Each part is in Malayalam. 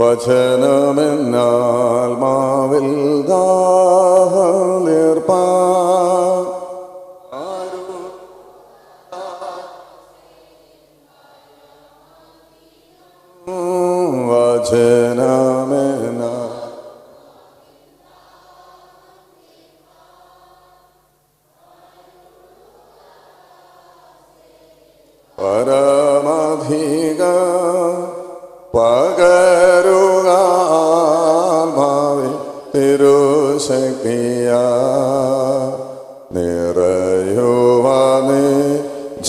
വചനമെന്നാത്മാവിൽ ദാഹനീർപ്പാ വചനമെന്ന പരമധിക പകരുക ആത്മാവിൽ തിരുശക്തിയ നിറയുവാനേ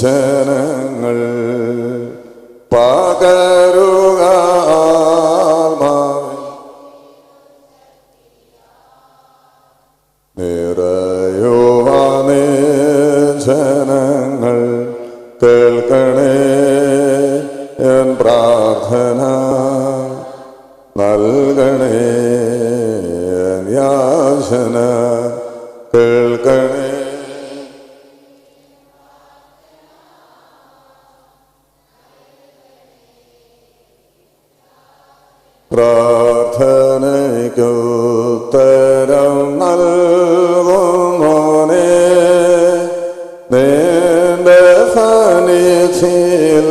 ജനങ്ങൾ പകരുക ആത്മാവിൽ നിറയുവാനേ ജനങ്ങൾ കേൾക്കണേ എൻ പ്രാർത്ഥന നൽകണേ എൻ യാചന കേൾക്കണേ പ്രാർത്ഥനയ്ക്കുത്തരം നൽകുന്നോനേ നിന്റെ സന്നിധിയിൽ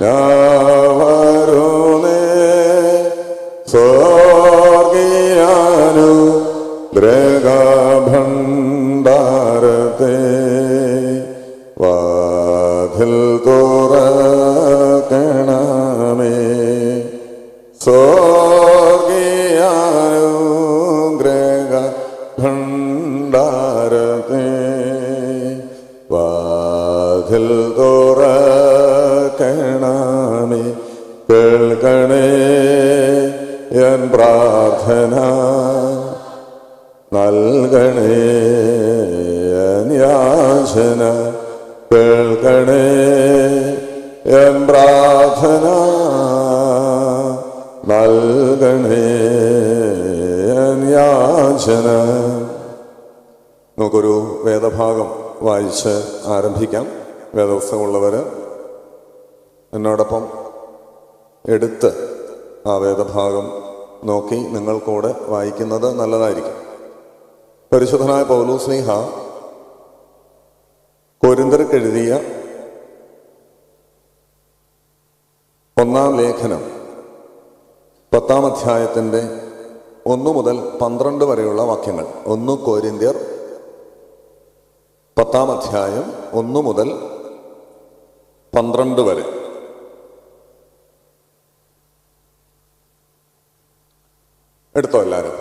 ഞാവരുന്നേ സ്വർഗീയാനുഗ്രഹഭണ്ഡാരത്തെ വാതിൽ തുറക്കണമേ സ്വർഗീയാനുഗ്രഹഭണ്ഡാരത്തെ വാതിൽ തുറക്കണമേ കേൾക്കണേ എൻ പ്രാർത്ഥന നൽകണേ എൻ യാചന കേൾക്കണേ എൻ പ്രാർത്ഥന നൽകണേ എൻ യാചന. നമുക്കൊരു വേദഭാഗം വായിച്ച് ആരംഭിക്കാം. വേദപുസ്തകമുള്ളവർ എന്നോടൊപ്പം എടുത്ത് ആ വേദഭാഗം നോക്കി നിങ്ങൾക്കൂടെ വായിക്കുന്നത് നല്ലതായിരിക്കും. പരിശുദ്ധനായ പൗലോസ്ലീഹ കൊരിന്ത്യർക്ക് എഴുതിയ 1-ാം ലേഖനം 10-ാം അധ്യായത്തിൻ്റെ 1 മുതൽ 12 വരെയുള്ള വാക്യങ്ങൾ. 1 കൊരിന്ത്യർ 10-ാം അധ്യായം 1 മുതൽ 12 വരെ. എടുത്തോ എല്ലാവരും?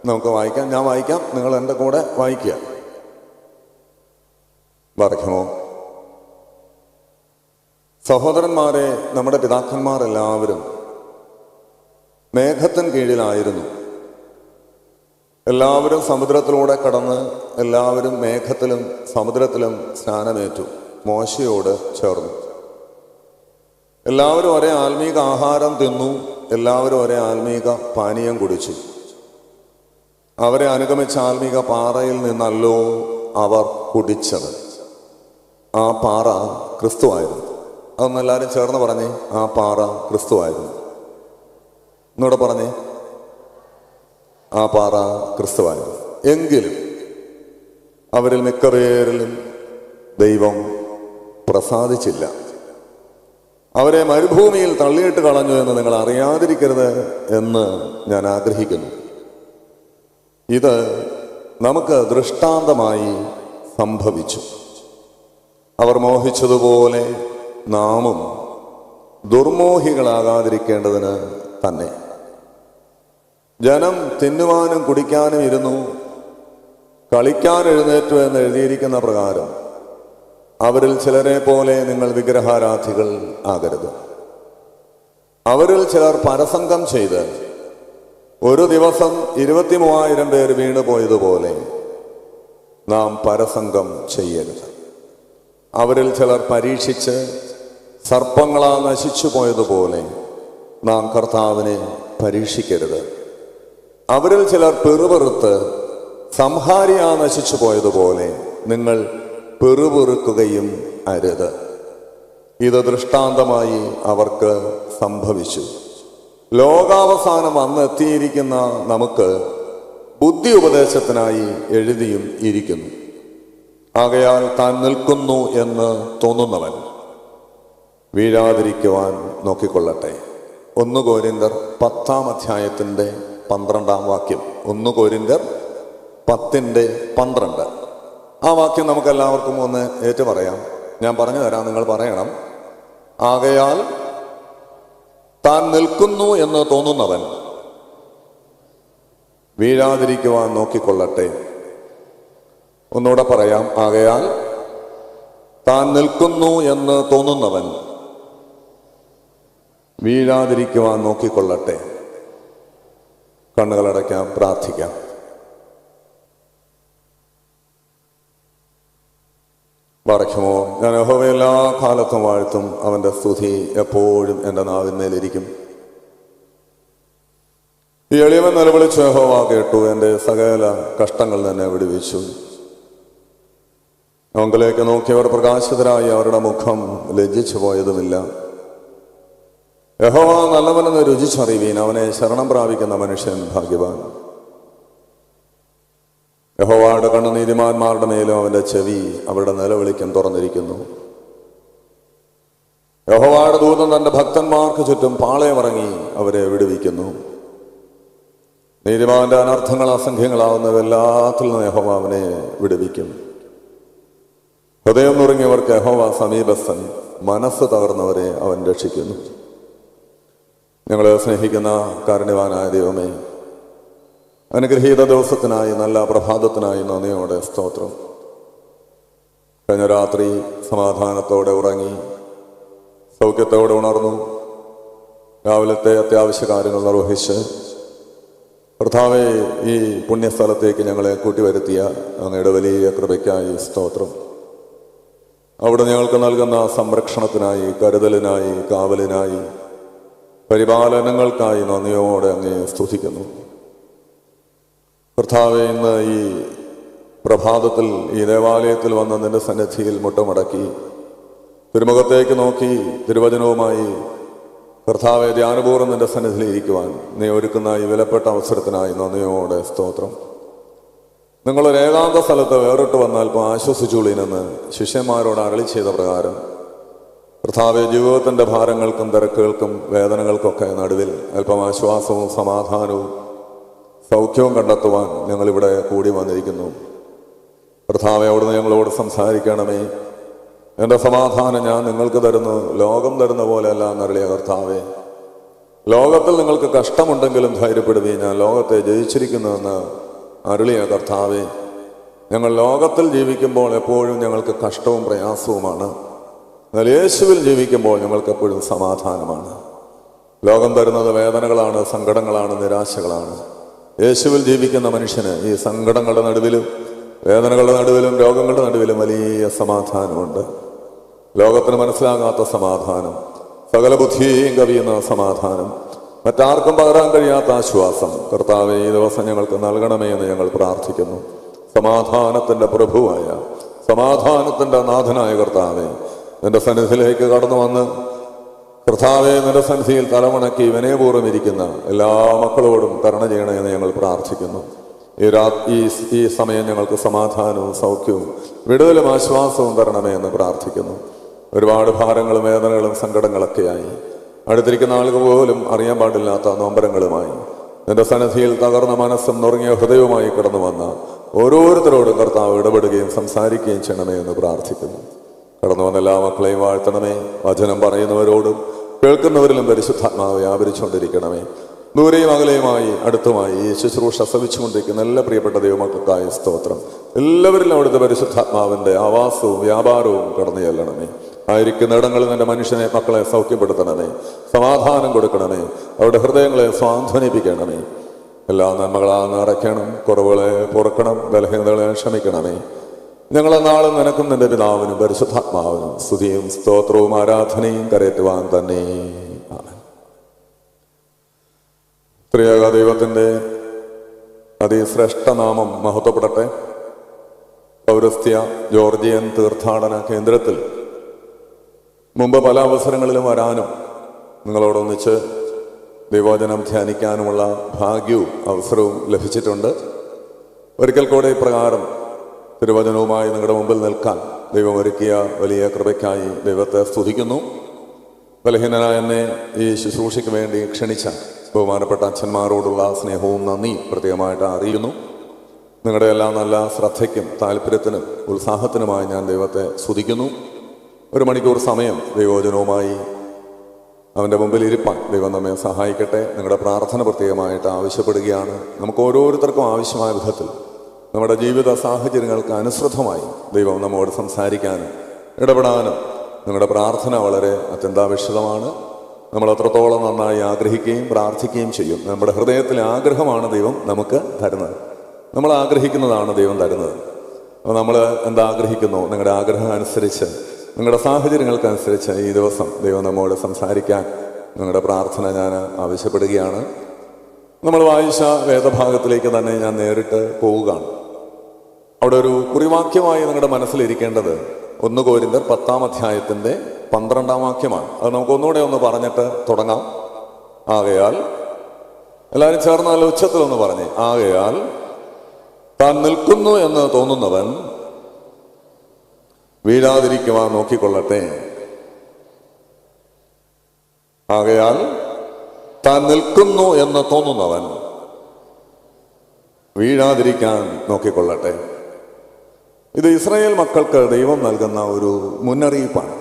നമുക്ക് വായിക്കാം. ഞാൻ വായിക്കാം, നിങ്ങൾ എൻ്റെ കൂടെ വായിക്കുക. വായിക്കുമോ? സഹോദരന്മാരെ, നമ്മുടെ പിതാക്കന്മാർ എല്ലാവരും മേഘത്തിന് കീഴിലായിരുന്നു. എല്ലാവരും സമുദ്രത്തിലൂടെ കടന്ന് എല്ലാവരും മേഘത്തിലും സമുദ്രത്തിലും സ്നാനമേറ്റു, മോശയോട് ചേർന്നു. എല്ലാവരും ഒരേ ആത്മീക ആഹാരം തിന്നു, എല്ലാവരും ഒരേ ആത്മീക പാനീയം കുടിച്ചു. അവരെ അനുഗമിച്ച ആത്മീക പാറയിൽ നിന്നല്ലോ അവർ കുടിച്ചത്. ആ പാറ ക്രിസ്തുവായിരുന്നു. അതൊന്നെല്ലാവരും ചേർന്ന് പറഞ്ഞേ, ആ പാറ ക്രിസ്തുവായിരുന്നു. എന്നോട് പറഞ്ഞേ, ആ പാറ ക്രിസ്തുവായിരുന്നു. എങ്കിലും അവരിൽ മിക്കപേരിലും ദൈവം പ്രസാദിച്ചില്ല. അവരെ മരുഭൂമിയിൽ തള്ളിയിട്ട് കളഞ്ഞു എന്ന് നിങ്ങൾ അറിയാതിരിക്കരുത് എന്ന് ഞാൻ ആഗ്രഹിക്കുന്നു. ഇത് നമുക്ക് ദൃഷ്ടാന്തമായി സംഭവിച്ചു. അവർ മോഹിച്ചതുപോലെ നാമും ദുർമോഹികളാകാതിരിക്കേണ്ടതിന് തന്നെ. ജനം തിന്നുവാനും കുടിക്കാനും ഇരുന്നു, കളിക്കാൻ എഴുന്നേറ്റു എന്ന് എഴുതിയിരിക്കുന്ന പ്രകാരം അവരിൽ ചിലരെ പോലെ നിങ്ങൾ വിഗ്രഹാരാധികൾ ആകരുത്. അവരിൽ ചിലർ പരസംഗം ചെയ്ത് ഒരു ദിവസം 23,000 പേർ വീണുപോയതുപോലെ നാം പരസംഗം ചെയ്യരുത്. അവരിൽ ചിലർ പരീക്ഷിച്ച് സർപ്പങ്ങളാ നശിച്ചു പോയതുപോലെ നാം കർത്താവിനെ പരീക്ഷിക്കരുത്. അവരിൽ ചിലർ പെറുപെറുത്ത് സംഹാരിയാ നശിച്ചു പോയതുപോലെ നിങ്ങൾ പെറുപെറുക്കുകയും അരുത്. ഇത് ദൃഷ്ടാന്തമായി അവർക്ക് സംഭവിച്ചു. ലോകാവസാനം വന്നെത്തിയിരിക്കുന്ന നമുക്ക് ബുദ്ധി ഉപദേശത്തിനായി എഴുതിയും ഇരിക്കുന്നു. ആകയാൽ താൻ നിൽക്കുന്നു എന്ന് തോന്നുന്നവൻ വീഴാതിരിക്കുവാൻ നോക്കിക്കൊള്ളട്ടെ. 1 കൊരിന്ത്യർ 10-12 1 കൊരിന്ത്യർ 10:12. ആ വാക്യം നമുക്ക് എല്ലാവർക്കും ഒന്ന് ഏറ്റു പറയാം. ഞാൻ പറഞ്ഞു തരാം, നിങ്ങൾ പറയണം. ആകയാൽ താൻ നിൽക്കുന്നു എന്ന് തോന്നുന്നവൻ വീഴാതിരിക്കുവാൻ നോക്കിക്കൊള്ളട്ടെ. ഒന്നുകൂടെ പറയാം. ആകയാൽ താൻ നിൽക്കുന്നു എന്ന് തോന്നുന്നവൻ വീഴാതിരിക്കുവാൻ നോക്കിക്കൊള്ളട്ടെ. കണ്ണുകളടയ്ക്കാം, പ്രാർത്ഥിക്കാം. പറയ്ക്കുമോ, ഞാൻ യഹോവയെ എല്ലാ കാലത്തും വാഴ്ത്തും. അവൻ്റെ സ്തുതി എപ്പോഴും എൻ്റെ നാവിന്മേലിരിക്കും. ഈ എളിയവൻ നിലവിളിച്ചു, യഹോവ കേട്ടു, എൻ്റെ സകല കഷ്ടങ്ങൾ തന്നെ വിടുവിച്ചു. അവങ്കിലേക്ക് നോക്കിയവർ പ്രകാശിതരായി, അവരുടെ മുഖം ലജ്ജിച്ചു പോയതുമില്ല. യഹോവ നല്ലവനെന്ന് രുചിച്ചറിവീൻ, അവനെ ശരണം പ്രാപിക്കുന്ന മനുഷ്യൻ ഭാഗ്യവാൻ. യഹോവയുടെ കണ്ണ് നീതിമാന്മാരുടെ മേലും അവൻ്റെ ചെവി അവരുടെ നിലവിളിക്കും തുറന്നിരിക്കുന്നു. യഹോവയുടെ ദൂതൻ തൻ്റെ ഭക്തന്മാർക്ക് ചുറ്റും പാളയമിറങ്ങി അവരെ വിടുവിക്കുന്നു. നീതിമാന്റെ അനർത്ഥങ്ങൾ അസംഖ്യങ്ങളാവുന്നവെല്ലാത്തിൽ നിന്ന് യഹോവ അവനെ വിടുവിക്കും. ഹൃദയം നുറുങ്ങിയവർക്ക് യഹോവ സമീപസ്ഥൻ, മനസ്സ് തകർന്നവരെ അവൻ രക്ഷിക്കുന്നു. ഞങ്ങളെ സ്നേഹിക്കുന്ന കാരുണ്യവാനായ ദൈവമേ, അനുഗ്രഹീത ദിവസത്തിനായി, നല്ല പ്രഭാതത്തിനായി നന്ദിയോടെ സ്തോത്രം. കഴിഞ്ഞ രാത്രി സമാധാനത്തോടെ ഉറങ്ങി സൗഖ്യത്തോടെ ഉണർന്നു. രാവിലത്തെ അത്യാവശ്യ കാര്യങ്ങൾ നിർവഹിച്ച് കർത്താവേ, ഈ പുണ്യസ്ഥലത്തേക്ക് ഞങ്ങളെ കൂട്ടിവരുത്തിയ അങ്ങയുടെ വലിയ കൃപയ്ക്കായി സ്തോത്രം. അവിടെ ഞങ്ങൾക്ക് നൽകുന്ന സംരക്ഷണത്തിനായി, കരുതലിനായി, കാവലിനായി, പരിപാലനങ്ങൾക്കായി നന്ദിയോടെ അങ്ങേ സ്തുതിക്കുന്നു. കർത്താവേ, ഇന്ന് ഈ പ്രഭാതത്തിൽ ഈ ദേവാലയത്തിൽ വന്ന് നിന്റെ സന്നിധിയിൽ മുട്ടുമടക്കി തിരുമുഖത്തേക്ക് നോക്കി തിരുവചനവുമായി കർത്താവെ ധ്യാനപൂർവ്വം നിന്റെ സന്നിധിയിൽ ഇരിക്കുവാൻ നീ ഒരുക്കുന്ന ഈ വിലപ്പെട്ട അവസരത്തിനായി നന്ദിയോടെ സ്തോത്രം. നിങ്ങളൊരു ഏകാന്ത സ്ഥലത്ത് വേറിട്ട് വന്നാൽ ഇപ്പോൾ ആശ്വസിച്ചുള്ളീനെന്ന് ശിഷ്യന്മാരോട് അരുളി ചെയ്ത പ്രകാരം കർത്താവെ, ജീവിതത്തിൻ്റെ ഭാരങ്ങൾക്കും തിരക്കുകൾക്കും വേദനകൾക്കൊക്കെ നടുവിൽ അല്പം ആശ്വാസവും സമാധാനവും സൗഖ്യവും കണ്ടെത്തുവാൻ ഞങ്ങളിവിടെ കൂടി വന്നിരിക്കുന്നു. കർത്താവെ, അവിടുന്ന് ഞങ്ങളോട് സംസാരിക്കണമേ. എൻ്റെ സമാധാനം ഞാൻ നിങ്ങൾക്ക് തരുന്നു, ലോകം തരുന്ന പോലെയല്ല എന്നറിയ കർത്താവെ. ലോകത്തിൽ നിങ്ങൾക്ക് കഷ്ടമുണ്ടെങ്കിലും ധൈര്യപ്പെടുവീ, ഞാൻ ലോകത്തെ ജയിച്ചിരിക്കുന്നുവെന്ന് അരുളിയ കർത്താവെ. ഞങ്ങൾ ലോകത്തിൽ ജീവിക്കുമ്പോൾ എപ്പോഴും ഞങ്ങൾക്ക് കഷ്ടവും പ്രയാസവുമാണ്. എന്നാൽ യേശുവിൽ ജീവിക്കുമ്പോൾ ഞങ്ങൾക്ക് എപ്പോഴും സമാധാനമാണ്. ലോകം തരുന്നത് വേദനകളാണ്, സങ്കടങ്ങളാണ്, നിരാശകളാണ്. യേശുവിൽ ജീവിക്കുന്ന മനുഷ്യന് ഈ സങ്കടങ്ങളുടെ നടുവിലും വേദനകളുടെ നടുവിലും രോഗങ്ങളുടെ നടുവിലും വലിയ സമാധാനമുണ്ട്. ലോകത്തിന് മനസ്സിലാകാത്ത സമാധാനം, സകല ബുദ്ധിയെയും കവിയുന്ന സമാധാനം, മറ്റാർക്കും പകരാൻ കഴിയാത്ത ആശ്വാസം കർത്താവെ ഈ ദിവസം ഞങ്ങൾക്ക് നൽകണമേ എന്ന് ഞങ്ങൾ പ്രാർത്ഥിക്കുന്നു. സമാധാനത്തിൻ്റെ പ്രഭുവായ, സമാധാനത്തിൻ്റെ നാഥനായ കർത്താവെ, നിന്റെ സന്നിധിയിലേക്ക് കടന്നു വന്ന് കർത്താവെ നിന്റെ സന്നിധിയിൽ തലമുണക്കി വിനയപൂർവ്വം ഇരിക്കുന്ന എല്ലാ മക്കളോടും കരുണ ചെയ്യണമെന്ന് ഞങ്ങൾ പ്രാർത്ഥിക്കുന്നു. ഈ സമയം ഞങ്ങൾക്ക് സമാധാനവും സൗഖ്യവും വിടുതലും ആശ്വാസവും തരണമേ എന്ന് പ്രാർത്ഥിക്കുന്നു. ഒരുപാട് ഭാരങ്ങളും വേദനകളും സങ്കടങ്ങളൊക്കെയായി അടുത്തിരിക്കുന്ന ആളുകൾ പോലും അറിയാൻ പാടില്ലാത്ത നൊമ്പരങ്ങളുമായി നിന്റെ സന്നിധിയിൽ തകർന്ന മനസ്സും നുറങ്ങിയ ഹൃദയവുമായി കടന്നു വന്ന ഓരോരുത്തരോടും കർത്താവ് ഇടപെടുകയും സംസാരിക്കുകയും ചെയ്യണമേ എന്ന് പ്രാർത്ഥിക്കുന്നു. കടന്നു വന്ന എല്ലാ മക്കളെയും വാഴ്ത്തണമേ. വചനം പറയുന്നവരോടും കേൾക്കുന്നവരിലും പരിശുദ്ധാത്മാവ് വ്യാപരിച്ചുകൊണ്ടിരിക്കണമേ. ദൂരെയും അകലെയുമായി അടുത്തുമായി ഈ ശുശ്രൂഷ ശ്രവിച്ചുകൊണ്ടിരിക്കുന്ന എല്ലാ പ്രിയപ്പെട്ട ദൈവമക്കൾക്കായ സ്തോത്രം. എല്ലാവരിലും അവിടുത്തെ പരിശുദ്ധാത്മാവിൻ്റെ ആവാസവും വ്യാപാരവും കടന്നു ചെല്ലണമേ. ആയിരിക്കുന്ന ഇടങ്ങളിൽ നിന്റെ മനുഷ്യനെ മക്കളെ സൗഖ്യപ്പെടുത്തണമേ, സമാധാനം കൊടുക്കണമേ, അവരുടെ ഹൃദയങ്ങളെ സ്വാന്തനിപ്പിക്കണമേ. എല്ലാ നന്മകളാണ് അടയ്ക്കണം, കുറവുകളെ പൊറുക്കണം, ബലഹീനതകളെ ക്ഷമിക്കണമേ. ഞങ്ങളെ നാളും നിനക്കും നിന്റെ പിതാവിനും പരിശുദ്ധാത്മാവിനും സ്തുതിയും സ്തോത്രവും ആരാധനയും കരയറ്റുവാൻ തന്നെ. ത്രിയേക ദൈവത്തിൻ്റെ അതിശ്രേഷ്ഠനാമം മഹത്വപ്പെടട്ടെ. പൗരസ്ത്യ ജോർജിയൻ തീർത്ഥാടന കേന്ദ്രത്തിൽ മുമ്പ് പല അവസരങ്ങളിലും വരാനും നിങ്ങളോടൊന്നിച്ച് ദൈവവചനം ധ്യാനിക്കാനുമുള്ള ഭാഗ്യവും അവസരവും ലഭിച്ചിട്ടുണ്ട്. ഒരിക്കൽ കൂടെ ഇപ്രകാരം തിരുവചനവുമായി നിങ്ങളുടെ മുമ്പിൽ നിൽക്കാൻ ദൈവം ഒരുക്കിയ വലിയ കൃപയ്ക്കായി ദൈവത്തെ സ്തുതിക്കുന്നു. ബലഹീനനായ എന്നെ ഈ ശുശ്രൂഷയ്ക്ക് വേണ്ടി ക്ഷണിച്ച ബഹുമാനപ്പെട്ട അച്ഛന്മാരോടുള്ള സ്നേഹവും നന്ദി പ്രത്യേകമായിട്ട് അറിയുന്നു. നിങ്ങളുടെ എല്ലാ നല്ല ശ്രദ്ധയ്ക്കും താല്പര്യത്തിനും ഉത്സാഹത്തിനുമായി ഞാൻ ദൈവത്തെ സ്തുതിക്കുന്നു. 1 മണിക്കൂർ സമയം ദൈവവചനവുമായി അവൻ്റെ മുമ്പിൽ ഇരിപ്പാൻ ദൈവം നമ്മെ സഹായിക്കട്ടെ. നിങ്ങളുടെ പ്രാർത്ഥന പ്രത്യേകമായിട്ട് ആവശ്യപ്പെടുകയാണ്. നമുക്ക് ഓരോരുത്തർക്കും ആവശ്യമായ വിധത്തിൽ നമ്മുടെ ജീവിത സാഹചര്യങ്ങൾക്ക് അനുസൃതമായി ദൈവം നമ്മോട് സംസാരിക്കാനും ഇടപെടാനും നിങ്ങളുടെ പ്രാർത്ഥന വളരെ അത്യന്താപേക്ഷിതമാണ്. നമ്മൾ അത്രത്തോളം നന്നായി ആഗ്രഹിക്കുകയും പ്രാർത്ഥിക്കുകയും ചെയ്യും. നമ്മുടെ ഹൃദയത്തിലെ ആഗ്രഹമാണ് ദൈവം നമുക്ക് തരുന്നത്. നമ്മൾ ആഗ്രഹിക്കുന്നതാണ് ദൈവം തരുന്നത്. അപ്പോൾ നമ്മൾ എന്താഗ്രഹിക്കുന്നു, നിങ്ങളുടെ ആഗ്രഹം അനുസരിച്ച്, നിങ്ങളുടെ സാഹചര്യങ്ങൾക്കനുസരിച്ച് ഈ ദിവസം ദൈവം നമ്മോട് സംസാരിക്കാൻ നിങ്ങളുടെ പ്രാർത്ഥന ഞാൻ ആവശ്യപ്പെടുകയാണ്. നമ്മൾ വായിച്ച വേദഭാഗത്തിലേക്ക് തന്നെ ഞാൻ നേരിട്ട് പോവുകയാണ്. അവിടെ ഒരു കുറിവാക്യമായി നിങ്ങളുടെ മനസ്സിലിരിക്കേണ്ടത് 1 കൊരിന്ത്യർ 10-ാം അധ്യായത്തിൻ്റെ 12-ാം വാക്യമാണ്. അത് നമുക്ക് ഒന്നുകൂടെ ഒന്ന് പറഞ്ഞിട്ട് തുടങ്ങാം. ആകയാൽ, എല്ലാവരും ചേർന്ന് നല്ല ഉച്ചത്തിലൊന്ന് പറഞ്ഞേ. ആകയാൽ താൻ നിൽക്കുന്നു എന്ന് തോന്നുന്നവൻ വീഴാതിരിക്കുവാൻ നോക്കിക്കൊള്ളട്ടെ. ആകയാൽ താൻ നിൽക്കുന്നു എന്ന് തോന്നുന്നവൻ വീഴാതിരിക്കാൻ നോക്കിക്കൊള്ളട്ടെ. ഇത് ഇസ്രായേൽ മക്കൾക്ക് ദൈവം നൽകുന്ന ഒരു മുന്നറിയിപ്പാണ്.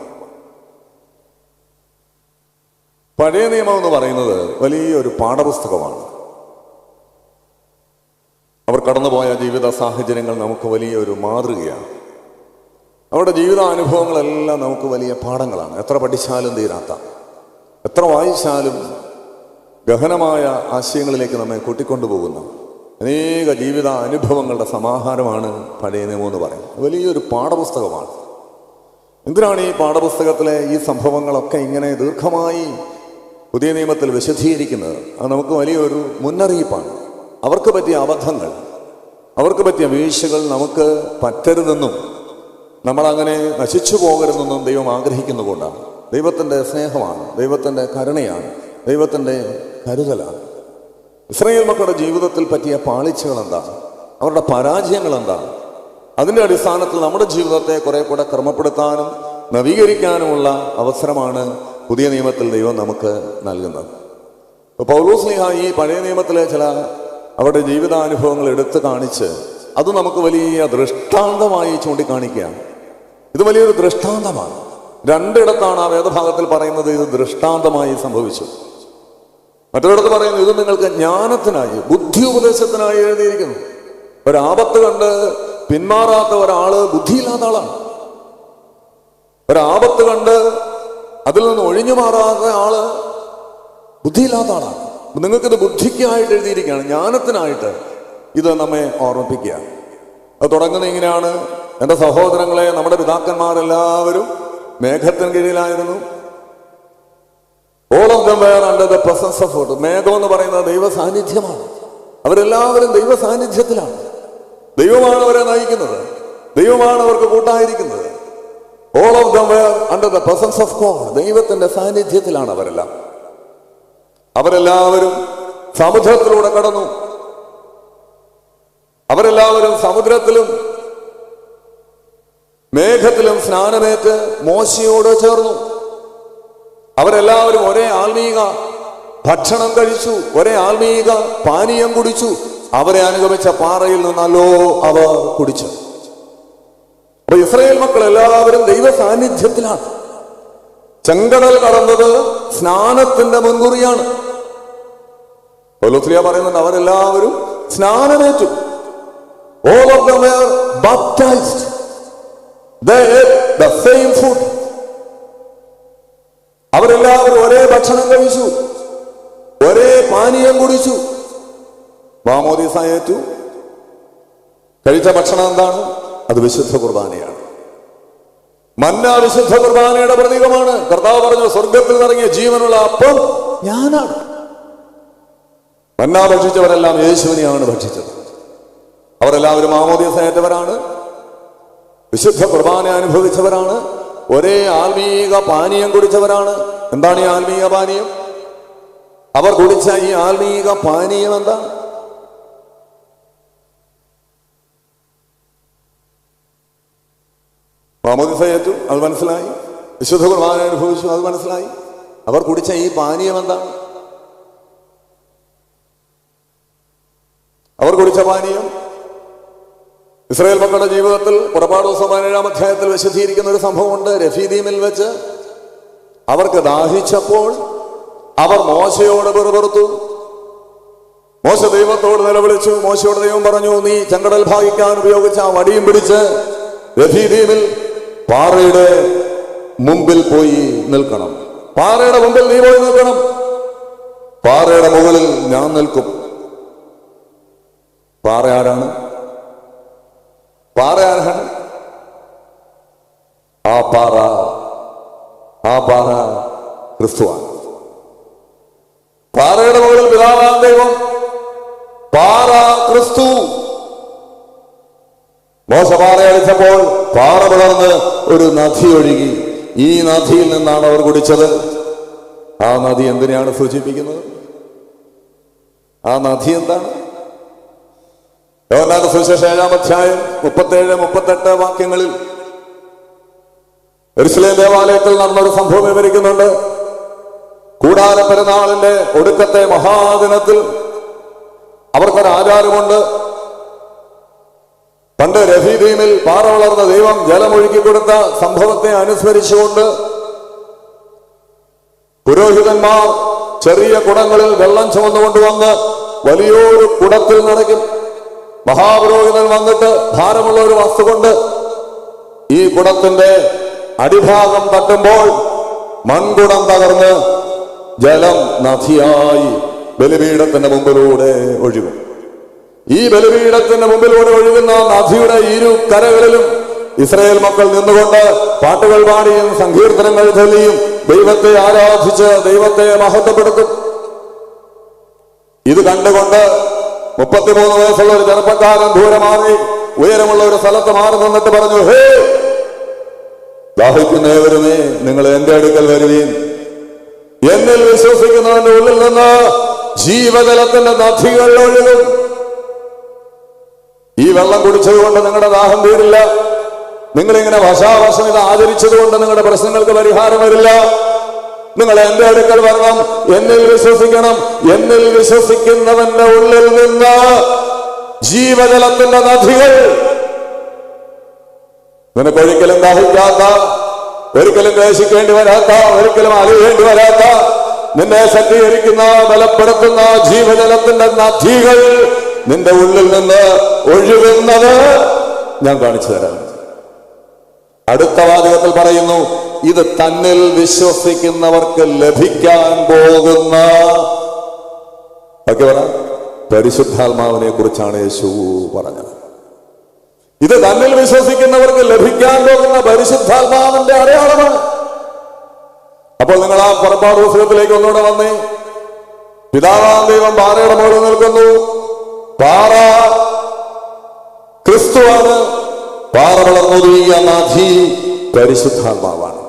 പഴയ നിയമം എന്ന് പറയുന്നത് വലിയൊരു പാഠപുസ്തകമാണ്. അവർ കടന്നുപോയ ജീവിത സാഹചര്യങ്ങൾ നമുക്ക് വലിയൊരു മാതൃകയാണ്. അവരുടെ ജീവിതാനുഭവങ്ങളെല്ലാം നമുക്ക് വലിയ പാഠങ്ങളാണ്. എത്ര പഠിച്ചാലും തീരാത്ത, എത്ര വായിച്ചാലും ഗഹനമായ ആശയങ്ങളിലേക്ക് നമ്മെ കൂട്ടിക്കൊണ്ടുപോകുന്ന അനേക ജീവിത അനുഭവങ്ങളുടെ സമാഹാരമാണ് പഴയ നിയമം എന്ന് പറയുന്നത്. വലിയൊരു പാഠപുസ്തകമാണ്. എന്തിനാണ് ഈ പാഠപുസ്തകത്തിലെ ഈ സംഭവങ്ങളൊക്കെ ഇങ്ങനെ ദീർഘമായി പുതിയ നിയമത്തിൽ വിശദീകരിക്കുന്നത്? അത് നമുക്ക് വലിയൊരു മുന്നറിയിപ്പാണ്. അവർക്ക് പറ്റിയ അബദ്ധങ്ങൾ, അവർക്ക് പറ്റിയ വീഴ്ചകൾ നമുക്ക് പറ്റരുതെന്നും നമ്മളങ്ങനെ നശിച്ചു പോകരുതെന്നും ദൈവം ആഗ്രഹിക്കുന്നുകൊണ്ടാണ്. ദൈവത്തിൻ്റെ സ്നേഹമാണ്, ദൈവത്തിൻ്റെ കരുണയാണ്, ദൈവത്തിൻ്റെ കരുതലാണ്. ഇസ്രായേൽ മക്കളുടെ ജീവിതത്തിൽ പറ്റിയ പാളിച്ചകൾ എന്താണ്, അവരുടെ പരാജയങ്ങൾ എന്താണ്, അതിൻ്റെ അടിസ്ഥാനത്തിൽ നമ്മുടെ ജീവിതത്തെ കുറെ കൂടെ ക്രമപ്പെടുത്താനും നവീകരിക്കാനുമുള്ള അവസരമാണ് പുതിയ നിയമത്തിൽ ദൈവം നമുക്ക് നൽകുന്നത്. പൗലോസ് ശ്ലീഹ ഈ പഴയ നിയമത്തിലെ ചില അവരുടെ ജീവിതാനുഭവങ്ങൾ എടുത്തു കാണിച്ച് അത് നമുക്ക് വലിയ ദൃഷ്ടാന്തമായി ചൂണ്ടിക്കാണിക്കുകയാണ്. ഇത് വലിയൊരു ദൃഷ്ടാന്തമാണ്. 2 ഇടത്താണ് ആ വേദഭാഗത്തിൽ പറയുന്നത് ഇത് ദൃഷ്ടാന്തമായി സംഭവിച്ചു. മറ്റൊരിടത്ത് പറയുന്നു ഇത് നിങ്ങൾക്ക് ജ്ഞാനത്തിനായി, ബുദ്ധി ഉപദേശത്തിനായി എഴുതിയിരിക്കുന്നു. ഒരാപത്ത് കണ്ട് പിന്മാറാത്ത ഒരാള് ബുദ്ധിയില്ലാത്ത ആളാണ്. ഒരാപത്ത് കണ്ട് അതിൽ നിന്ന് ഒഴിഞ്ഞു മാറാത്ത ആള് ബുദ്ധിയില്ലാത്ത ആളാണ്. നിങ്ങൾക്കിത് ബുദ്ധിക്കായിട്ട് എഴുതിയിരിക്കുകയാണ്, ജ്ഞാനത്തിനായിട്ട് ഇത് നമ്മെ ഓർമ്മിപ്പിക്കുക. അത് തുടങ്ങുന്ന ഇങ്ങനെയാണ്: എൻ്റെ സഹോദരങ്ങളെ, നമ്മുടെ പിതാക്കന്മാരെല്ലാവരും മേഘത്തിന് കീഴിലായിരുന്നു. All of them were under the presence of God. മേഘം എന്ന് പറയുന്നത് ദൈവ സാന്നിധ്യമാണ്. അവരെല്ലാവരും ദൈവ സാന്നിധ്യത്തിലാണ്. ദൈവമാണ് അവരെ നയിക്കുന്നത്, ദൈവമാണ് അവർക്ക് കൂട്ടായിരിക്കുന്നത്. All of them were under the presence of God. ദൈവത്തിന്റെ സാന്നിധ്യത്തിലാണ് അവരെല്ലാം. അവരെല്ലാവരും സമുദ്രത്തിലൂടെ കടന്നു. അവരെല്ലാവരും സമുദ്രത്തിലും മേഘത്തിലും സ്നാനമേറ്റ് മോശയോട് ചേർന്നു. അവരെല്ലാവരും ഒരേ ആത്മീക ഭക്ഷണം കഴിച്ചു, ഒരേ ആത്മീക പാനീയം കുടിച്ചു. അവരെ അനുഗമിച്ച പാറയിൽ നിന്നല്ലോ അവർ കുടിച്ചു. അപ്പൊ ഇസ്രായേൽ മക്കൾ എല്ലാവരും ദൈവ സാന്നിധ്യത്തിലാണ്. ചെങ്കടൽ കടന്നത് സ്നാനത്തിന്റെ മുൻകുറിയാണ്. പൗലോസ് പറയുന്നുണ്ട് അവരെല്ലാവരും സ്നാനമേറ്റു. All of them were baptized. They ate the same food. അവരെല്ലാവരും ഒരേ ഭക്ഷണം കഴിച്ചു, ഒരേ പാനീയം കുടിച്ചു. മാമോദീസ ഏറ്റു. കഴിച്ച ഭക്ഷണം എന്താണ്? അത് വിശുദ്ധ കുർബാനയാണ്. മന്ന വിശുദ്ധ കുർബാനയുടെ പ്രതീകമാണ്. കർത്താവ് പറഞ്ഞു, സ്വർഗത്തിൽ നിറങ്ങിയ ജീവനുള്ള അപ്പം ഞാനാണ്. മന്ന ഭക്ഷിച്ചവരെല്ലാം യേശുവിനെയാണ് ഭക്ഷിച്ചത്. അവരെല്ലാവരും മാമോദീസ ഏറ്റവരാണ്, വിശുദ്ധ കുർബാന അനുഭവിച്ചവരാണ്, ഒരേ ആത്മീക പാനീയം കുടിച്ചവരാണ്. എന്താണ് ഈ ആത്മീയ പാനീയം? അവർ കുടിച്ച ഈ ആത്മീക പാനീയം എന്താ? മാമോദിസയേറ്റു, അത് മനസ്സിലായി. വിശുദ്ധ കുർബാന അനുഭവിച്ചു, അത് മനസ്സിലായി. അവർ കുടിച്ച ഈ പാനീയം എന്താണ്? അവർ കുടിച്ച പാനീയം ഇസ്രായേൽ മക്കളുടെ ജീവിതത്തിൽ പുറപ്പാട് ദിവസം 17-ാം അധ്യായത്തിൽ വിശദീകരിക്കുന്ന ഒരു സംഭവമുണ്ട്. രഫീദീമിൽ വെച്ച് അവർക്ക് ദാഹിച്ചപ്പോൾ അവർ മോശയോട് പിറുപിറുത്തു. മോശ ദൈവത്തോട് നിലവിളിച്ചു. മോശയോട് ദൈവം പറഞ്ഞു, നീ ചെങ്കടൽ ഭാഗിക്കാൻ ഉപയോഗിച്ച ആ വടിയും പിടിച്ച് രഫീദീമിൽ പാറയുടെ മുമ്പിൽ പോയി നിൽക്കണം. പാറയുടെ മുമ്പിൽ നീ പോയി നിൽക്കണം. പാറയുടെ മുകളിൽ ഞാൻ നിൽക്കും. പാറ ആരാണ്? പാറ ആരാണ്? ആ പാറ ക്രിസ്തുവാണ്. പാറയുടെ മുകളിൽ പിതാവാം ദൈവം, പാറ ക്രിസ്തു. മോശ പാറയടിച്ചപ്പോൾ പാറ പിളർന്ന് ഒരു നദി ഒഴുകി. ഈ നദിയിൽ നിന്നാണ് അവർ കുടിച്ചത്. ആ നദി എന്തിനെയാണ് സൂചിപ്പിക്കുന്നത്? ആ നദി എന്താണ്? യോഹന്നാന്റെ സുവിശേഷം 7-ാം അധ്യായം 37-38 വാക്യങ്ങളിൽ യെരൂശലേം ദേവാലയത്തിൽ നടന്നൊരു സംഭവം വിവരിക്കുന്നുണ്ട്. കൂടാര പെരുന്നാളിന്റെ ഒടുക്കത്തെ മഹാദിനത്തിൽ അവർക്കൊരു ആചാരമുണ്ട്. പണ്ട് രഫീദീമിൽ പാറ വളർന്ന ദൈവം ജലമൊഴുക്കി കൊടുത്ത സംഭവത്തെ അനുസ്മരിച്ചുകൊണ്ട് പുരോഹിതന്മാർ ചെറിയ കുടങ്ങളിൽ വെള്ളം ചുമന്നുകൊണ്ടുവന്ന് വലിയൊരു കുടത്തിൽ നിറയ്ക്കും. മഹാപുരോഹിതൻ വന്നിട്ട് ഭാരമുള്ള ഒരു വസ്തു കൊണ്ട് ഈ കുടത്തിന്റെ അടിഭാഗം തട്ടുമ്പോൾ മൺകുടം തകർന്ന് ജലം നദിയായി ബലിപീഠത്തിന്റെ മുമ്പിലൂടെ ഒഴുകും. ഈ ബലിപീഠത്തിന്റെ മുമ്പിലൂടെ ഒഴുകുന്ന നദിയുടെ ഇരു കരകളിലും ഇസ്രായേൽ മക്കൾ നിന്നുകൊണ്ട് പാട്ടുകൾ പാടിയും സങ്കീർത്തനങ്ങൾ ചൊല്ലിയും ദൈവത്തെ ആരാധിച്ച് ദൈവത്തെ മഹത്വപ്പെടുത്തും. ഇത് കണ്ടുകൊണ്ട് 33 വയസ്സുള്ള ഒരു ചെറുപ്പക്കാരൻ ദൂരെ മാറി ഉയരമുള്ള ഒരു സ്ഥലത്ത് മാറി നിന്നിട്ട് പറഞ്ഞു, ഹേ ദാഹിക്കുന്നവരുമേ, നിങ്ങൾ എന്റെ അടുക്കൽ വരുവീൻ. എന്നിൽ വിശ്വസിക്കുന്നവന്റെ ഉള്ളിൽ നിന്ന് ജീവജലത്തിന്റെ നദികൾ ഒഴുകും. ഈ വെള്ളം കുടിച്ചതുകൊണ്ട് നിങ്ങളുടെ ദാഹം തീരില്ല. നിങ്ങളിങ്ങനെ വശാവശം ഇത് ആചരിച്ചതുകൊണ്ട് നിങ്ങളുടെ പ്രശ്നങ്ങൾക്ക് പരിഹാരം വരില്ല. നിങ്ങൾ എന്റെ അടുക്കൽ വരണം, എന്നിൽ വിശ്വസിക്കണം. എന്നിൽ വിശ്വസിക്കുന്നവന്റെ ഉള്ളിൽ നിന്ന് ജീവജലത്തിന്റെ നദികൾ. നിനക്കൊരിക്കലും ദാഹിക്കാത്ത, ഒരിക്കലും ദേശിക്കേണ്ടി വരാത്ത, ഒരിക്കലും അലിയേണ്ടി വരാത്ത, നിന്നെ ശക്തീകരിക്കുന്ന, ബലപ്പെടുത്തുന്ന ജീവജലത്തിന്റെ നദികൾ നിന്റെ ഉള്ളിൽ നിന്ന് ഒഴുകുന്നത് ഞാൻ കാണിച്ചു തരാം. അടുത്ത വാചകത്തിൽ പറയുന്നു, ഇത് തന്നിൽ വിശ്വസിക്കുന്നവർക്ക് ലഭിക്കാൻ പോകുന്ന പരിശുദ്ധാത്മാവിനെ കുറിച്ചാണ് യേശു പറഞ്ഞത്. ഇത് തന്നിൽ വിശ്വസിക്കുന്നവർക്ക് ലഭിക്കാൻ പോകുന്ന പരിശുദ്ധാത്മാവിന്റെ അടയാളമാണ്. അപ്പോൾ നിങ്ങൾ ആ പുറപ്പാട് പുസ്തകത്തിലേക്ക് ഒന്നുകൂടെ വന്നേ. പിതാവാം ദൈവം പാറയുടെ മുകളിൽ നിൽക്കുന്നു. പാറ ക്രിസ്തുവാണ്. പാറ വളർന്നൊരുങ്ങിയ നദി പരിശുദ്ധാത്മാവാണ്.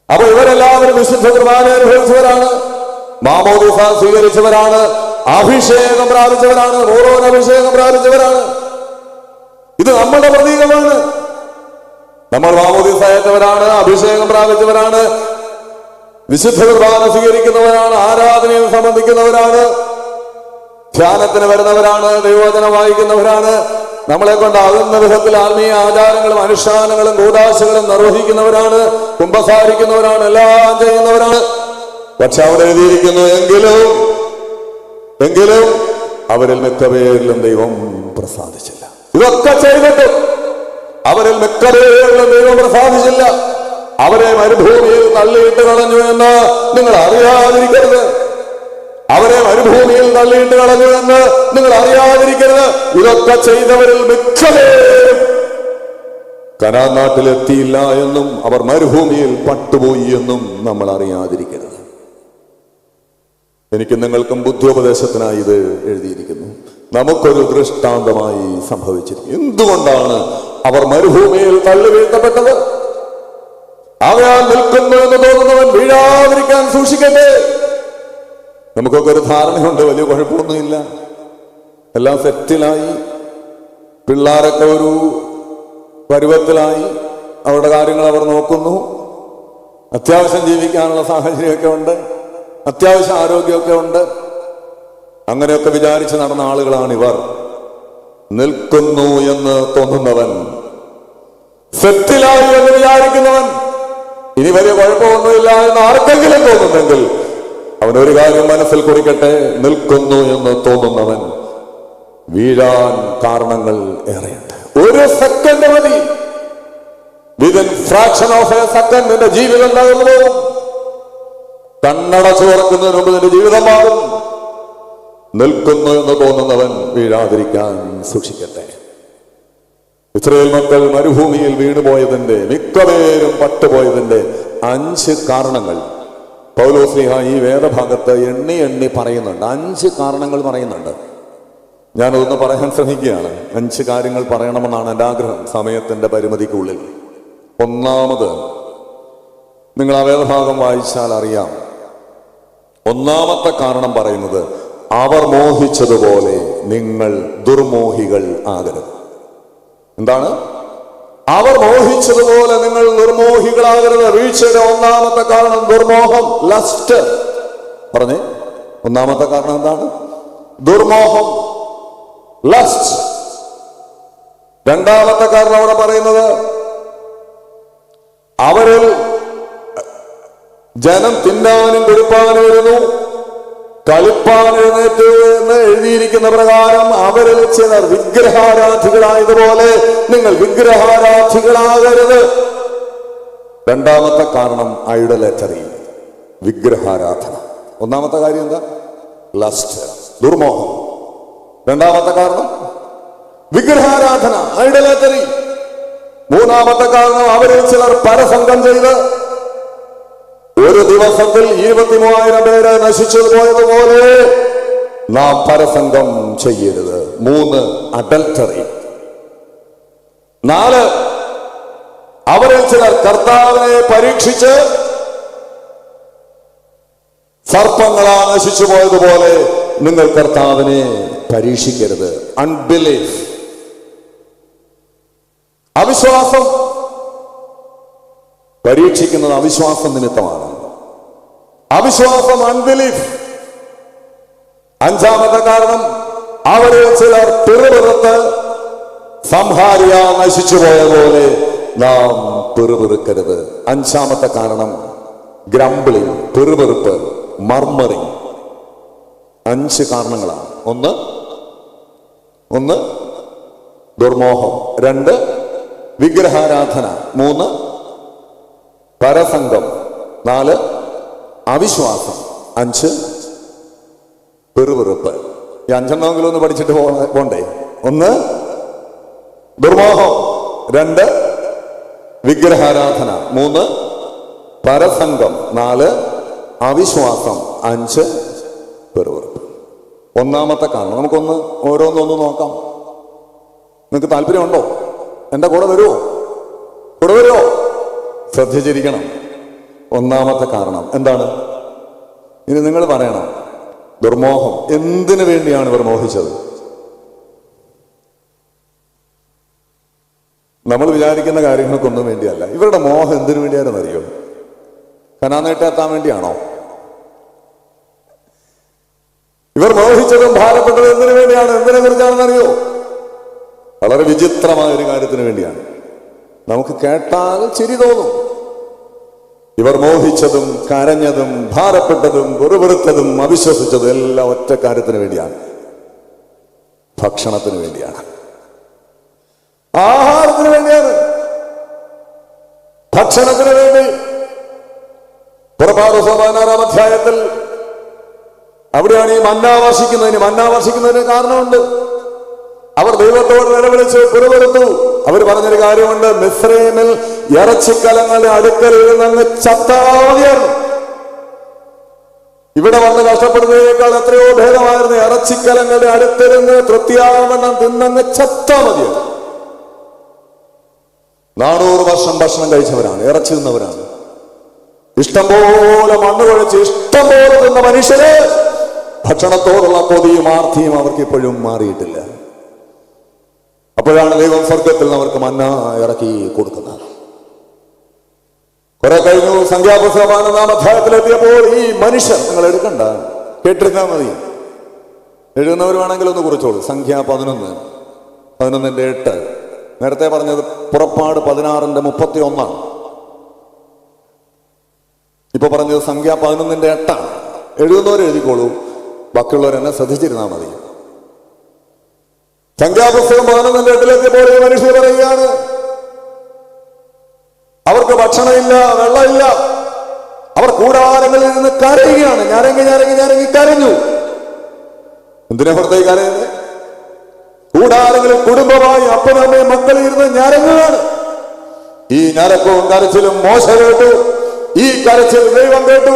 അപ്പൊ ഇവരെല്ലാവരും വിശുദ്ധ കുർബാന അനുഭവിച്ചവരാണ്, മാമോദിസ സ്വീകരിച്ചവരാണ്, അഭിഷേകം പ്രാപിച്ചവരാണ്, ഓരോരോ അഭിഷേകം പ്രാപിച്ചവരാണ്. ഇത് നമ്മുടെ പ്രതീകമാണ്. നമ്മൾ മാമോദിസ ഏറ്റവരാണ്, അഭിഷേകം പ്രാപിച്ചവരാണ്, വിശുദ്ധ കുർബാന സ്വീകരിക്കുന്നവരാണ്, ആരാധനയിൽ സംബന്ധിക്കുന്നവരാണ്, ധ്യാനത്തിന് വരുന്നവരാണ്, ദൈവവചനം വായിക്കുന്നവരാണ്, നമ്മളെ കൊണ്ടാകുന്ന വിധത്തിൽ ആത്മീയ ആചാരങ്ങളും അനുഷ്ഠാനങ്ങളും കൂദാശകളും നിർവഹിക്കുന്നവരാണ്, കുമ്പസാരിക്കുന്നവരാണ്, എല്ലാം ചെയ്യുന്നവരാണ്. പക്ഷെ അവിടെ എഴുതിയിരിക്കുന്നു, എങ്കിലും അവരിൽ മിക്കപേരിലും ദൈവം പ്രസാദിച്ചില്ല. ഇതൊക്കെ ചെയ്തിട്ട് അവരിൽ മിക്കപേരിലും ദൈവം പ്രസാദിച്ചില്ല. അവരെ മരുഭൂമിയിൽ തള്ളിയിട്ട് കളഞ്ഞു എന്ന് നിങ്ങൾ അറിയാതിരിക്കരുത്. അവരെ മരുഭൂമിയിൽ തള്ളിയിട്ട് കളഞ്ഞു എന്ന് നിങ്ങൾ അറിയാതിരിക്കരുത്. ഇതൊക്കെ ചെയ്തവരിൽ മിക്കപേരും കനാൻ നാട്ടിലെത്തിയില്ല എന്നും അവർ മരുഭൂമിയിൽ പട്ടുപോയി എന്നും നമ്മൾ അറിയാതിരിക്കരുത്. എനിക്ക് നിങ്ങൾക്കും ബുദ്ധിയോപദേശത്തിനായി ഇത് എഴുതിയിരിക്കുന്നു. നമുക്കൊരു ദൃഷ്ടാന്തമായി സംഭവിച്ചിരിക്കും. എന്തുകൊണ്ടാണ് അവർ മരുഭൂമിയിൽ തള്ളി വീഴ്ത്തപ്പെട്ടത്? അവയാൽ നിൽക്കുന്നു എന്ന് തോന്നുന്നവൻ വീഴാതിരിക്കാൻ സൂക്ഷിക്കട്ടെ. നമുക്കൊക്കെ ഒരു ധാരണയുണ്ട്, വലിയ കുഴപ്പമൊന്നുമില്ല, എല്ലാം സെറ്റിലായി, പിള്ളേരൊക്കെ ഒരു പരുവത്തിലായി, അവരുടെ കാര്യങ്ങൾ അവർ നോക്കുന്നു, അത്യാവശ്യം ജീവിക്കാനുള്ള സാഹചര്യമൊക്കെ ഉണ്ട്, അത്യാവശ്യം ആരോഗ്യമൊക്കെ ഉണ്ട്. അങ്ങനെയൊക്കെ വിചാരിച്ച് നടന്ന ആളുകളാണ് ഇവർ. നിൽക്കുന്നു എന്ന് തോന്നുന്നവൻ, സെറ്റിലായി എന്ന് വിചാരിക്കുന്നവൻ, ഇനി വലിയ കുഴപ്പമൊന്നുമില്ല എന്ന് ആർക്കെങ്കിലും തോന്നുന്നെങ്കിൽ അവനൊരു കാര്യം മനസ്സിൽ കുറിക്കട്ടെ: നിൽക്കുന്നു എന്ന് തോന്നുന്നവൻ വീഴാൻ കാരണങ്ങൾ ഏറെയുണ്ട്. ഒരു സെക്കൻഡ് മതി, within fraction of A second നിന്റെ ജീവിതം തകർന്നു പോകും. കണ്ണടച്ചു തുറക്കുന്നതിന് മുമ്പ് നിന്റെ ജീവിതം മാറും. നിൽക്കുന്നു എന്ന് തോന്നുന്നവൻ വീഴാതിരിക്കാൻ സൂക്ഷിക്കട്ടെ. ഇസ്രായേൽ മക്കൾ മരുഭൂമിയിൽ വീണുപോയതിന്റെ, മിക്കപേരും പട്ടുപോയതിന്റെ 5 കാരണങ്ങൾ പൗലോസ്ലീഹ ഈ വേദഭാഗത്ത് എണ്ണി എണ്ണി പറയുന്നുണ്ട്. 5 കാരണങ്ങൾ പറയുന്നുണ്ട്. ഞാനതൊന്ന് പറയാൻ ശ്രമിക്കുകയാണ്. 5 കാര്യങ്ങൾ പറയണമെന്നാണ് എൻ്റെ ആഗ്രഹം, സമയത്തിന്റെ പരിമിതിക്കുള്ളിൽ. ഒന്നാമത്, നിങ്ങൾ ആ വേദഭാഗം വായിച്ചാൽ അറിയാം, ഒന്നാമത്തെ കാരണം പറയുന്നത് അവർ മോഹിച്ചതുപോലെ നിങ്ങൾ ദുർമോഹികൾ ആകരുത്. എന്താണ്? അവർ മോഹിച്ചതുപോലെ നിങ്ങൾ നിർമോഹികളാകരുത്. വീഴ്ചയുടെ ഒന്നാമത്തെ കാരണം ദുർമോഹം, ലസ്റ്റ്. പറഞ്ഞേ, ഒന്നാമത്തെ കാരണം എന്താണ്? ദുർമോഹം, ലസ്റ്റ്. രണ്ടാമത്തെ കാരണം അവിടെ പറയുന്നത് അവരിൽ ജനം തിന്നാനും കുടിപ്പാനും ഇരുന്നു, കളിപ്പാൻ എഴുന്നേറ്റു എന്ന് എഴുതിയിരിക്കുന്ന പ്രകാരം അവരിൽ ചിലർ വിഗ്രഹാരാധികളായതുപോലെ നിങ്ങൾ വിഗ്രഹാരാധികളാകരുത്. രണ്ടാമത്തെ കാരണം ഐഡലറ്ററി, വിഗ്രഹാരാധന. ഒന്നാമത്തെ കാര്യം എന്താ? ലസ്റ്റ്, ദുർമോഹം. രണ്ടാമത്തെ കാരണം വിഗ്രഹാരാധന, ഐഡലറ്ററി. മൂന്നാമത്തെ കാരണം അവരിൽ ചിലർ പരസംഗം ചെയ്ത് ഒരു ദിവസത്തിൽ 23,000 പേര് നശിച്ചു പോയതുപോലെ നാം പരസംഗം ചെയ്യരുത്. 3, അഡൽട്ടറി. 4, അവരിൽ ചിലർ കർത്താവിനെ പരീക്ഷിച്ച് സർപ്പങ്ങളാ നശിച്ചു പോയതുപോലെ നിങ്ങൾ കർത്താവിനെ പരീക്ഷിക്കരുത്. അൺബിലീഫ്, അവിശ്വാസം. പരീക്ഷിക്കുന്നത് അവിശ്വാസം നിമിത്തമാണ്. അവിശ്വാസം, അൺബിലീഫ്. 5ാമത്തെ കാരണം അവരിൽ ചിലർ പിറുപിറുത്ത് സംഹാരിയ നശിച്ചു പോയ പോലെ നാം പിറുപിറുക്കരുത്. 5ാമത്തെ കാരണം ഗ്രംബിളിംഗ്, പിറുപിറുപ്പ്, മർമറിംഗ്. 5 കാരണങ്ങളാണ്. ഒന്ന് ദുർമോഹം, 2 വിഗ്രഹാരാധന, 3 പരസംഗം, 4 അവിശ്വാസം, 5 പെറുപെറുപ്പ്. ഈ 5എണ്ണമെങ്കിലും ഒന്ന് പഠിച്ചിട്ട് പോണ്ടേ? 1 ദുർമോഹം, 2 വിഗ്രഹാരാധന, 3 പരസംഗം, 4 അവിശ്വാസം, 5 പെറുപെറുപ്പ്. ഒന്നാമത്തെ കാരണം നമുക്കൊന്ന് ഓരോന്നൊന്ന് നോക്കാം. നിങ്ങൾക്ക് താല്പര്യമുണ്ടോ? എൻ്റെ കൂടെ വരുമോ? ശ്രദ്ധിച്ചിരിക്കണം. ഒന്നാമത്തെ കാരണം എന്താണ്? ഇനി നിങ്ങൾ പറയണം. ദുർമോഹം. എന്തിനു വേണ്ടിയാണ് ഇവർ മോഹിച്ചത്? നമ്മൾ വിചാരിക്കുന്ന കാര്യങ്ങൾക്കൊന്നും വേണ്ടിയല്ല. ഇവരുടെ മോഹം എന്തിനു വേണ്ടിയാണെന്ന് അറിയോ? കനാനേട്ടെത്താൻ വേണ്ടിയാണോ? ഇവർ മോഹിച്ചതും ഭാരപ്പെട്ടതും എന്തിനു വേണ്ടിയാണ്? എന്തിനെ കുറിച്ചാണെന്ന് അറിയോ? വളരെ വിചിത്രമായ ഒരു കാര്യത്തിന് വേണ്ടിയാണ്. നമുക്ക് കേട്ടാൽ ചിരി തോന്നും. ഇവർ മോഹിച്ചതും കരഞ്ഞതും ഭാരപ്പെട്ടതും വെറുപെറുത്തതും അവിശ്വസിച്ചതും എല്ലാം ഒറ്റ കാര്യത്തിന് വേണ്ടിയാണ്: ഭക്ഷണത്തിന് വേണ്ടിയാണ്, ആഹാരത്തിന് വേണ്ടിയാണ്, ഭക്ഷണത്തിന് വേണ്ടി. പുറപ്പാട് 16-ാം അധ്യായത്തിൽ അവിടെയാണ് ഈ മന്ന വർഷിക്കുന്നതിന് കാരണമുണ്ട്. അവർ ദൈവത്തോട് നിലവിളിച്ച് പിറുപിറുത്തു. അവർ പറഞ്ഞൊരു കാര്യമുണ്ട്: മിസ്രയീമിൽ ഇറച്ചിക്കലങ്ങളുടെ അടുക്കലിൽ നിന്ന് ചത്താതിയാണ്. ഇവിടെ വന്ന് കഷ്ടപ്പെടുന്നതിനേക്കാൾ എത്രയോ ഭേദമായിരുന്നു ഇറച്ചിക്കലങ്ങളുടെ അടുത്തിരുന്ന് തൃപ്തിയാവണ്ണം തിന്നങ്ങ് ചത്താ മതിയാണ്. 400 വർഷം ഭക്ഷണം കഴിച്ചവരാണ്, ഇറച്ചി തിന്നവരാണ്. ഇഷ്ടംപോലെ മണ്ണ് കുഴച്ച് ഇഷ്ടംപോലെ തിന്ന മനുഷ്യര് ഭക്ഷണത്തോടുള്ള കൊതിയും ആർത്തിയും അവർക്ക് ഇപ്പോഴും മാറിയിട്ടില്ല. അപ്പോഴാണ് ദൈവം സ്വർഗത്തിൽ നിന്ന് അവർക്ക് മന്ന ഇറക്കി കൊടുക്കുന്നത്. കുറെ കഴിഞ്ഞു, സംഖ്യാപുസ്തകം 11-ാം അധ്യായത്തിലെത്തിയപ്പോൾ ഈ മനുഷ്യർ, നിങ്ങൾ എടുക്കണ്ട, കേട്ടിരുന്നാൽ മതി, എഴുതുന്നവർ വേണമെങ്കിൽ ഒന്ന് കുറിച്ചോളൂ. സംഖ്യ 11:8. നേരത്തെ പറഞ്ഞത് പുറപ്പാട് 16:31. ഇപ്പൊ പറഞ്ഞത് സംഖ്യ 11:8. എഴുതുന്നവർ എഴുതിക്കോളൂ, ബാക്കിയുള്ളവരെന്നെ ശ്രദ്ധിച്ചിരുന്നാൽ മതി. സംഖ്യാപുസ്തകം 11:8 ഈ മനുഷ്യർ പറയുകയാണ്, അവർക്ക് ഭക്ഷണമില്ല, വെള്ളമില്ല. അവർ കൂടാരങ്ങളിൽ നിന്ന് കരയുകയാണ്. ഞരങ്ങി കരഞ്ഞു. എന്തിനാ പുറത്തേക്ക് കരയുന്നത്? കൂടാരങ്ങളിൽ കുടുംബമായി അപ്പനും അമ്മയും മക്കളും ഇരുന്ന് ഞരങ്ങുകയാണ്. ഈ ഞരക്കവും കരച്ചിലും മോശ കേട്ടു, ഈ കരച്ചിൽ ദൈവം കേട്ടു.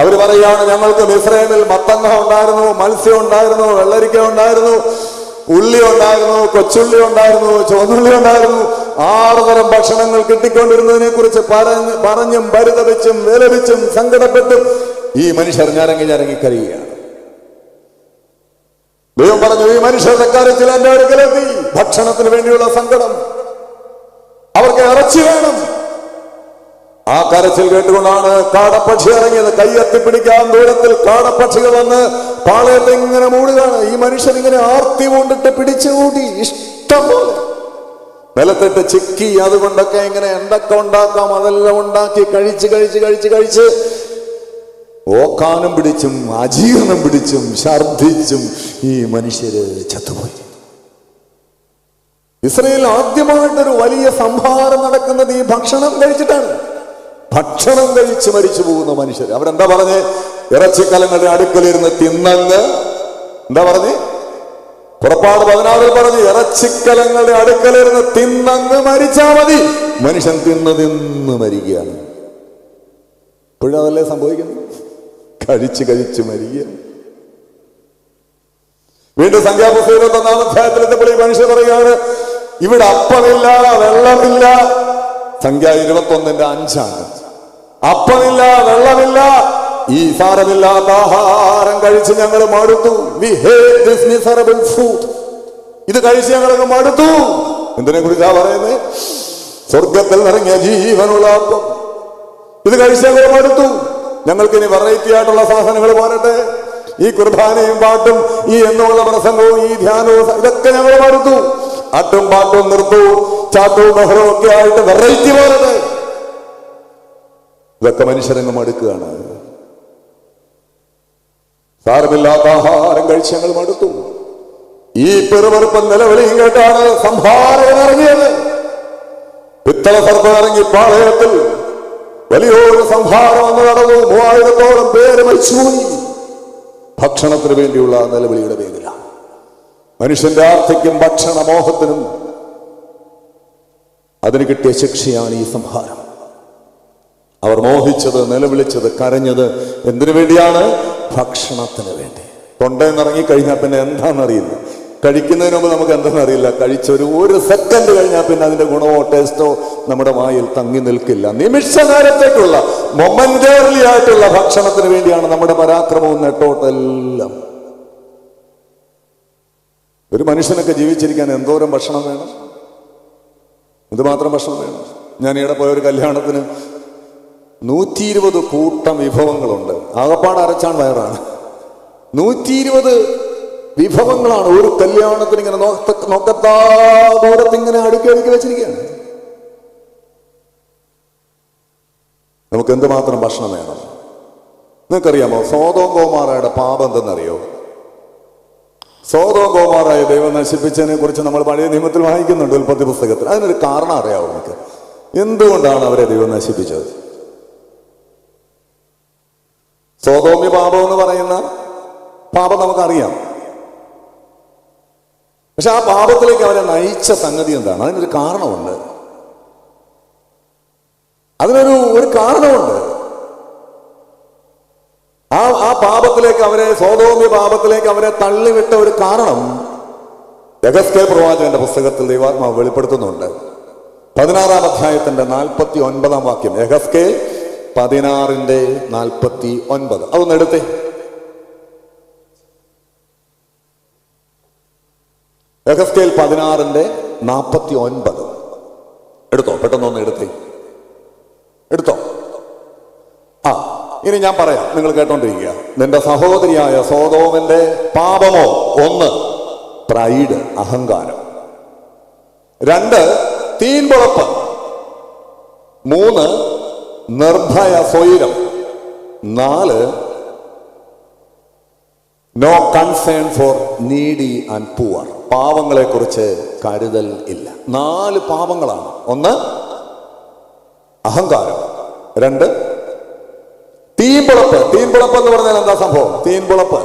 അവര് പറയുകയാണ്, ഞങ്ങൾക്ക് മിസ്രൈമിൽ മത്തങ്ങ ഉണ്ടായിരുന്നു, മത്സ്യം ഉണ്ടായിരുന്നു, വെള്ളരിക്ക ഉണ്ടായിരുന്നു, ഉള്ളി ഉണ്ടായിരുന്നു, കൊച്ചുള്ളി ഉണ്ടായിരുന്നു, ചുവന്നുള്ളി ഉണ്ടായിരുന്നു. 6 തരം ഭക്ഷണങ്ങൾ കിട്ടിക്കൊണ്ടിരുന്നതിനെ കുറിച്ച് പറഞ്ഞും പരിതപിച്ചും വിലപിച്ചും സങ്കടപ്പെട്ടും ഈ മനുഷ്യർ ഞരങ്ങി കരയുകയാണ്. ദൈവം പറഞ്ഞു, ഈ മനുഷ്യരുടെ കരച്ചിൽ എന്റെ അടുക്കലെത്തി. ഭക്ഷണത്തിന് വേണ്ടിയുള്ള സങ്കടം, അവർക്ക് ഇറച്ചി വേണം. ആ കരച്ചിൽ കേട്ടുകൊണ്ടാണ് കാടപ്പക്ഷി ഇറങ്ങിയത്. കയ്യെത്തിപ്പിടിക്കാൻ ദൂരത്തിൽ കാടപ്പക്ഷികൾ വന്ന് പാളയത്തെ ഇങ്ങനെ മൂടുകയാണ്. ഈ മനുഷ്യൻ ഇങ്ങനെ ആർത്തി കൊണ്ടിട്ട് പിടിച്ചുകൂടി ഇഷ്ടം പോലെ നിലത്തിട്ട് ചിക്കി, അതുകൊണ്ടൊക്കെ ഇങ്ങനെ എന്തൊക്കെ ഉണ്ടാക്കാം അതെല്ലാം ഉണ്ടാക്കി കഴിച്ച് ഓക്കാനം പിടിച്ചും അജീർണം പിടിച്ചും ഛർദ്ദിച്ചും ഈ മനുഷ്യര് ചത്തുപോയി. ഇസ്രായേൽ ആദ്യമായിട്ടൊരു വലിയ സംഹാരം നടക്കുന്നത് ഈ ഭക്ഷണം കഴിച്ചിട്ടാണ്. ഭക്ഷണം കഴിച്ച് മരിച്ചു പോകുന്ന മനുഷ്യർ. അവരെന്താ പറഞ്ഞ്? ഇറച്ചിക്കലങ്ങളുടെ അടുക്കലിരുന്ന് തിന്നങ്ങ്, എന്താ പറഞ്ഞ്? പുറപ്പാട് 16 പറഞ്ഞ്, ഇറച്ചിക്കലങ്ങളുടെ അടുക്കലിരുന്ന് തിന്നങ്ങ് മരിച്ചാ മതി. മനുഷ്യൻ തിന്ന് മരിക്കുകയാണ്. ഇപ്പോഴും അതല്ലേ സംഭവിക്കുന്നു? കഴിച്ച് മരിക്കുക. വീണ്ടും സംഖ്യാപുസ്തകം 21-ാം അധ്യായത്തിലെത്തിയപ്പോൾ ഈ മനുഷ്യർ പറയുകയാണ്, ഇവിടെ അപ്പമില്ല, വെള്ളമില്ല. സംഖ്യ 21:5. അപ്പമില്ല, വെള്ളമില്ല, ഈ സാരമില്ലാത്ത ആഹാരം കഴിച്ച് ഞങ്ങൾ മടുത്തു. We hate this miserable food. ഇത് കഴിച്ച് ഞങ്ങൾക്ക് മടുത്തു. എന്തിനെ കുറിച്ചാ പറയുന്നത്? സ്വർഗത്തിൽ നിറങ്ങിയ ജീവനുള്ള അപ്പം. ഇത് കഴിച്ച് ഞങ്ങൾ മടുത്തു. ഞങ്ങൾക്കിനി വെറൈറ്റി ആയിട്ടുള്ള സാധനങ്ങൾ പോരട്ടെ. ഈ കുർബാനയും പാട്ടും ഈ എന്നുള്ള പ്രസംഗവും ഈ ധ്യാനവും ഇതൊക്കെ ഞങ്ങൾ മടുത്തു. ആട്ടും പാട്ടും നൃത്തവും ചാട്ടവും ബഹളവും ഒക്കെ ആയിട്ട് വെറൈറ്റി പോരട്ടെ. ഇതൊക്കെ മനുഷ്യരങ്ങ് മടുക്കുകയാണ്. സാരമില്ലാത്ത ആഹാരം കഴിച്ച് ഞങ്ങൾ മടുത്തു. ഈ പെറുപെറുപ്പൻ നിലവിളിയും കേട്ടാണ് സംഹാരകൻ ഇറങ്ങിയത്. പിത്തള സർപ്പം ഇറങ്ങി പാളയത്തിൽ വലിയൊരു സംഹാരം എന്ന് നടന്നു. 3000-ഓളം പേര് മരിച്ചുപോയി. ഭക്ഷണത്തിന് വേണ്ടിയുള്ള നിലവിളിയുടെ പേരിലാണ്. മനുഷ്യന്റെ ആർത്തിക്കും ഭക്ഷണമോഹത്തിനും അതിന് കിട്ടിയ ശിക്ഷയാണ് ഈ സംഹാരം. അവർ മോഹിച്ചത്, നിലവിളിച്ചത്, കരഞ്ഞത് എന്തിനു വേണ്ടിയാണ്? ഭക്ഷണത്തിന് വേണ്ടി. തൊണ്ടയിറങ്ങിക്കഴിഞ്ഞാൽ പിന്നെ എന്താണെന്നറിയില്ല. കഴിക്കുന്നതിന് മുമ്പ് നമുക്ക് എന്തെന്നറിയില്ല. കഴിച്ചൊരു സെക്കൻഡ് കഴിഞ്ഞാൽ പിന്നെ അതിന്റെ ഗുണമോ ടേസ്റ്റോ നമ്മുടെ വായിൽ തങ്ങി നിൽക്കില്ല. നിമിഷ നേരത്തേക്കുള്ള മൊമെന്ററി ആയിട്ടുള്ള ഭക്ഷണത്തിന് വേണ്ടിയാണ് നമ്മുടെ പരാക്രമവും നെട്ടോട്ടെല്ലാം. ഒരു മനുഷ്യനൊക്കെ ജീവിച്ചിരിക്കാൻ എന്തോരം ഭക്ഷണം വേണം, എന്തുമാത്രം ഭക്ഷണം വേണം. ഞാൻ ഈയിടെ പോയൊരു കല്യാണത്തിന് 120 കൂട്ടം വിഭവങ്ങളുണ്ട്. ആകപ്പാട് അരച്ചാൻ വയറാണ്. 120 വിഭവങ്ങളാണ് ഒരു കല്യാണത്തിന്. ഇങ്ങനെ നോക്കത്താ ദൂരത്ത് ഇങ്ങനെ അടുക്കി വെച്ചിരിക്കുകയാണ്. നമുക്ക് എന്തുമാത്രം ഭക്ഷണം വേണം? നിങ്ങൾക്കറിയാമോ സോദോം ഗോമോറയുടെ പാപം എന്തെന്നറിയോ? സോദോം ഗോമോറയെ ദൈവം നശിപ്പിച്ചതിനെ കുറിച്ച് നമ്മൾ പഴയ നിയമത്തിൽ വായിക്കുന്നുണ്ട്, ഉൽപ്പത്തി പുസ്തകത്തിൽ. അതിനൊരു കാരണം അറിയാവോ നമുക്ക്? എന്തുകൊണ്ടാണ് അവരെ ദൈവം നശിപ്പിച്ചത്? സോദോമ്യ പാപം എന്ന് പറയുന്ന പാപം നമുക്കറിയാം. പക്ഷെ ആ പാപത്തിലേക്ക് അവരെ നയിച്ച സംഗതി എന്താണ്? അതിനൊരു കാരണമുണ്ട്. അതിനൊരു കാരണമുണ്ട്. ആ പാപത്തിലേക്ക് അവരെ, സോദോമ്യ പാപത്തിലേക്ക് അവരെ തള്ളിവിട്ട ഒരു കാരണം യെഹെസ്കേൽ പ്രവാചകന്റെ പുസ്തകത്തിൽ ദൈവാത്മാവ് വെളിപ്പെടുത്തുന്നുണ്ട്. 16-ാം അധ്യായത്തിന്റെ 49-ാം വാക്യം. യെഹെസ്കേൽ 16:49. അതൊന്ന് എടുത്തേ. യെഹെസ്കേൽ 16:49. എടുത്തോ, പെട്ടെന്നൊന്ന് എടുത്തോ. ഇനി ഞാൻ പറയാം, നിങ്ങൾ കേട്ടോണ്ടിരിക്കുക. നിന്റെ സഹോദരിയായ സോദോമിന്റെ പാപമോ: 1, പ്രൈഡ്, അഹങ്കാരം; 2, തീൻപുളപ്പ്; 3, നിർഭയ സ്വൈരം; 4, no concern for needy and poor. പാവങ്ങളെ കുറിച്ച് കരുതൽ ഇല്ല. 4 പാപങ്ങളാണ്. 1, അഹങ്കാരം; 2, തീൻപുളപ്പ്. തീൻപുളപ്പ് എന്ന് പറഞ്ഞാൽ എന്താ സംഭവം? തീൻപുളപ്പ്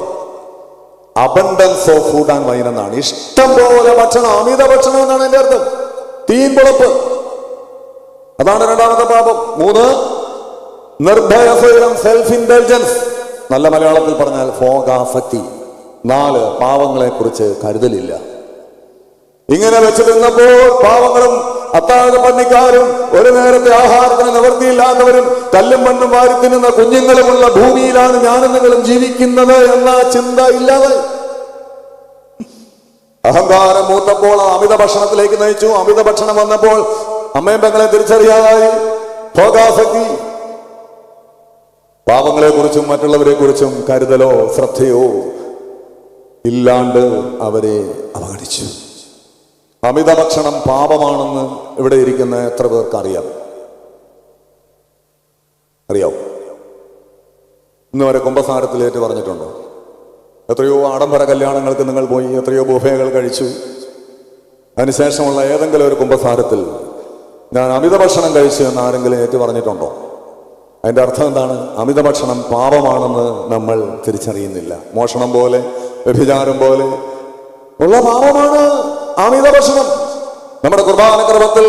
abundance of food and wine എന്നാണ്. ഇഷ്ടം പോലെ ഭക്ഷണം, അമിത ഭക്ഷണം എന്നാണ് എന്റെ അർത്ഥം. തീൻപുളപ്പ്, അതാണ് 2ാമത്തെ പാപം. 3, നിർഭയ സ്വൈരം, സെൽഫ് ഇൻഡൽജൻസ്, നല്ല മലയാളത്തിൽ പറഞ്ഞാൽ ഭോഗാസക്തി. 4, പാവങ്ങളെ കുറിച്ച് കരുതലില്ല. ഇങ്ങനെ വെച്ച് നിന്നപ്പോൾ പാവങ്ങളും അത്താഴ പന്നിക്കാരും ഒരു നേരത്തെ ആഹാരത്തിന് നിവൃത്തിയില്ലാത്തവരും കല്ലും മണ്ണും വാരി തിന്നുന്ന കുഞ്ഞുങ്ങളുമുള്ള ഭൂമിയിലാണ് ഞാനും നിങ്ങളും ജീവിക്കുന്നത് എന്ന ചിന്ത ഇല്ലാതെ അഹങ്കാരം മൂത്തപ്പോൾ അമിത ഭക്ഷണത്തിലേക്ക് നയിച്ചു. അമിത ഭക്ഷണം വന്നപ്പോൾ അമ്മയും പെങ്ങളെ തിരിച്ചറിയാതായി. ഭോഗാസക്തി, പാവങ്ങളെ കുറിച്ചും മറ്റുള്ളവരെ കുറിച്ചും കരുതലോ ശ്രദ്ധയോ ഇല്ലാണ്ട് അവരെ അവഗണിച്ചു. അമിത ഭക്ഷണം പാപമാണെന്ന് ഇവിടെ ഇരിക്കുന്ന എത്ര പേർക്ക് അറിയാമോ? ഇന്ന് വരെ കുമ്പസാരത്തിലേറ്റ് പറഞ്ഞിട്ടുണ്ടോ? എത്രയോ ആഡംബര കല്യാണങ്ങൾക്ക് നിങ്ങൾ പോയി, എത്രയോ ബുഫേകൾ കഴിച്ചു. അതിനുശേഷമുള്ള ഏതെങ്കിലും ഒരു കുമ്പസാരത്തിൽ ഞാൻ അമിത ഭക്ഷണം കഴിച്ചു എന്ന് ആരെങ്കിലും ഏറ്റു പറഞ്ഞിട്ടുണ്ടോ? അതിൻ്റെ അർത്ഥം എന്താണ്? അമിത ഭക്ഷണം പാപമാണെന്ന് നമ്മൾ തിരിച്ചറിയുന്നില്ല. മോഷണം പോലെ, വ്യഭിചാരം പോലെ ഉള്ള പാപമാണ് അമിത ഭക്ഷണം. നമ്മുടെ കുർബാനക്രമത്തിൽ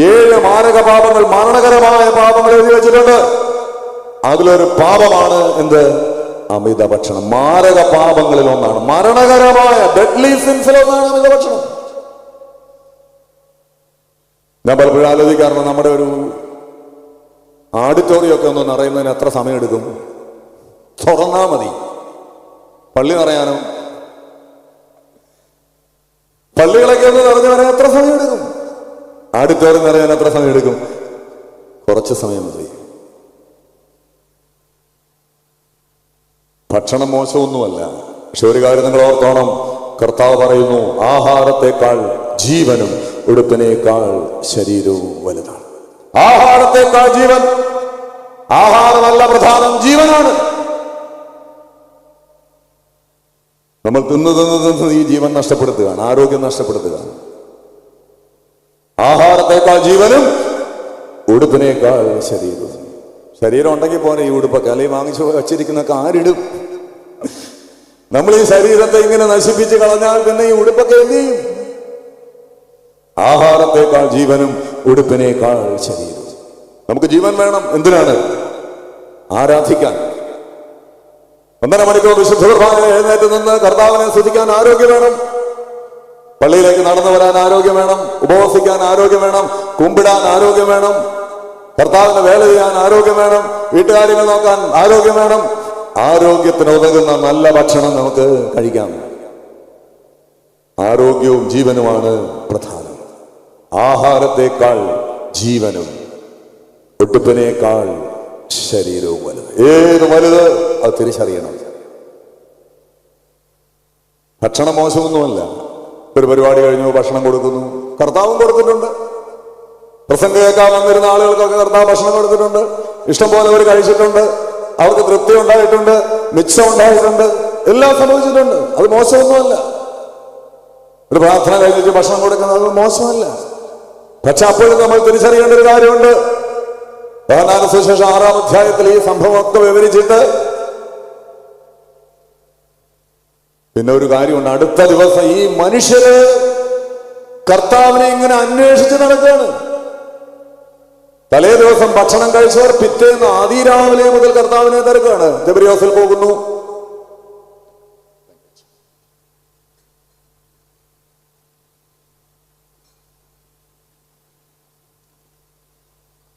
7 മാരക പാപങ്ങൾ, മരണകരമായ പാപങ്ങൾ എഴുതി വെച്ചിട്ടുണ്ട്. അതിലൊരു പാപമാണ് എന്ത്? അമിത ഭക്ഷണം. മാരക പാപങ്ങളിൽ ഒന്നാണ്, മരണകരമായ ഡെഡ്ലി സിൻസിലൊന്നാണ് അമിത ഭക്ഷണം. ഞാൻ പലപ്പോഴും ആലോചിക്കാറുണ്ട്, നമ്മുടെ ഒരു ഓഡിറ്റോറിയം ഒക്കെ ഒന്ന് നിറയുന്നതിന് എത്ര സമയം എടുക്കും? തുറന്നാ മതി. പള്ളി നിറയാനോ? പള്ളികളൊക്കെ ഒന്ന് നിറഞ്ഞു വരാൻ എത്ര സമയം എടുക്കും? ഓഡിറ്റോറിയം നിറയാൻ എത്ര സമയം എടുക്കും? കുറച്ച് സമയം മതി. ഭക്ഷണം മോശമൊന്നുമല്ല, പക്ഷെ ഒരു കാര്യം നിങ്ങൾ ഓർത്തോണം. കർത്താവ് പറയുന്നു, ആഹാരത്തെക്കാൾ ജീവനും ഉടുപ്പിനേക്കാൾ ശരീരവും വലുതാണ്. ആഹാരത്തെക്കാൾ ജീവൻ. ആഹാരമല്ല പ്രധാനം, ജീവനാണ്. നമ്മൾ തിന്ന് ഈ ജീവൻ നഷ്ടപ്പെടുത്തുകയാണ്, ആരോഗ്യം നഷ്ടപ്പെടുത്തുകയാണ്. ആഹാരത്തെക്കാൾ ജീവനും ഉടുപ്പിനേക്കാൾ ശരീരവും. ശരീരം ഉണ്ടെങ്കിൽ പോലെ ഈ ഉടുപ്പൊക്കെ, അല്ലെങ്കിൽ വാങ്ങിച്ചു വച്ചിരിക്കുന്നൊക്കെ ആരിടും? നമ്മൾ ഈ ശരീരത്തെ ഇങ്ങനെ നശിപ്പിച്ച് കളഞ്ഞാൽ പിന്നെ ഈ ഉടുപ്പൊക്കെ എന്ത് ചെയ്യും? ആഹാരത്തെക്കാൾ ജീവനും ഉടുപ്പിനേക്കാൾ ശരീരവും. നമുക്ക് ജീവൻ വേണം. എന്തിനാണ്? ആരാധിക്കാൻ. 1.5 മണിക്കൂർ വിശുദ്ധ കുർബാനയിൽ എഴുന്നേറ്റ് നിന്ന് കർത്താവിനെ സ്തുതിക്കാൻ ആരോഗ്യം വേണം. പള്ളിയിലേക്ക് നടന്നു വരാൻ ആരോഗ്യം വേണം. ഉപവസിക്കാൻ ആരോഗ്യം വേണം. കുമ്പിടാൻ ആരോഗ്യം വേണം. കർത്താവിന് വേല ചെയ്യാൻ ആരോഗ്യം വേണം. വീട്ടുകാര്യങ്ങൾ നോക്കാൻ ആരോഗ്യം വേണം. ആരോഗ്യത്തിന് ഉതകുന്ന നല്ല ഭക്ഷണം നമുക്ക് കഴിക്കാം. ആരോഗ്യവും ജീവനുമാണ് പ്രധാനം. ആഹാരത്തെക്കാൾ ജീവനും ഉടുപ്പിനേക്കാൾ ശരീരവും വലുത്. ഏത് വലുത്? അത് തിരിച്ചറിയണം. ഭക്ഷണം മോശമൊന്നുമല്ല. ഒരു പരിപാടി കഴിഞ്ഞു, ഭക്ഷണം കൊടുക്കുന്നു. കർത്താവും കൊടുത്തിട്ടുണ്ട്. പ്രസംഗം കേൾക്കാൻ വന്നിരുന്ന ആളുകൾക്കൊക്കെ കർത്താവ് ഭക്ഷണം കൊടുത്തിട്ടുണ്ട്. ഇഷ്ടം പോലെ അവർ കഴിച്ചിട്ടുണ്ട്. അവർക്ക് തൃപ്തി ഉണ്ടായിട്ടുണ്ട്, മിച്ചം ഉണ്ടായിട്ടുണ്ട്, എല്ലാം സംഭവിച്ചിട്ടുണ്ട്. അത് മോശമൊന്നുമല്ല. ഒരു പ്രാർത്ഥന കഴിഞ്ഞിട്ട് ഭക്ഷണം കൊടുക്കുന്നത് മോശമല്ല. പക്ഷെ അപ്പോഴും നമ്മൾ തിരിച്ചറിയേണ്ട ഒരു കാര്യമുണ്ട്. യോഹന്നാന്റെ സുവിശേഷം 6-ാം അധ്യായത്തിൽ ഈ സംഭവമൊക്കെ വിവരിച്ചിട്ട് പിന്നെ ഒരു കാര്യമുണ്ട്. അടുത്ത ദിവസം ഈ മനുഷ്യര് കർത്താവിനെ ഇങ്ങനെ അന്വേഷിച്ച് നടക്കുകയാണ്. തലേ ദിവസം ഭക്ഷണം കഴിച്ചവർ പിറ്റേന്ന് അതിരാവിലെ മുതൽ കർത്താവിനെ തിരക്കാണ്. തിബരിയോസിൽ പോകുന്നു.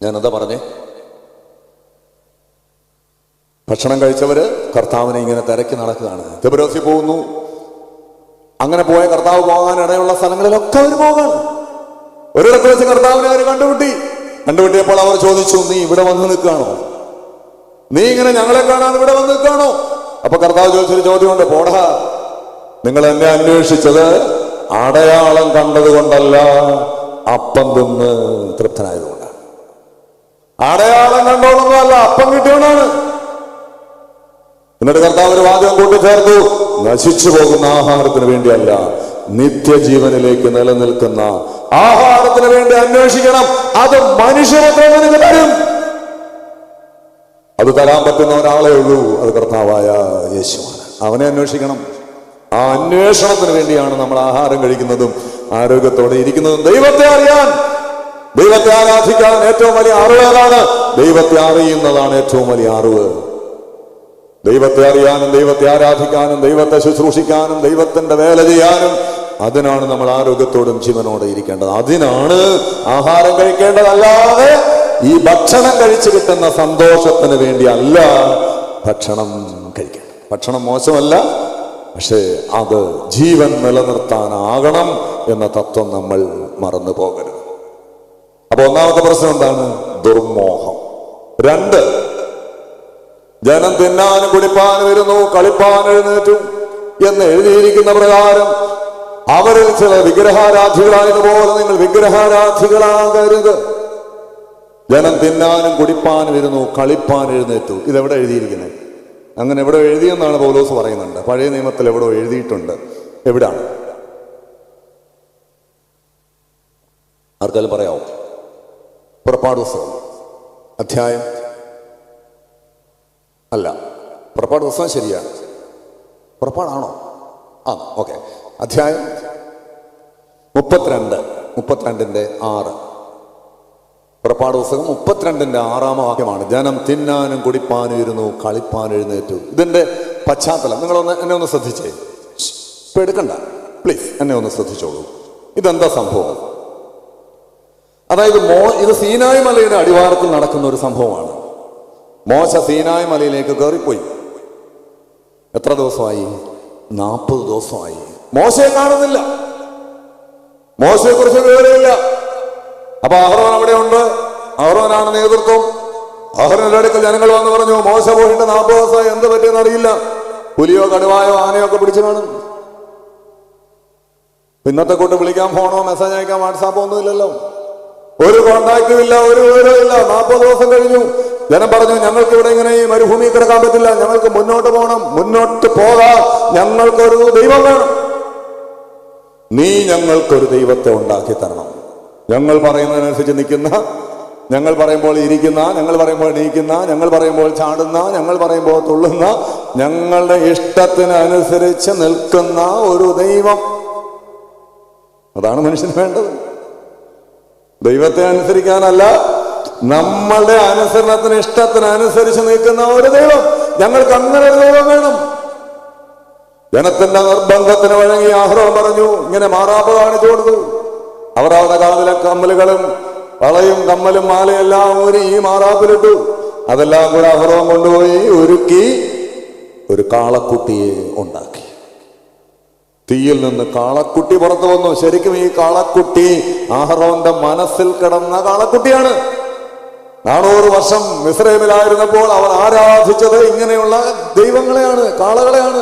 ഞാനെന്താ പറഞ്ഞേ? ഭക്ഷണം കഴിച്ചവര് കർത്താവിനെ ഇങ്ങനെ തിരക്കി നടക്കുകയാണ്. തിബരിയോസിൽ പോകുന്നു. അങ്ങനെ പോയ കർത്താവ് പോകാൻ ഇടയുള്ള സ്ഥലങ്ങളിലൊക്കെ അവർ പോകാണ്. ഒരിടത്ത് വെച്ച് കർത്താവിനെ അവർ കണ്ടുപിട്ടിയപ്പോൾ അവർ ചോദിച്ചു, നീ ഇവിടെ വന്ന് നിൽക്കുകയാണോ? നീ ഇങ്ങനെ ഞങ്ങളെ കാണാൻ ഇവിടെ വന്ന് നിൽക്കുകയാണോ? അപ്പൊ കർത്താവ് ചോദിച്ചൊരു ചോദ്യമുണ്ട്, പോടാ, നിങ്ങൾ എന്നെ അന്വേഷിച്ചത് അടയാളം കണ്ടതുകൊണ്ടല്ല, അപ്പം തിന്ന് തൃപ്തനായതുകൊണ്ടാണ്. അടയാളം കണ്ടോളൊന്നുമല്ല, അപ്പം കിട്ടിയോണ്ടാണ്. എന്നിട്ട് കർത്താവ് ഒരു വാചകം കൂട്ടിച്ചേർത്തു, നശിച്ചു പോകുന്ന ആഹാരത്തിന് വേണ്ടിയല്ല, നിത്യജീവനിലേക്ക് നിലനിൽക്കുന്ന ആഹാരത്തിന് വേണ്ടി അന്വേഷിക്കണം. അത് മനുഷ്യപുത്രൻ നിനക്ക് തരും. അത് തരാൻ പറ്റുന്ന ഒരാളേ ഉള്ളൂ, അത് കർത്താവായ യേശുവാണ്. അവനെ അന്വേഷിക്കണം. ആ അന്വേഷണത്തിന് വേണ്ടിയാണ് നമ്മൾ ആഹാരം കഴിക്കുന്നതും ആരോഗ്യത്തോടെ ഇരിക്കുന്നതും. ദൈവത്തെ അറിയാൻ, ദൈവത്തെ ആരാധിക്കാൻ ഏറ്റവും വലിയ അറിവേതാണ്? ദൈവത്തെ അറിയുന്നതാണ് ഏറ്റവും വലിയ അറിവ്. ദൈവത്തെ അറിയാനും ദൈവത്തെ ആരാധിക്കാനും ദൈവത്തെ ശുശ്രൂഷിക്കാനും ദൈവത്തിന്റെ വേല ചെയ്യാനും അതിനാണ് നമ്മൾ ആരോഗ്യത്തോടും ജീവനോടെ ഇരിക്കേണ്ടത്. അതിനാണ് ആഹാരം കഴിക്കേണ്ടതല്ലാതെ ഈ ഭക്ഷണം കഴിച്ചു കിട്ടുന്ന സന്തോഷത്തിന് വേണ്ടി അല്ല ഭക്ഷണം കഴിക്കേണ്ടത്. ഭക്ഷണം മോശമല്ല, പക്ഷേ അത് ജീവൻ നിലനിർത്താനാകണം എന്ന തത്വം നമ്മൾ മറന്നു പോകരുത്. അപ്പൊ ഒന്നാമത്തെ പ്രശ്നം എന്താണ്? ദുർമോഹം. 2, ജനം തിന്നാനും കുടിപ്പാനും ഇരുന്നു, കളിപ്പാൻ എഴുന്നേറ്റു എന്ന് എഴുതിയിരിക്കുന്ന പ്രകാരം അവരിൽ ചില വിഗ്രഹാരാധികളായതുപോലെ നിങ്ങൾ വിഗ്രഹാരാധികളാകരുത്. ജനം തിന്നാനും കുടിപ്പാനും ഇരുന്നു, കളിപ്പാൻ എഴുന്നേറ്റു. ഇതെവിടെ എഴുതിയിരിക്കുന്നത്? അങ്ങനെ എവിടെ എഴുതിയെന്നാണ് പൗലോസ് പറയുന്നുണ്ട്. പഴയ നിയമത്തിൽ എവിടെ എഴുതിയിട്ടുണ്ട്? എവിടാണ്? ആർക്കെങ്കിലും പറയാമോ? പുറപ്പാട് പുസ്തകം അധ്യായം അല്ല, പുറപ്പാട് പുസ്തകം ശരിയാണ്. പുറപ്പാടാണോ? ആ, ഓക്കെ. അധ്യായം 32, 6. പുറപ്പാട് പുസ്തകം 32 6 വാക്യമാണ്. ജനം തിന്നാനും കുടിപ്പാനും ഇരുന്നു, കളിപ്പാൻ എഴുന്നേറ്റു. ഇതിന്റെ പശ്ചാത്തലം നിങ്ങളൊന്ന് എന്നെ ഒന്ന് ശ്രദ്ധിച്ചേ. ഇപ്പൊ എടുക്കണ്ട, പ്ലീസ് എന്നെ ഒന്ന് ശ്രദ്ധിച്ചോളൂ. ഇതെന്താ സംഭവം? അതായത് ഇത് സീനായ് മലയുടെ അടിവാരത്തിൽ നടക്കുന്ന ഒരു സംഭവമാണ്. മോശ സീനായ് മലയിലേക്ക് കയറിപ്പോയി. എത്ര ദിവസമായി? 40 ദിവസമായി. മോശയെ കാണുന്നില്ല, മോശയെ കുറിച്ച് വിവരമില്ല. അപ്പൊ അഹ്റോൻ അവിടെ ഉണ്ട്, അഹ്റോനാണ് നേതൃത്വം. അഹ്റോന്റെ അടുക്കൽ ജനങ്ങൾ വന്ന് പറഞ്ഞു, മോശ പോയിട്ട് 40 ദിവസമായി, എന്ത് പറ്റിയെന്ന് അറിയില്ല. പുലിയോ കടുവായോ ആനയോ ഒക്കെ പിടിച്ചു കാണും. ഇന്നത്തെ കൂട്ട് വിളിക്കാൻ ഫോണോ മെസ്സേജ് അയക്കാൻ വാട്സാപ്പോ ഒന്നും ഇല്ലല്ലോ, ഒരു കോണ്ടാക്റ്റും ഇല്ല, ഒരു വിവരവും ഇല്ല. 40 ദിവസം കഴിഞ്ഞു. ജനം പറഞ്ഞു, ഞങ്ങൾക്ക് ഇവിടെ ഇങ്ങനെ ഈ മരുഭൂമി കിടക്കാൻ പറ്റില്ല, ഞങ്ങൾക്ക് മുന്നോട്ട് പോകണം, മുന്നോട്ട് പോകാം, ഞങ്ങൾക്കൊരു ദൈവം വേണം. നീ ഞങ്ങൾക്കൊരു ദൈവത്തെ ഉണ്ടാക്കി തരണം. ഞങ്ങൾ പറയുന്നതിനനുസരിച്ച് നിൽക്കുന്ന, ഞങ്ങൾ പറയുമ്പോൾ ഇരിക്കുന്ന, ഞങ്ങൾ പറയുമ്പോൾ എണീക്കുന്ന, ഞങ്ങൾ പറയുമ്പോൾ ചാടുന്ന, ഞങ്ങൾ പറയുമ്പോൾ തുള്ളുന്ന, ഞങ്ങളുടെ ഇഷ്ടത്തിനനുസരിച്ച് നിൽക്കുന്ന ഒരു ദൈവം. അതാണ് മനുഷ്യന് വേണ്ടത്. ദൈവത്തെ അനുസരിക്കാനല്ല, നമ്മളുടെ അനുസരണത്തിന് ഇഷ്ടത്തിനനുസരിച്ച് നിൽക്കുന്ന ഒരു ദൈവം. ഞങ്ങൾക്ക് അങ്ങനെ ഒരു ദൈവം വേണം. ജനത്തിന്റെ നിർബന്ധത്തിന് വഴങ്ങി അഹ്റോൻ പറഞ്ഞു, ഇങ്ങനെ മാറാപ്പ് കാണിച്ചു കൊടുത്തു. അവർ അവരുടെ കാതിലെ കമ്മലുകളും വളയും കമ്മലും മാലയെല്ലാം ഊരി ഈ മാറാപ്പിലിട്ടു. അതെല്ലാം കൂടെ അഹ്റോൻ കൊണ്ടുപോയി ഒരുക്കി ഒരു കാളക്കുട്ടിയെ ഉണ്ടാക്കി. തീയിൽ നിന്ന് കാളക്കുട്ടി പുറത്തു വന്നു. ശരിക്കും ഈ കാളക്കുട്ടി അഹ്റോന്റെ മനസ്സിൽ കിടന്ന കാളക്കുട്ടിയാണ്. 400 വർഷം മിസ്രൈമിലായിരുന്നപ്പോൾ അവർ ആരാധിച്ചത് ഇങ്ങനെയുള്ള ദൈവങ്ങളെയാണ്, കാളകളെയാണ്.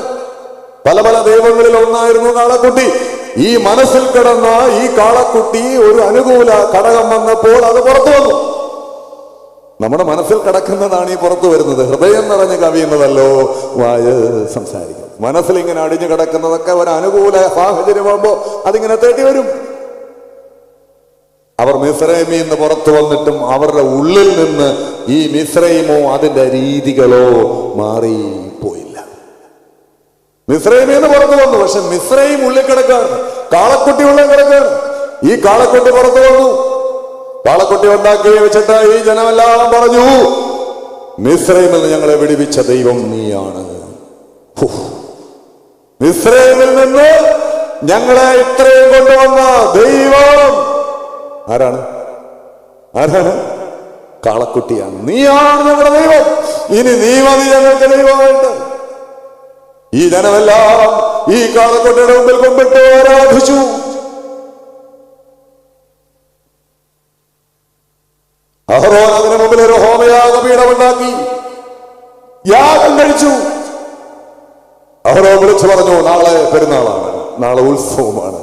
പല പല ദൈവങ്ങളിൽ ഒന്നായിരുന്നു കാളക്കുട്ടി. ഈ മനസ്സിൽ കിടന്ന ഈ കാളക്കുട്ടി ഒരു അനുകൂല ഘടകം വന്നപ്പോൾ അത് പുറത്തു വന്നു. നമ്മുടെ മനസ്സിൽ കിടക്കുന്നതാണ് ഈ പുറത്തു വരുന്നത്. ഹൃദയം നിറഞ്ഞ് കവിയുന്നതല്ലോ വായ സംസാരിക്കും. മനസ്സിൽ ഇങ്ങനെ അടിഞ്ഞു കിടക്കുന്നതൊക്കെ ഒരു അനുകൂല സാഹചര്യം ആകുമ്പോൾ അതിങ്ങനെ തേടി വരും. അവർ മിസ്രൈമിൽ നിന്ന് പുറത്തു വന്നിട്ടും അവരുടെ ഉള്ളിൽ നിന്ന് ഈ മിസ്രൈമോ അതിന്റെ രീതികളോ മാറിപ്പോയില്ല. മിസ്രൈമിൽ നിന്ന് പുറത്തു വന്നു, പക്ഷെ മിസ്രൈം ഉള്ളിൽ കിടക്കാണ്, കാളക്കുട്ടി ഉള്ളിൽ കിടക്കാണ്. ഈ കാളക്കുട്ടി പുറത്തു വന്നു. കാളക്കുട്ടി ഉണ്ടാക്കി വെച്ചിട്ട് ഈ ജനമെല്ലാം പറഞ്ഞു, മിസ്രൈമിൽ നിന്ന് ഞങ്ങളെ വിടുവിച്ച ദൈവം നീയാണ്. മിസ്രൈമിൽ നിന്ന് ഞങ്ങളെ ഇത്രയും കൊണ്ടുവന്ന ദൈവം ആരാണ്? കാളക്കുട്ടിയാണ്. നീയാണ് ഞങ്ങളുടെ ദൈവം. ഇനി നീ മതി ഞങ്ങൾക്ക് ദൈവമായിട്ട്. ഈ ജനമെല്ലാം ഈ കാളക്കുട്ടിയുടെ മുമ്പിൽ കുമ്പിട്ട് ആരാധിച്ചു. അഹറോൻ അതിനു മുമ്പിൽ ഒരു ഹോമയാഗപീഠമുണ്ടാക്കി യാഗം കഴിച്ചു. അഹറോൻ വിളിച്ചു പറഞ്ഞു, നാളെ പെരുന്നാളാണ്, നാളെ ഉത്സവമാണ്.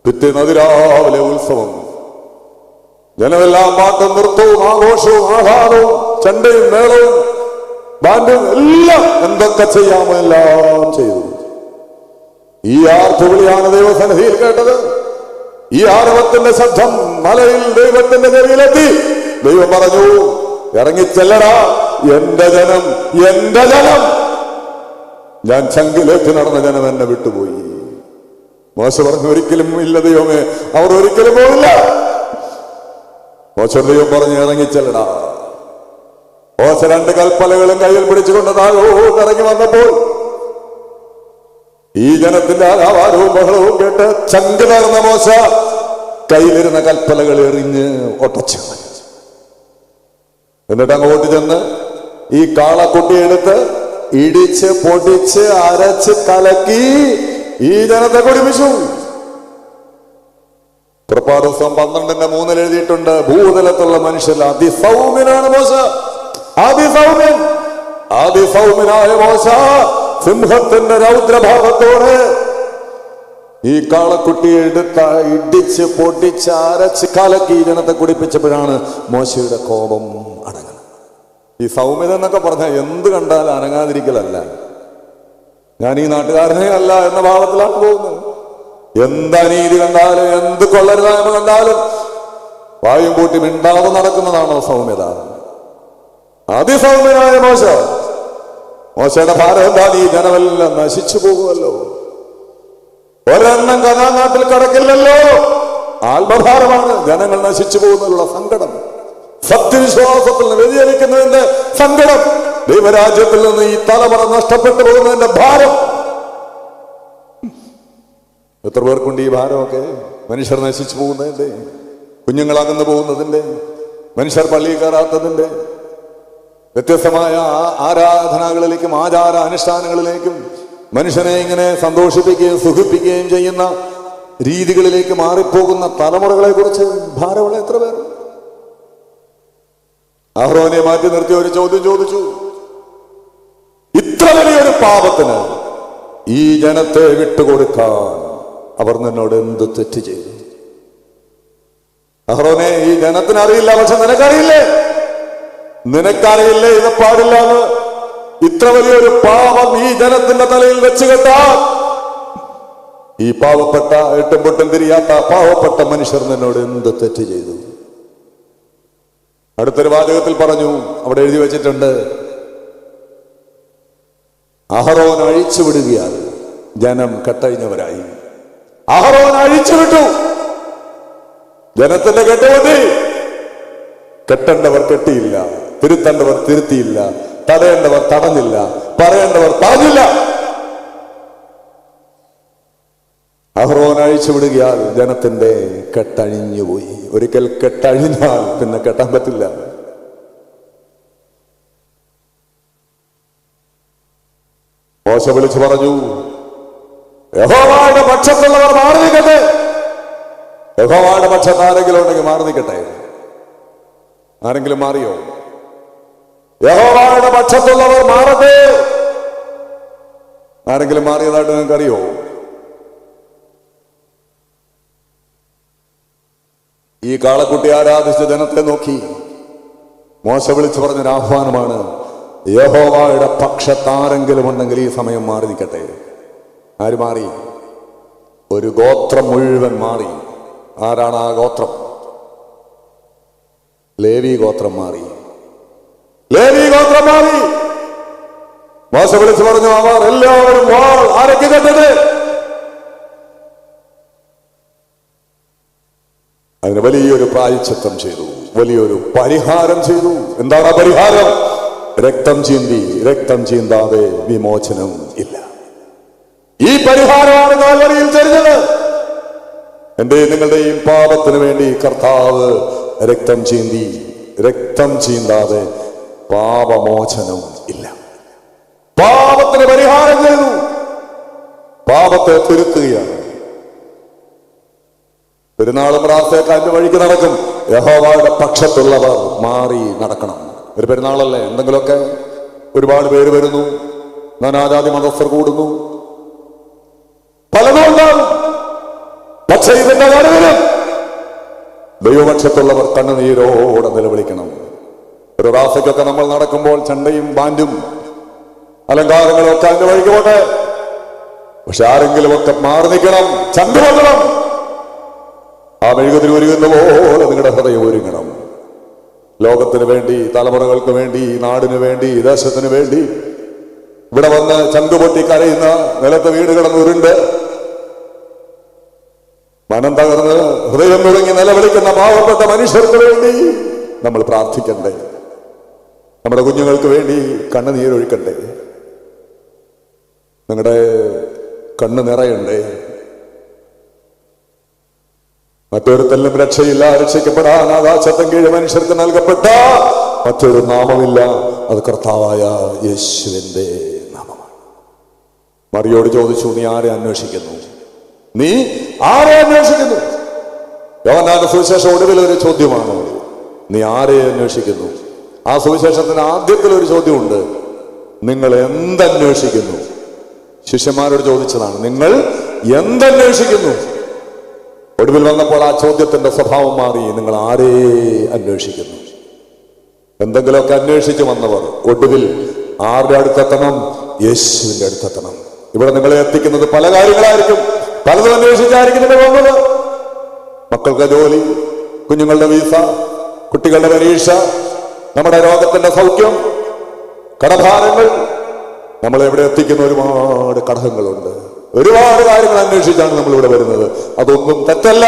പിറ്റേന്ന് അതിരാവിലെ ഉത്സവം. ജനമെല്ലാം പാട്ടും നൃത്തവും ആഘോഷവും ആഹ്ലാദവും ചെണ്ടയും മേളവും ബാൻഡും എല്ലാം എന്തൊക്കെ ചെയ്യാമോ എല്ലാം ചെയ്തു. ഈ ആർത്തുവിളിയാണ് ദൈവസന്നിധിയിൽ കേട്ടത്. ഈ ആരവത്തിന്റെ ശബ്ദം മലയിൽ ദൈവത്തിന്റെ ചെവിയിലെത്തി. ദൈവം പറഞ്ഞു, ഇറങ്ങിച്ചെല്ലടാ, എന്റെ ജനം, എന്റെ ജനം. ഞാൻ ചങ്കിലേക്ക് നടന്ന ജനം എന്നെ വിട്ടുപോയി. മോശ പറഞ്ഞു, ഒരിക്കലും ഇല്ല ദൈവമേ, അവർ ഒരിക്കലും പോയില്ല. മോശ ദൈവം പറഞ്ഞു, ഇറങ്ങിച്ചെല്ലടാ. മോശ 2 കൽപ്പലകളും കയ്യിൽ പിടിച്ചുകൊണ്ട് താഴോട്ട് ഇറങ്ങി വന്നപ്പോൾ ഈ ജനത്തിന്റെ ആകാരവും ബഹളവും കേട്ട് ചങ്ക് നേർന്ന മോശ കയ്യിലിരുന്ന കൽപ്പലകൾ എറിഞ്ഞ് ഒട്ടച്ചു. എന്നിട്ട് അങ്ങോട്ട് ചെന്ന് ഈ കാളക്കുട്ടിയെടുത്ത് ഇടിച്ച് പൊടിച്ച് അരച്ച് കലക്കി ഈ ജനത്തെ കുടിപ്പിച്ചു. പുറപ്പാട് പുസ്തകം 12:3 എഴുതിയിട്ടുണ്ട്, ഭൂതലത്തുള്ള മനുഷ്യരിൽ അതിസൗമ്യനാണ് മോശ. അതിസൗമ്യനായ മോശ സിംഹത്തിന്റെ രൗദ്രഭാവത്തോടെ ഈ കാളക്കുട്ടിയെ എടുത്ത ഇടിച്ച് പൊടിച്ച് അരച്ച് കലക്കി ജനത്തെ കുടിപ്പിച്ചപ്പോഴാണ് മോശയുടെ കോപം അടങ്ങുന്നത്. ഈ സൗമ്യത എന്നൊക്കെ പറഞ്ഞാൽ എന്ത് കണ്ടാലും അനങ്ങാതിരിക്കലല്ല. ഞാൻ ഈ നാട്ടുകാരനെ അല്ല എന്ന ഭാവത്തിലാണ് പോകുന്നത്. എന്ത് അനീതി കണ്ടാലും എന്ത് കൊള്ളരുതായ്മ കണ്ടാലും വായും കൂട്ടി മിണ്ടാതെ നടക്കുന്നതാണോ സൗമ്യത? അതിസൗമ്യനായ മോശ. മോശയുടെ ഭാരം എന്താ? ഈ ജനമെല്ലാം നശിച്ചു പോകുമല്ലോ, ഒരെണ്ണം കനാനാട്ടിൽ കടക്കില്ലല്ലോ. ആത്മഭാരമാണ്, ജനങ്ങൾ നശിച്ചു പോകുന്നതിലുള്ള സങ്കടം, സത്യവിശ്വാസത്തിൽ നിന്ന് വ്യതിചലിക്കുന്നതിന്റെ സങ്കടം, ദൈവരാജ്യത്തിൽ നിന്ന് ഈ തലമുറ നഷ്ടപ്പെട്ടു പോകുന്നതിന്റെ ഭാരം. എത്ര പേർക്കുണ്ട് ഈ ഭാരമൊക്കെ? മനുഷ്യർ നശിച്ചു പോകുന്നതിന്റെ, കുഞ്ഞുങ്ങൾ അകന്നു പോകുന്നതിന്റെ, മനുഷ്യർ പള്ളിയിൽ കയറാത്തതിന്റെ, വ്യത്യസ്തമായ ആരാധനകളിലേക്കും ആചാര അനുഷ്ഠാനങ്ങളിലേക്കും മനുഷ്യനെ ഇങ്ങനെ സന്തോഷിപ്പിക്കുകയും സുഖിപ്പിക്കുകയും ചെയ്യുന്ന രീതികളിലേക്ക് മാറിപ്പോകുന്ന തലമുറകളെ കുറിച്ച് ഭാരമുള്ള എത്ര പേർ? അഹ്റോനെ മാറ്റി നിർത്തി ഒരു ചോദ്യം ചോദിച്ചു, ഇത്ര വലിയൊരു പാപത്തിന് ഈ ജനത്തെ വിട്ടുകൊടുക്കാൻ അവർ നിന്നോട് എന്ത് തെറ്റ് ചെയ്തു? അഹ്റോനെ, ഈ ജനത്തിന് അറിയില്ല, പക്ഷെ നിനക്കറിയില്ലേ? നിനക്കറിയില്ലേ ഇത് പാടില്ലാന്ന്? ഇത്ര വലിയൊരു പാപം ഈ ജനത്തിന്റെ തലയിൽ വെച്ച് കെട്ടാൻ ഈ പാവപ്പെട്ട എട്ടും പൊട്ടും തിരിയാത്ത പാവപ്പെട്ട മനുഷ്യർ നിന്നോട് എന്ത് തെറ്റ് ചെയ്തു? അടുത്തൊരു വാചകത്തിൽ പറഞ്ഞു, അവിടെ എഴുതി വെച്ചിട്ടുണ്ട്, അഹറോൻ അഴിച്ചുവിടുകയാൽ ജനം കെട്ടഴിഞ്ഞവരായി. അഹറോൻ അഴിച്ചുവിട്ടു, ജനത്തിന്റെ കെട്ടുപറ്റി. കെട്ടേണ്ടവർ കെട്ടിയില്ല, തിരുത്തേണ്ടവർ തിരുത്തിയില്ല, തടയേണ്ടവർ തടഞ്ഞില്ല, പറയേണ്ടവർ പറഞ്ഞില്ല. അഹ്റോൻ അഴിച്ചുവിടുകയാൽ ജനത്തിന്റെ കെട്ടഴിഞ്ഞുപോയി. ഒരിക്കൽ കെട്ടഴിഞ്ഞാൽ പിന്നെ കെട്ടാൻ പറ്റില്ല. മോശ വിളിച്ചു പറഞ്ഞു, യഹോവയുടെ പക്ഷത്തുള്ളവർ മാറി നിൽക്കട്ടെ. യഹോവയുടെ പക്ഷത്ത് ആരെങ്കിലും ഉണ്ടെങ്കിൽ മാറി നിൽക്കട്ടെ. ആരെങ്കിലും മാറിയോ? യഹോവയുടെ പക്ഷത്തുള്ളവർ മാറട്ടെ. ആരെങ്കിലും മാറിയതായിട്ട് നിങ്ങൾക്കറിയോ? ഈ കാളക്കുട്ടി ആരാധിച്ച ജനത്തെ നോക്കി മോശ വിളിച്ചു പറഞ്ഞൊരു ആഹ്വാനമാണ്, യഹോവയുടെ പക്ഷത്താരെങ്കിലും ഉണ്ടെങ്കിൽ ഈ സമയം മാറി നിൽക്കട്ടെ. ആര് മാറി? ഒരു ഗോത്രം മുഴുവൻ മാറി. ആരാണ് ആ ഗോത്രം? ലേവി ഗോത്രം മാറി. ലേവി ഗോത്രം മാറി. മോശ വിളിച്ചു പറഞ്ഞു, അവർ എല്ലാവരും വാൾ ആരൊക്കെ കെട്ടത്? അതിന് വലിയൊരു പ്രായശ്ചിത്തം ചെയ്തു, വലിയൊരു പരിഹാരം ചെയ്തു. എന്താണ് ആ പരിഹാരം? രക്തം ചീന്തി. രക്തം ചീന്താതെ വിമോചനം ഇല്ല. ഈ പരിഹാരമാണ് കാൽവരിയിൽ ചൊരിഞ്ഞത്. എന്റെയും നിങ്ങളുടെയും പാപത്തിന് വേണ്ടി കർത്താവ് രക്തം ചീന്തി. രക്തം ചീന്താതെ പാപമോചനം ഇല്ല. പാപത്തിന് പരിഹാരം പാപത്തെ തിരുത്തുകയാണ്. പെരുന്നാളും പ്രാർത്ഥനയൊക്കെ അതിന്റെ വഴിക്ക് നടക്കും. യഹോവയുടെ പക്ഷത്തുള്ളവർ മാറി നടക്കണം. ഒരു പെരുന്നാളല്ലേ, എന്തെങ്കിലുമൊക്കെ ഒരുപാട് പേര് വരുന്നു, നാനാജാതി മതസ്ഥർ കൂടുന്നു, പലതും ഉണ്ടാകും. പക്ഷെ ഇതിന്റെ നടുവിലും ദൈവപക്ഷത്തുള്ളവർ കണ്ണുനീരോടെ നിലവിളിക്കണം. ഒരു റാസയ്ക്കൊക്കെ നമ്മൾ നടക്കുമ്പോൾ ചണ്ടയും ബാൻഡും അലങ്കാരങ്ങളും ഒക്കെ അതിന്റെ വഴിക്ക് പോട്ടെ. പക്ഷെ ആരെങ്കിലും ഒക്കെ മാറി നിൽക്കണം, ചണ്ട വെക്കണം. ആ മെഴുകുതിരി ഒരുങ്ങുന്ന പോലെ നിങ്ങളുടെ ഹൃദയം ഒരുങ്ങണം. ലോകത്തിന് വേണ്ടി, തലമുറകൾക്ക് വേണ്ടി, നാടിന് വേണ്ടി, ദേശത്തിന് വേണ്ടി ഇവിടെ വന്ന് ചങ്കുപൊട്ടി കരയുന്ന, നിലത്ത് വീട് കിടന്ന് ഉരുണ്ട് മനം തകർന്ന് ഹൃദയം തുടങ്ങി നിലവിളിക്കുന്ന പാവപ്പെട്ട മനുഷ്യർക്ക് വേണ്ടി നമ്മൾ പ്രാർത്ഥിക്കണ്ടേ? നമ്മുടെ കുഞ്ഞുങ്ങൾക്ക് വേണ്ടി കണ്ണുനീരൊഴുക്കണ്ടേ? നിങ്ങളുടെ കണ്ണ് നിറയണ്ടേ? മറ്റൊരുത്തല്ലും രക്ഷയില്ല, രക്ഷിക്കപ്പെടാൻ ആകാശത്തിൻ കീഴ് മനുഷ്യർക്ക് നൽകപ്പെട്ട മറ്റൊരു നാമമില്ല, അത് കർത്താവായ യേശുവിന്റെ നാമമാണ്. മറിയോട് ചോദിച്ചു, നീ ആരെ അന്വേഷിക്കുന്നു? നീ ആരെ അന്വേഷിക്കുന്നു? യോഹന്നാന്റെ സുവിശേഷം ഒടുവിൽ ഒരു ചോദ്യമാണ്, നീ ആരെ അന്വേഷിക്കുന്നു? ആ സുവിശേഷത്തിന് ആദ്യത്തിൽ ഒരു ചോദ്യമുണ്ട്, നിങ്ങൾ എന്തന്വേഷിക്കുന്നു? ശിഷ്യന്മാരോട് ചോദിച്ചതാണ്, നിങ്ങൾ എന്തന്വേഷിക്കുന്നു? ഒടുവിൽ വന്നപ്പോൾ ആ ചോദ്യത്തിന്റെ സ്വഭാവം മാറി, നിങ്ങൾ ആരെ അന്വേഷിക്കുന്നു? എന്തെങ്കിലുമൊക്കെ അന്വേഷിച്ച് വന്നവർ ഒടുവിൽ ആരുടെ അടുത്തെത്തണം? യേശുവിന്റെ അടുത്തെത്തണം. ഇവിടെ നിങ്ങളെ എത്തിക്കുന്നത് പല കാര്യങ്ങളായിരിക്കും, പലതും അന്വേഷിച്ചായിരിക്കും നിങ്ങൾ വന്നത്. മക്കൾക്ക് ജോലി, കുഞ്ഞുങ്ങളുടെ വീസ, കുട്ടികളുടെ പരീക്ഷ, നമ്മുടെ രോഗത്തിന്റെ സൗഖ്യം, കടഭാരങ്ങൾ. നമ്മളെ എവിടെ എത്തിക്കുന്ന ഒരുപാട് ഘടകങ്ങളുണ്ട്. ഒരുപാട് കാര്യങ്ങൾ അന്വേഷിച്ചാണ് നമ്മളിവിടെ വരുന്നത്. അതൊന്നും തെറ്റല്ല.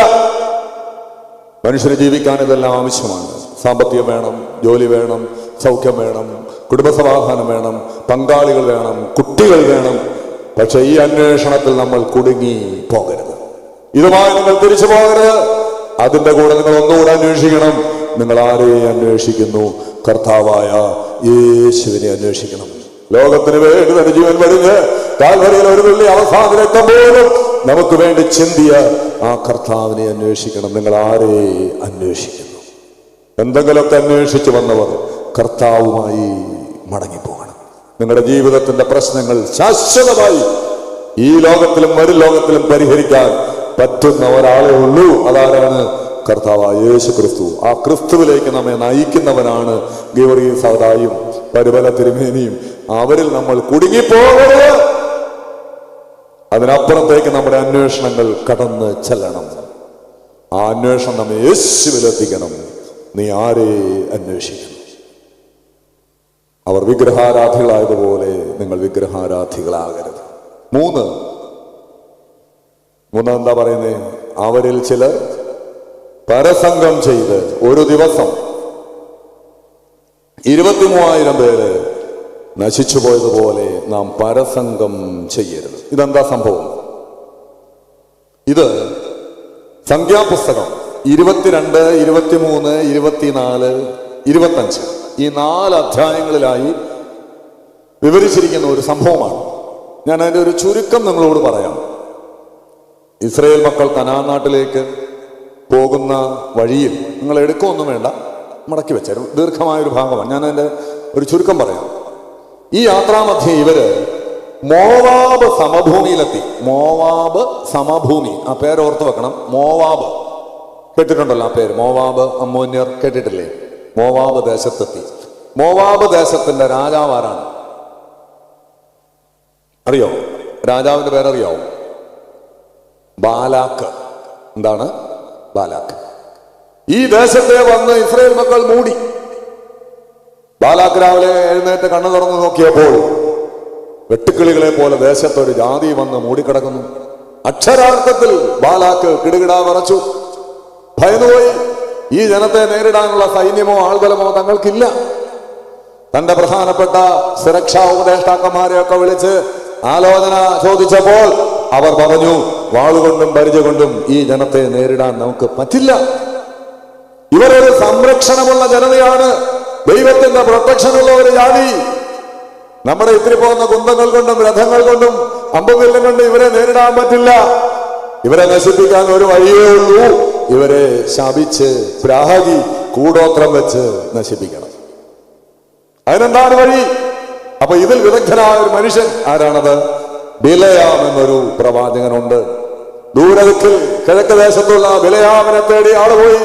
മനുഷ്യന് ജീവിക്കാൻ ഇതെല്ലാം ആവശ്യമാണ്. സാമ്പത്തികം വേണം, ജോലി വേണം, സൗഖ്യം വേണം, കുടുംബസമാധാനം വേണം, പങ്കാളികൾ വേണം, കുട്ടികൾ വേണം. പക്ഷെ ഈ അന്വേഷണത്തിൽ നമ്മൾ കുടുങ്ങി പോകരുത്. ഇതുമായി നിങ്ങൾ തിരിച്ചു പോകരുത്. അതിന്റെ കൂടെ നിങ്ങൾ ഒന്നുകൂടെ അന്വേഷിക്കണം. നിങ്ങൾ ആരെ അന്വേഷിക്കുന്നു? കർത്താവായ യേശുവിനെ അന്വേഷിക്കണം. ലോകത്തിന് വേണ്ടി തന്റെ ജീവൻ വെടിഞ്ഞ് കാൽവരിയിൽ ഒരു തുള്ളി അവസാനത്തിലെത്തും പോലും നമുക്ക് വേണ്ടി ചിന്തിയ ആ കർത്താവിനെ അന്വേഷിക്കണം. നിങ്ങൾ ആരെ അന്വേഷിക്കുന്നു? എന്തെങ്കിലുമൊക്കെ അന്വേഷിച്ചു വന്നവർ കർത്താവുമായി മടങ്ങിപ്പോകണം. നിങ്ങളുടെ ജീവിതത്തിന്റെ പ്രശ്നങ്ങൾ ശാശ്വതമായി ഈ ലോകത്തിലും വരും ലോകത്തിലും പരിഹരിക്കാൻ പറ്റുന്ന ഒരാളേ ഉള്ളൂ. അതാരാണ്? കർത്താവായ യേശു ക്രിസ്തു. ആ ക്രിസ്തുവിലേക്ക് നമ്മെ നയിക്കുന്നവനാണ് ഗീവർഗീസായും പരിമല തിരുമേനിയും. അവരിൽ നമ്മൾ കുടുങ്ങിപ്പോകരുത്. അതിനപ്പുറത്തേക്ക് നമ്മുടെ അന്വേഷണങ്ങൾ കടന്ന് ചെല്ലണം. ആ അന്വേഷണം നമ്മെ യേശുവിലെത്തിക്കണം. നീ ആരെ അന്വേഷിക്കുന്നു? അവർ വിഗ്രഹാരാധികളായതുപോലെ നിങ്ങൾ വിഗ്രഹാരാധികളാകരുത്. മൂന്ന് എന്താ പറയുന്നത്? അവരിൽ ചിലർ പരസംഗം ചെയ്ത് ഒരു ദിവസം 23,000 പേര് നശിച്ചു പോയതുപോലെ നാം പരസംഗം ചെയ്യരുത്. ഇതെന്താ സംഭവം? ഇത് സംഖ്യാപുസ്തകം 22, 23, 24, 25 ഈ 4 അധ്യായങ്ങളിലായി വിവരിച്ചിരിക്കുന്ന ഒരു സംഭവമാണ്. ഞാൻ അതിൻ്റെ ഒരു ചുരുക്കം നിങ്ങളോട് പറയാം. ഇസ്രായേൽ മക്കൾ കനാൻ നാട്ടിലേക്ക് പോകുന്ന വഴിയിൽ, നിങ്ങൾ എടുക്കുകയൊന്നും വേണ്ട, മടക്കി വെച്ച ദീർഘമായൊരു ഭാഗമാണ്. ഞാൻ അതിൻ്റെ ഒരു ചുരുക്കം പറയാം. ഈ യാത്രാമധ്യേ ഇവര് മോവാബ് സമഭൂമിയിലെത്തി. മോവാബ് സമഭൂമി, ആ പേര് ഓർത്ത് വെക്കണം. മോവാബ് കേട്ടിട്ടുണ്ടല്ലോ ആ പേര്. മോവാബ്, അമ്മോന്യർ കേട്ടിട്ടില്ലേ? മോവാബ് ദേശത്തെത്തി. മോവാബ് ദേശത്തിന്റെ രാജാവ് ആരാണ് അറിയോ? രാജാവിന്റെ പേരറിയാവോ? ബാലാക്ക്. എന്താണ് ബാലാക്ക്? ഈ ദേശത്തെ വന്ന് ഇസ്രായേൽ മക്കൾ മൂടി. ബാലാക്ക് രാവിലെ എഴുന്നേറ്റ് കണ്ണു തുറന്നു നോക്കിയപ്പോൾ വെട്ടുക്കിളികളെ പോലെ ദേശത്തൊരു ജാതി വന്ന് മൂടിക്കിടക്കുന്നു. അക്ഷരാർത്ഥത്തിൽ ബാലാക്ക് കിടുകിടാ വിറച്ചു, ഭയന്നുപോയി. ഈ ജനത്തെ നേരിടാനുള്ള സൈന്യമോ ആൾബലമോ തങ്ങൾക്കില്ല. തന്റെ പ്രധാനപ്പെട്ട സുരക്ഷാ ഉപദേഷ്ടാക്കന്മാരെയൊക്കെ വിളിച്ച് ആലോചന ചോദിച്ചപ്പോൾ അവർ പറഞ്ഞു, വാളുകൊണ്ടും പരിച കൊണ്ടും ഈ ജനത്തെ നേരിടാൻ നമുക്ക് പറ്റില്ല. ഇവരൊരു സംരക്ഷണമുള്ള ജനതയാണ്, ദൈവത്തിന്റെ പ്രൊട്ടക്ഷനുള്ള ഒരു ജാതി. നമ്മുടെ ഇത്തിരി പോകുന്ന കുന്തങ്ങൾ കൊണ്ടും രഥങ്ങൾ കൊണ്ടും അമ്പുവില്ലും കൊണ്ടും ഇവരെ നേരിടാൻ പറ്റില്ല. ഇവരെ നശിപ്പിക്കാൻ ഒരു വഴിയേ ഉള്ളൂ, ഇവരെ ശപിച്ച് പ്രാഹി കൂടോത്രം വെച്ച് നശിപ്പിക്കണം. അതിനെന്താണ് വഴി? അപ്പൊ ഇതിൽ വിദഗ്ധനായ ഒരു മനുഷ്യൻ ആരാണത്? ബിലയാം എന്നൊരു പ്രവാചകനുണ്ട്. ദൂരദിക്കിൽ കിഴക്ക് ദേശത്തുള്ള ബിലയാമിനെ തേടി ആള് പോയി.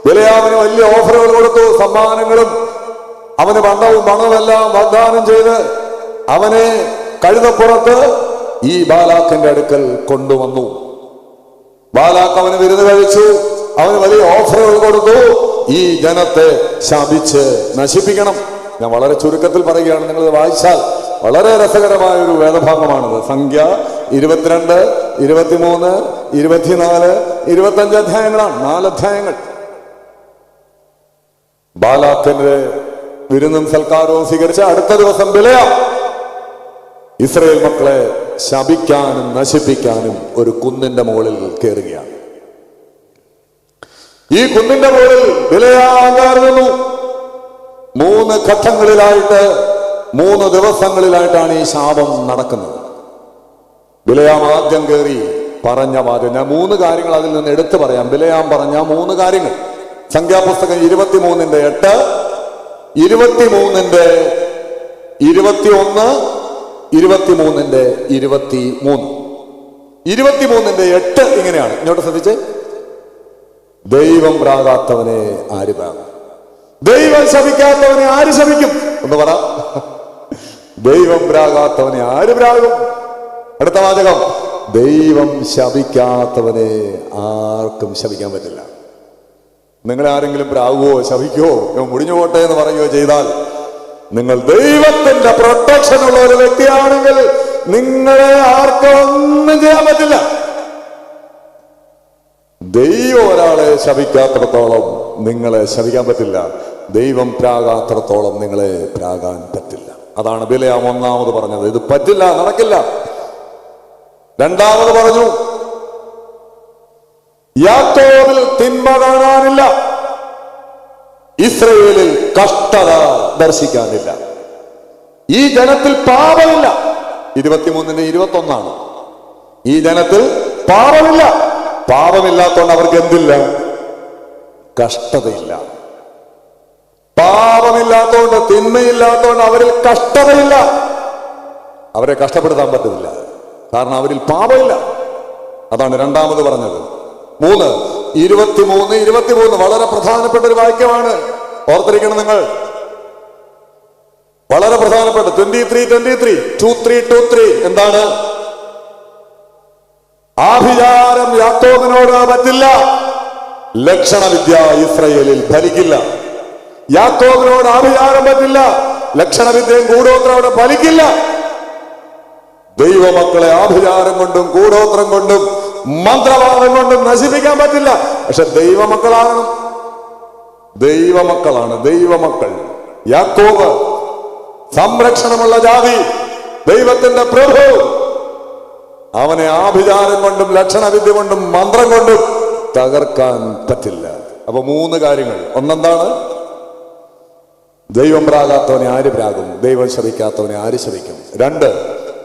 ബിലയാമിന് വലിയ ഓഫറുകൾ കൊടുത്തു, സമ്മാനങ്ങളും. അവന് പണവുമെല്ലാം വാഗ്ദാനം ചെയ്ത് അവനെ കഴുതപ്പുറത്ത് ഈ ബാലാക്കിന്റെ അടുക്കൽ കൊണ്ടുവന്നു. ബാലാക്ക് അവന് വിരുന്ന് കഴിച്ചു, അവന് വലിയ ഓഫറുകൾ കൊടുത്തു. ഈ ജനത്തെ ശപിച്ച് നശിപ്പിക്കണം. ഞാൻ വളരെ ചുരുക്കത്തിൽ പറയുകയാണ്, നിങ്ങൾ വായിച്ചാൽ വളരെ രസകരമായ ഒരു വേദഭാഗമാണിത്. സംഖ്യ 22, 23, 24, 25 അധ്യായങ്ങളാണ്. 4 അധ്യായങ്ങൾ. ബാലാക്കിന്റെ വിരുന്നും സൽക്കാരവും സ്വീകരിച്ച അടുത്ത ദിവസം ബിലയാം ഇസ്രായേൽ മക്കളെ ശപിക്കാനും നശിപ്പിക്കാനും ഒരു കുന്നിന്റെ മുകളിൽ കയറുകയാണ്. ഈ കുന്നിന്റെ മുകളിൽ ബിലയാം കയറുന്നു. 3 ഘട്ടങ്ങളിലായിട്ട് 3 ദിവസങ്ങളിലായിട്ടാണ് ഈ ശാപം നടക്കുന്നത്. ബിലയാം ആദ്യം കയറി പറഞ്ഞ വാചകം, ഞാൻ 3 കാര്യങ്ങൾ അതിൽ നിന്ന് എടുത്തു പറയാം. ബിലയാം പറഞ്ഞ 3 കാര്യങ്ങൾ. സംഖ്യാപുസ്തകം 23:8, 23:21, 23:23. 23:8 ഇങ്ങനെയാണ്. ഇങ്ങോട്ട് ശ്രദ്ധിച്ച്. ദൈവം പ്രാകാത്തവനെ ആര് പ്രാകും? ദൈവം ശപിക്കാത്തവനെ ആര് ശപിക്കും? ഒന്ന് പറ. ദൈവം പ്രാകാത്തവനെ ആര് പ്രാകും? അടുത്ത വാചകം, ദൈവം ശപിക്കാത്തവനെ ആർക്കും ശപിക്കാൻ പറ്റില്ല. നിങ്ങളെ ആരെങ്കിലും പ്രാകുവോ ശപിക്കുവോ മുടിഞ്ഞു പോട്ടെ എന്ന് പറയുകയോ ചെയ്താൽ, നിങ്ങൾ ദൈവത്തിന്റെ പ്രൊട്ടക്ഷൻ ഉള്ള ഒരു വ്യക്തിയാണെങ്കിൽ നിങ്ങളെ ആർക്കും ഒന്നും ചെയ്യാൻ പറ്റില്ല. ദൈവം ഒരാളെ ശപിക്കാത്തിടത്തോളം നിങ്ങളെ ശപിക്കാൻ പറ്റില്ല. ദൈവം പ്രാകാത്തിടത്തോളം നിങ്ങളെ പ്രാകാൻ പറ്റില്ല. അതാണ് ബിലയാം ഒന്നാമത് പറഞ്ഞത്. ഇത് പറ്റില്ല, നടക്കില്ല. രണ്ടാമത് പറഞ്ഞു, യാക്കോബിൽ തിന്മ കാണാനില്ല, ഇസ്രയേലിൽ കഷ്ടത ദർശിക്കാനില്ല, ഈ ജനത്തിൽ പാപമില്ല. 23:21. ഈ ജനത്തിൽ പാപമില്ല. പാപമില്ലാത്തോണ്ട് അവർക്ക് എന്തില്ല? കഷ്ടതയില്ല. പാപമില്ലാത്തോണ്ട്, തിന്മയില്ലാത്തോണ്ട് അവരിൽ കഷ്ടതയില്ല. അവരെ കഷ്ടപ്പെടുത്താൻ പറ്റുന്നില്ല, കാരണം അവരിൽ പാപമില്ല. അതാണ് രണ്ടാമത് പറഞ്ഞത്. 3, 23 വളരെ പ്രധാനപ്പെട്ട ഒരു വാക്യമാണ്. ഓർത്തിരിക്കണം നിങ്ങൾ, വളരെ പ്രധാനപ്പെട്ട. 23 എന്താണ്? ആഭിചാരം യാക്കോബിനോട് പറ്റില്ല, ലക്ഷണവിദ്യ ഇസ്രയേലിൽ ഫലിക്കില്ല. യാക്കോബിനോട് ആഭിചാരം പറ്റില്ല, ലക്ഷണവിദ്യയും കൂടോത്രം അവിടെ ഫലിക്കില്ല. ദൈവമക്കളെ ആഭിചാരം കൊണ്ടും കൂടോത്രം കൊണ്ടും മന്ത്രവാദം കൊണ്ടും നശിപ്പിക്കാൻ പറ്റില്ല. പക്ഷെ ദൈവമക്കളാകണം. ദൈവമക്കളാണ് ദൈവമക്കൾ. യാക്കോബ് സംരക്ഷണമുള്ള ജാതി, ദൈവത്തിന്റെ പ്രഭു. അവനെ ആഭിചാരം കൊണ്ടും ലക്ഷണവിദ്യ കൊണ്ടും മന്ത്രം കൊണ്ടും തകർക്കാൻ പറ്റില്ല. അപ്പൊ 3 കാര്യങ്ങൾ. ഒന്നെന്താണ്? ദൈവം പ്രാകാത്തവനെ ആര് പ്രാകും? ദൈവം ശപിക്കാത്തവനെ ആര് ശപിക്കും? 2,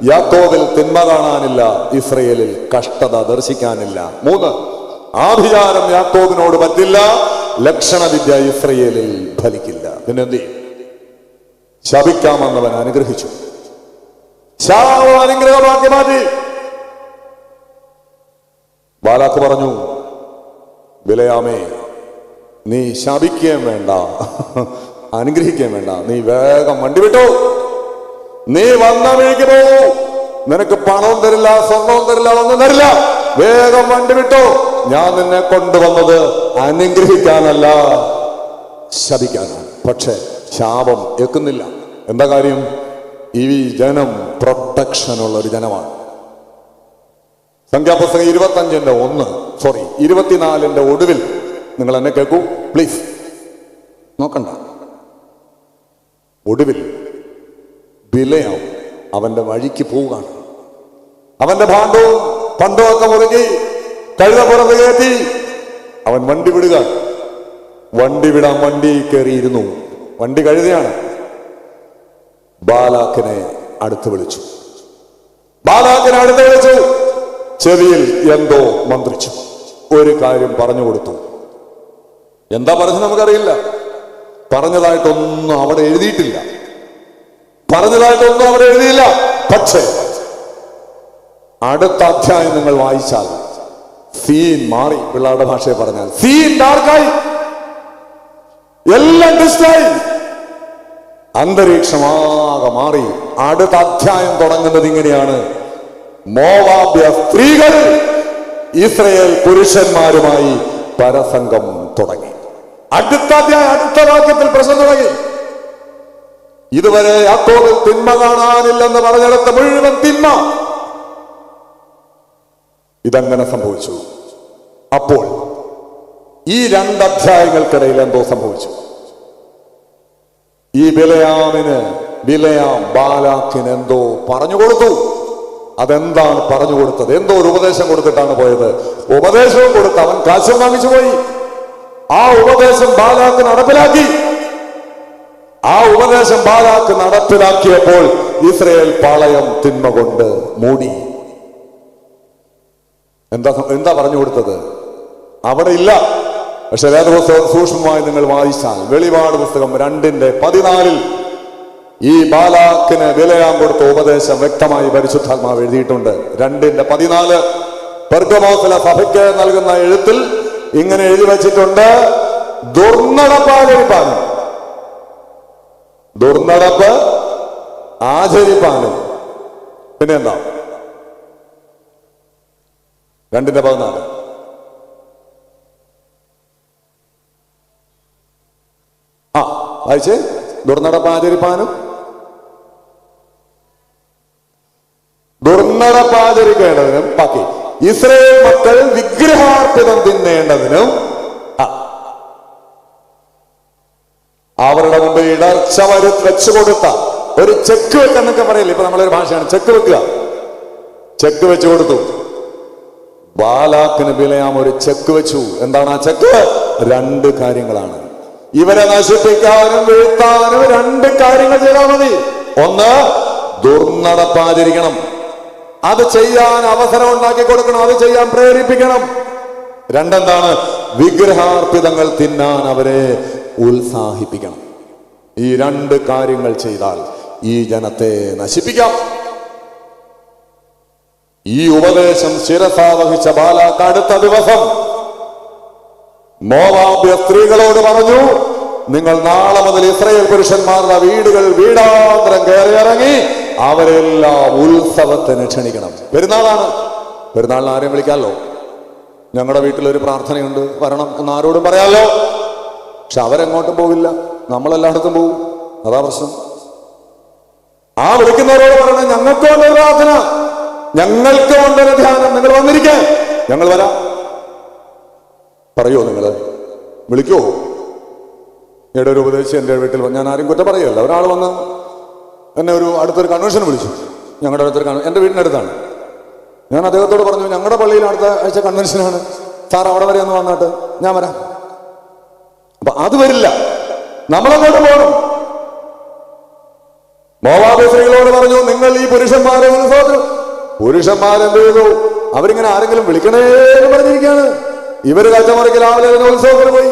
യാക്കോബിൽ തിന്മ കാണാനില്ല, ഇസ്രയേലിൽ കഷ്ടത ദർശിക്കാനില്ല. 3, ആഭിചാരം യാക്കോബിനോട് പറ്റില്ല, ലക്ഷണവിദ്യ ഇസ്രയേലിൽ ഫലിക്കില്ല. പിന്നെന്ത് ചെയ്യും? ശപിക്കാമെന്നവൻ അനുഗ്രഹിച്ചു. ശാപം അനുഗ്രഹമാക്കി മാറ്റി. ബാലാക്ക് പറഞ്ഞു, ബിലയാമേ, നീ ശപിക്കുകയും വേണ്ട, അനുഗ്രഹിക്കുകയും വേണ്ട, നീ വേഗം വണ്ടി വിട്ടു. നീ വന്ന വഴിക്ക് പോകൂ. നിനക്ക് പണവും തരില്ല, സ്വർണവും തരില്ല, ഒന്നും തരില്ല. വേഗം വണ്ടി വിട്ടു. ഞാൻ നിന്നെ കൊണ്ടുവന്നത് അനുഗ്രഹിക്കാനല്ല, ശപിക്കാനാണ്. പക്ഷെ ശാപം ഏൽക്കുന്നില്ല. എന്താ കാര്യം? ഈ ജനം പ്രൊട്ടക്ഷനുള്ള ഒരു ജനമാണ്. സംഖ്യാപുസ്തകം 24 ഒടുവിൽ, നിങ്ങൾ എന്നെ കേൾക്കൂ പ്ലീസ്, നോക്കണ്ട. ഒടുവിൽ ബിലയാം അവന്റെ വഴിക്ക് പോവുകയാണ്. അവന്റെ പണ്ടവും ഒക്കെ മുറുകി കഴുതപ്പുറത്ത് കയറ്റി അവൻ വണ്ടി വിടുക. വണ്ടി വിടാൻ വണ്ടി കയറിയിരുന്നു. വണ്ടി കഴുതയാണ്. ബാലാക്കിനെ അടുത്ത് വിളിച്ചു. ബാലാക്കിനെ അടുത്ത് വിളിച്ചു, ചെവിയിൽ എന്തോ മന്ത്രിച്ചു, ഒരു കാര്യം പറഞ്ഞു കൊടുത്തു. എന്താ പറഞ്ഞു നമുക്കറിയില്ല. പറഞ്ഞതായിട്ടൊന്നും അവിടെ എഴുതിയിട്ടില്ല, പറഞ്ഞതായിട്ടൊന്നും അവിടെ എഴുതിയില്ല. പക്ഷേ അടുത്ത അധ്യായം നിങ്ങൾ വായിച്ചാൽ സീൻ മാറി. പിള്ളേരുടെ ഭാഷയെ പറഞ്ഞാൽ സീൻ ഡാർക്കായി, എല്ലാം ഡിസ്റ്റായി, അന്തരീക്ഷമാകെ മാറി. അടുത്ത അധ്യായം തുടങ്ങുന്നത് ഇങ്ങനെയാണ്: മോവാബ്യ സ്ത്രീകൾ ഇസ്രായേൽ പുരുഷന്മാരുമായി പരസംഗം തുടങ്ങി. അടുത്ത അധ്യായം, അടുത്ത വാക്യത്തിൽ പ്രശ്നം തുടങ്ങി. ഇതുവരെ യാക്കോബിൽ തിന്മ കാണാനില്ലെന്ന് പറഞ്ഞെടുത്ത മുഴുവൻ തിന്മ ഇതങ്ങനെ സംഭവിച്ചു. അപ്പോൾ ഈ രണ്ടധ്യായങ്ങൾക്കിടയിൽ എന്തോ സംഭവിച്ചു. ഈ ബിലെയാം ബാലാക്കിന് എന്തോ പറഞ്ഞു കൊടുത്തു. അതെന്താണ് പറഞ്ഞു കൊടുത്തത്? എന്തോ ഒരു ഉപദേശം കൊടുത്തിട്ടാണ് പോയത്. ഉപദേശവും കൊടുത്ത് അവൻ കാശും വാങ്ങിച്ചു പോയി. ആ ഉപദേശം ബാലാക്ക് നടപ്പിലാക്കി. ആ ഉപദേശം ബാലാക്ക് നടപ്പിലാക്കിയപ്പോൾ ഇസ്രായേൽ പാളയം തിന്മ കൊണ്ട് മൂടി. എന്താ പറഞ്ഞു കൊടുത്തത്? അവിടെ ഇല്ല. പക്ഷെ വേദപുസ്തകം സൂക്ഷ്മമായി നിങ്ങൾ വായിച്ചാൽ വെളിപാട് പുസ്തകം 2:14 ഈ ബാലാക്കിന് ബിലെയാം കൊടുത്ത ഉപദേശം വ്യക്തമായി പരിശുദ്ധാത്മാവ് എഴുതിയിട്ടുണ്ട്. 2:14 പെർഗമോസിലെ സഭയ്ക്ക് നൽകുന്ന എഴുത്തിൽ ഇങ്ങനെ എഴുതി വച്ചിട്ടുണ്ട്: ദുർനടപ്പാചരിപ്പാനും ദുർനടപ്പ് ആചരിപ്പാനും. പിന്നെ എന്താ? 2:14 വായിച്ചേ. ദുർനടപ്പ് ആചരിപ്പാനും ദുർനടപ്പാചരിക്കേണ്ടതിനും, ബാക്കി ഇസ്രായേൽ മക്കൾ വിഗ്രഹാർപ്പിതം തിന്നേണ്ടതിനും, അവരുടെ മുമ്പ് ഇടർച്ച വെച്ചു കൊടുത്ത ഒരു ചെക്ക് വെക്കെന്നൊക്കെ പറയില്ല. ഇപ്പൊ നമ്മളൊരു ഭാഷയാണ് ചെക്ക് വെക്കുക. ചെക്ക് വെച്ചു കൊടുത്തു. ബാലാക്കിന് ബിലെയാം ഒരു ചെക്ക് വെച്ചു. എന്താണ് ആ ചെക്ക്? 2 കാര്യങ്ങളാണ്. ഇവരെ നശിപ്പിക്കാനും വീഴ്ത്താനും 2 കാര്യങ്ങൾ ചെയ്താൽ മതി. ഒന്ന്, ദുർനടപ്പാചരിക്കണം, അത് ചെയ്യാൻ അവസരം ഉണ്ടാക്കി കൊടുക്കണം, അത് ചെയ്യാൻ പ്രേരിപ്പിക്കണം. 2 എന്താണ്? വിഗ്രഹാർപ്പിതങ്ങൾ തിന്നാൻ അവരെ ഉത്സാഹിപ്പിക്കണം. ഈ 2 കാര്യങ്ങൾ ചെയ്താൽ ഈ ജനത്തെ നശിപ്പിക്കാം. ഈ ഉപദേശം ശിരസാവഹിച്ച ബാലാക്ക് അടുത്ത ദിവസം മോവാബ്യ സ്ത്രീകളോട് പറഞ്ഞു: നിങ്ങൾ നാളെ മുതൽ ഇസ്രായേൽ പുരുഷന്മാരുടെ വീടുകൾ വീടാന്തരം കയറിയിറങ്ങി അവരെല്ലാം ഉത്സവത്തിന് ക്ഷണിക്കണം. പെരുന്നാളാണ്. പെരുന്നാളിന് ആരെയും വിളിക്കാമല്ലോ. ഞങ്ങളുടെ വീട്ടിലൊരു പ്രാർത്ഥനയുണ്ട്, വരണം എന്ന് ആരോടും പറയാമല്ലോ. പക്ഷെ അവരെങ്ങോട്ടും പോകില്ല, നമ്മളെല്ലായിടത്തും പോകും. അതാ പ്രശ്നം. ആ വിളിക്കുന്നവരോട് പറയണം: ഞങ്ങൾക്ക് വേണ്ട പ്രാർത്ഥന, ഞങ്ങൾക്ക് വേണ്ടൊരു ധ്യാനം, നിങ്ങൾ വന്നിരിക്കാൻ, ഞങ്ങൾ വരാം. പറയോ? നിങ്ങൾ വിളിക്കോ? ഇവിടെ ഒരു ഉപദേശിച്ച് എൻ്റെ വീട്ടിൽ ഞാൻ ആരും കുറ്റം പറയുമല്ലോ. ഒരാൾ വന്ന് എന്നെ അടുത്തൊരു കൺവെൻഷൻ വിളിച്ചു. ഞങ്ങളുടെ അടുത്തൊരു എൻ്റെ വീടിനടുത്താണ്. ഞാൻ അദ്ദേഹത്തോട് പറഞ്ഞു: ഞങ്ങളുടെ പള്ളിയിൽ അടുത്ത ആഴ്ച കൺവെൻഷനാണ്, സാർ അവിടെ വരെ ഒന്ന് വന്നിട്ട് ഞാൻ വരാം. അപ്പൊ അത് വരില്ല, നമ്മളങ്ങോട്ട് പോകണം. മോവാബ് സ്ത്രീകളോട് പറഞ്ഞു: നിങ്ങൾ ഈ പുരുഷന്മാരെ പുരുഷന്മാരെന്ത് ചെയ്തു? അവരിങ്ങനെ ആരെങ്കിലും വിളിക്കണേ എന്ന് പറഞ്ഞിരിക്കുകയാണ്. ഇവര് കച്ചമറിക്ക് രാവിലെ ഉത്സവത്തിന് പോയി,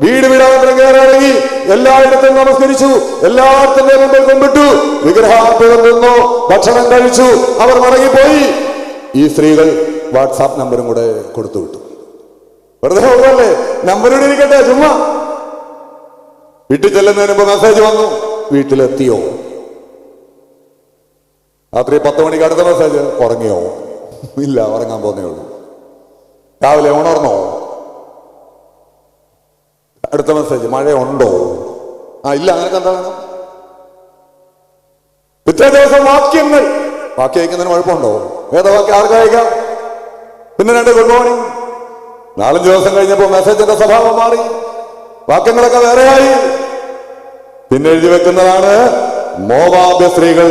വീട് വീടാന്തരം കയറിറങ്ങി, എല്ലായിടത്തും നമസ്കരിച്ചു, എല്ലായിടത്തിന്റെ മുമ്പിൽ കൊണ്ടിട്ടു, വിഗ്രഹാർപ്പിതം നിന്നു, ഭക്ഷണം കഴിച്ചു, അവർ മടങ്ങിപ്പോയി. ഈ സ്ത്രീകൾ വാട്സാപ്പ് നമ്പറും കൂടെ കൊടുത്തു വിട്ടു. വെറുതെ ഉള്ളല്ലേ, നമ്പരോട് ഇരിക്കട്ടെ, ചുമ്മാ. വീട്ടിൽ ചെല്ലുന്നതിന് മുമ്പ് മെസ്സേജ് വന്നു: വീട്ടിലെത്തിയോ? രാത്രി 10 മണിക്ക് അടുത്ത മെസ്സേജ്: ഉറങ്ങിയോ? ഇല്ല, ഉറങ്ങാൻ പോന്നേ ഉള്ളൂ. രാവിലെ ഉണർന്നോ? അടുത്ത മെസ്സേജ്: മഴയുണ്ടോ? ഇല്ല. അങ്ങനെയൊക്കെ എന്താ വേണം? പിറ്റേ ദിവസം വാക്യങ്ങൾ. വാക്യം അയക്കുന്നതിന് കുഴപ്പമുണ്ടോ? വേദവാക്യം ആർക്ക് അയക്കാം? പിന്നെ 2 ഗുഡ് മോർണിംഗ്. 4-5 ദിവസം കഴിഞ്ഞപ്പോൾ മെസ്സേജിന്റെ സ്വഭാവം മാറി, വാക്യങ്ങളൊക്കെ വേറെയായി. പിന്നെ എഴുതി വെക്കുന്നതാണ്: മോവാബ്യ സ്ത്രീകൾ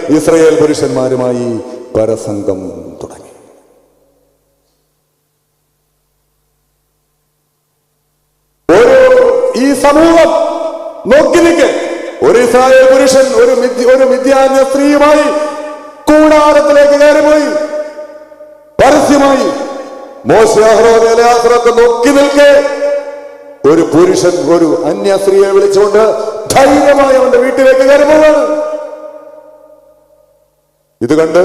ഇസ്രായേൽ പുരുഷന്മാരുമായി പരസംഗം തുടങ്ങി. ഈ സമൂഹം നോക്കി നിൽക്കെ. ഒരു ഇസ്രായേൽ പുരുഷൻ ഒരു മിദ്യാന്യ സ്ത്രീയുമായി കൂടാരത്തിലേക്ക് കയറിപ്പോയി. പരസ്യമായി മോശെ, അഹ്റോൻ, എലെയാസാറൊക്കെ നോക്കി നിൽക്കെ ഒരു പുരുഷൻ ഒരു അന്യ സ്ത്രീയെ വിളിച്ചുകൊണ്ട് ധൈര്യമായി അവന്റെ വീട്ടിലേക്ക് കയറിപ്പോവാണ്. ഇത് കണ്ട്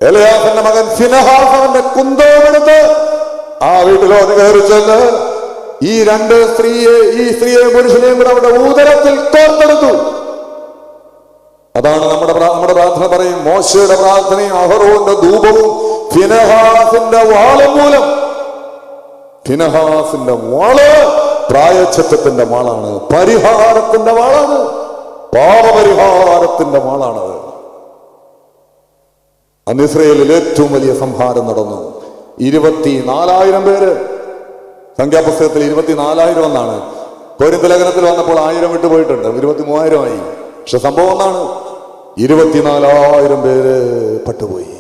എലെയാസാറിന്റെ മകൻ ഫിനെഹാസ് അവന്റെ കുന്തമെടുത്ത് ആ വീട്ടിലോ കയറി ചെന്ന് ഈ സ്ത്രീയെയും പുരുഷനെയും കൂടെ അവരുടെ ഉദരത്തിൽ കോർത്തെടുത്തു. അതാണ് നമ്മുടെ പ്രാർത്ഥന പറയും, മോശയുടെ പ്രാർത്ഥനയും അഹ്റോന്റെ ധൂപവും ഫിനെഹാസിന്റെ വാളും മൂലം. ഫിനെഹാസിന്റെ വാള് പ്രായശ്ചിത്തത്തിന്റെ വാളാണ്, പരിഹാരത്തിന്റെ വാളാണ്, പാപപരിഹാരത്തിന്റെ വാളാണത്. അന്ന് ഇസ്രായേലിൽ ഏറ്റവും വലിയ സംഹാരം നടന്നു. 24,000 പേര്. സംഖ്യാപുസ്തകത്തിൽ 24,000 എന്നാണ്. കൊരിന്ത് ലേഖനത്തിൽ വന്നപ്പോൾ 1000 വിട്ടുപോയിട്ടുണ്ട്, 23,000 ആയി. പക്ഷെ സംഭവം ഒന്നാണ്, 24,000 പേര് പട്ടുപോയി.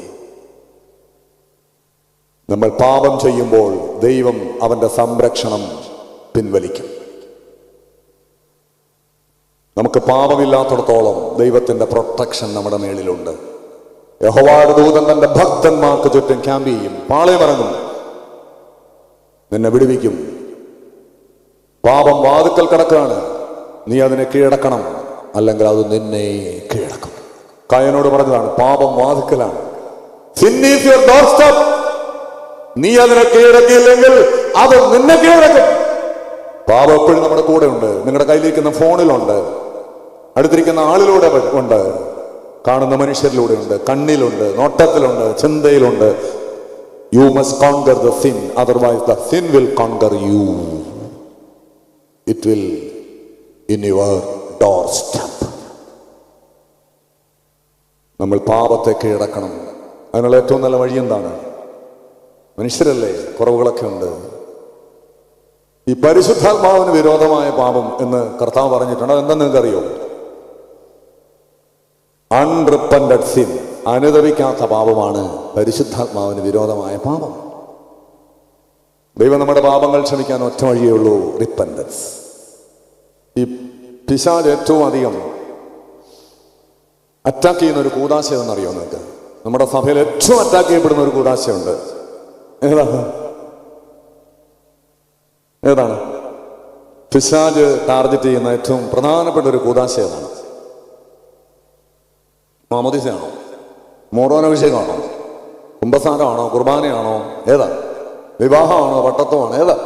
നമ്മൾ പാപം ചെയ്യുമ്പോൾ ദൈവം അവന്റെ സംരക്ഷണം പിൻവലിക്കും. നമുക്ക് പാപമില്ലാത്തിടത്തോളം ദൈവത്തിന്റെ പ്രൊട്ടക്ഷൻ നമ്മുടെ മേളിലുണ്ട്. യഹോവയുടെ ദൂതൻ തന്റെ ഭക്തന്മാർക്ക് ചുറ്റും ക്യാമ്പ് ചെയ്യും, പാളയമിറങ്ങും, നിന്നെ വിടുവിക്കും. പാപം വാതുക്കൽ കിടക്കുകയാണ്, നീ അതിനെ കീഴടക്കണം, അല്ലെങ്കിൽ അത് നിന്നെ കീഴടക്കും. കായനോട് പറഞ്ഞതാണ്, പാപം വാതുക്കലാണ്. Sin is your doorstep. നീ അതിനെ കീഴടക്കിയില്ലെങ്കിൽ അത് നിന്നെ കീഴടക്കും. പാപം എപ്പോഴും നമ്മുടെ കൂടെ ഉണ്ട്. നിങ്ങളുടെ കയ്യിലിരിക്കുന്ന ഫോണിലുണ്ട്, അടുത്തിരിക്കുന്ന ആളിലൂടെ ഉണ്ട്, കാണുന്ന മനുഷ്യരിലൂടെ ഉണ്ട്, കണ്ണിലുണ്ട്, നോട്ടത്തിലുണ്ട്, ചിന്തയിലുണ്ട്. You must conquer the sin, otherwise the sin will conquer you. It will in your doorstep. നമ്മൾ പാപത്തെ കീഴടക്കണം. അതിനുള്ള ഏറ്റവും നല്ല വഴി എന്താണ്? മനുഷ്യരല്ലേ, കുറവുകളൊക്കെ ഉണ്ട്. ഈ പരിശുദ്ധാത്മാവിന് വിരോധമായ പാപം എന്ന് കർത്താവ് പറഞ്ഞിട്ടുണ്ട്. അതെന്താ നിങ്ങൾക്കറിയോ? അൺറിപ്പന്റഡ് സിൻ, അനുദപിക്കാത്ത പാപമാണ് പരിശുദ്ധാത്മാവിന് വിരോധമായ പാപം. ദൈവം നമ്മുടെ പാപങ്ങൾ ക്ഷമിക്കാൻ ഒറ്റ വഴിയേ ഉള്ളൂ, റിപ്പന്റൻസ്. ഈ പിശാച് ഏറ്റവും അധികം അറ്റാക്ക് ചെയ്യുന്ന ഒരു കൂദാശയെന്നറിയോ നിങ്ങൾക്ക്? നമ്മുടെ സഭയിൽ ഏറ്റവും അറ്റാക്ക് ചെയ്യപ്പെടുന്ന ഒരു കൂദാശയുണ്ട്. ഏതാണ്? പിശാച് ടാർഗറ്റ് ചെയ്യുന്ന ഏറ്റവും പ്രധാനപ്പെട്ട ഒരു കൂദാശ ഏതാണ്? മാമോദീസയാണോ? മോറോനഭിഷേകമാണോ? കുംഭസാരമാണോ? കുർബാനയാണോ? ഏതാ? വിവാഹമാണോ? പട്ടത്വമാണോ? ഏതാ?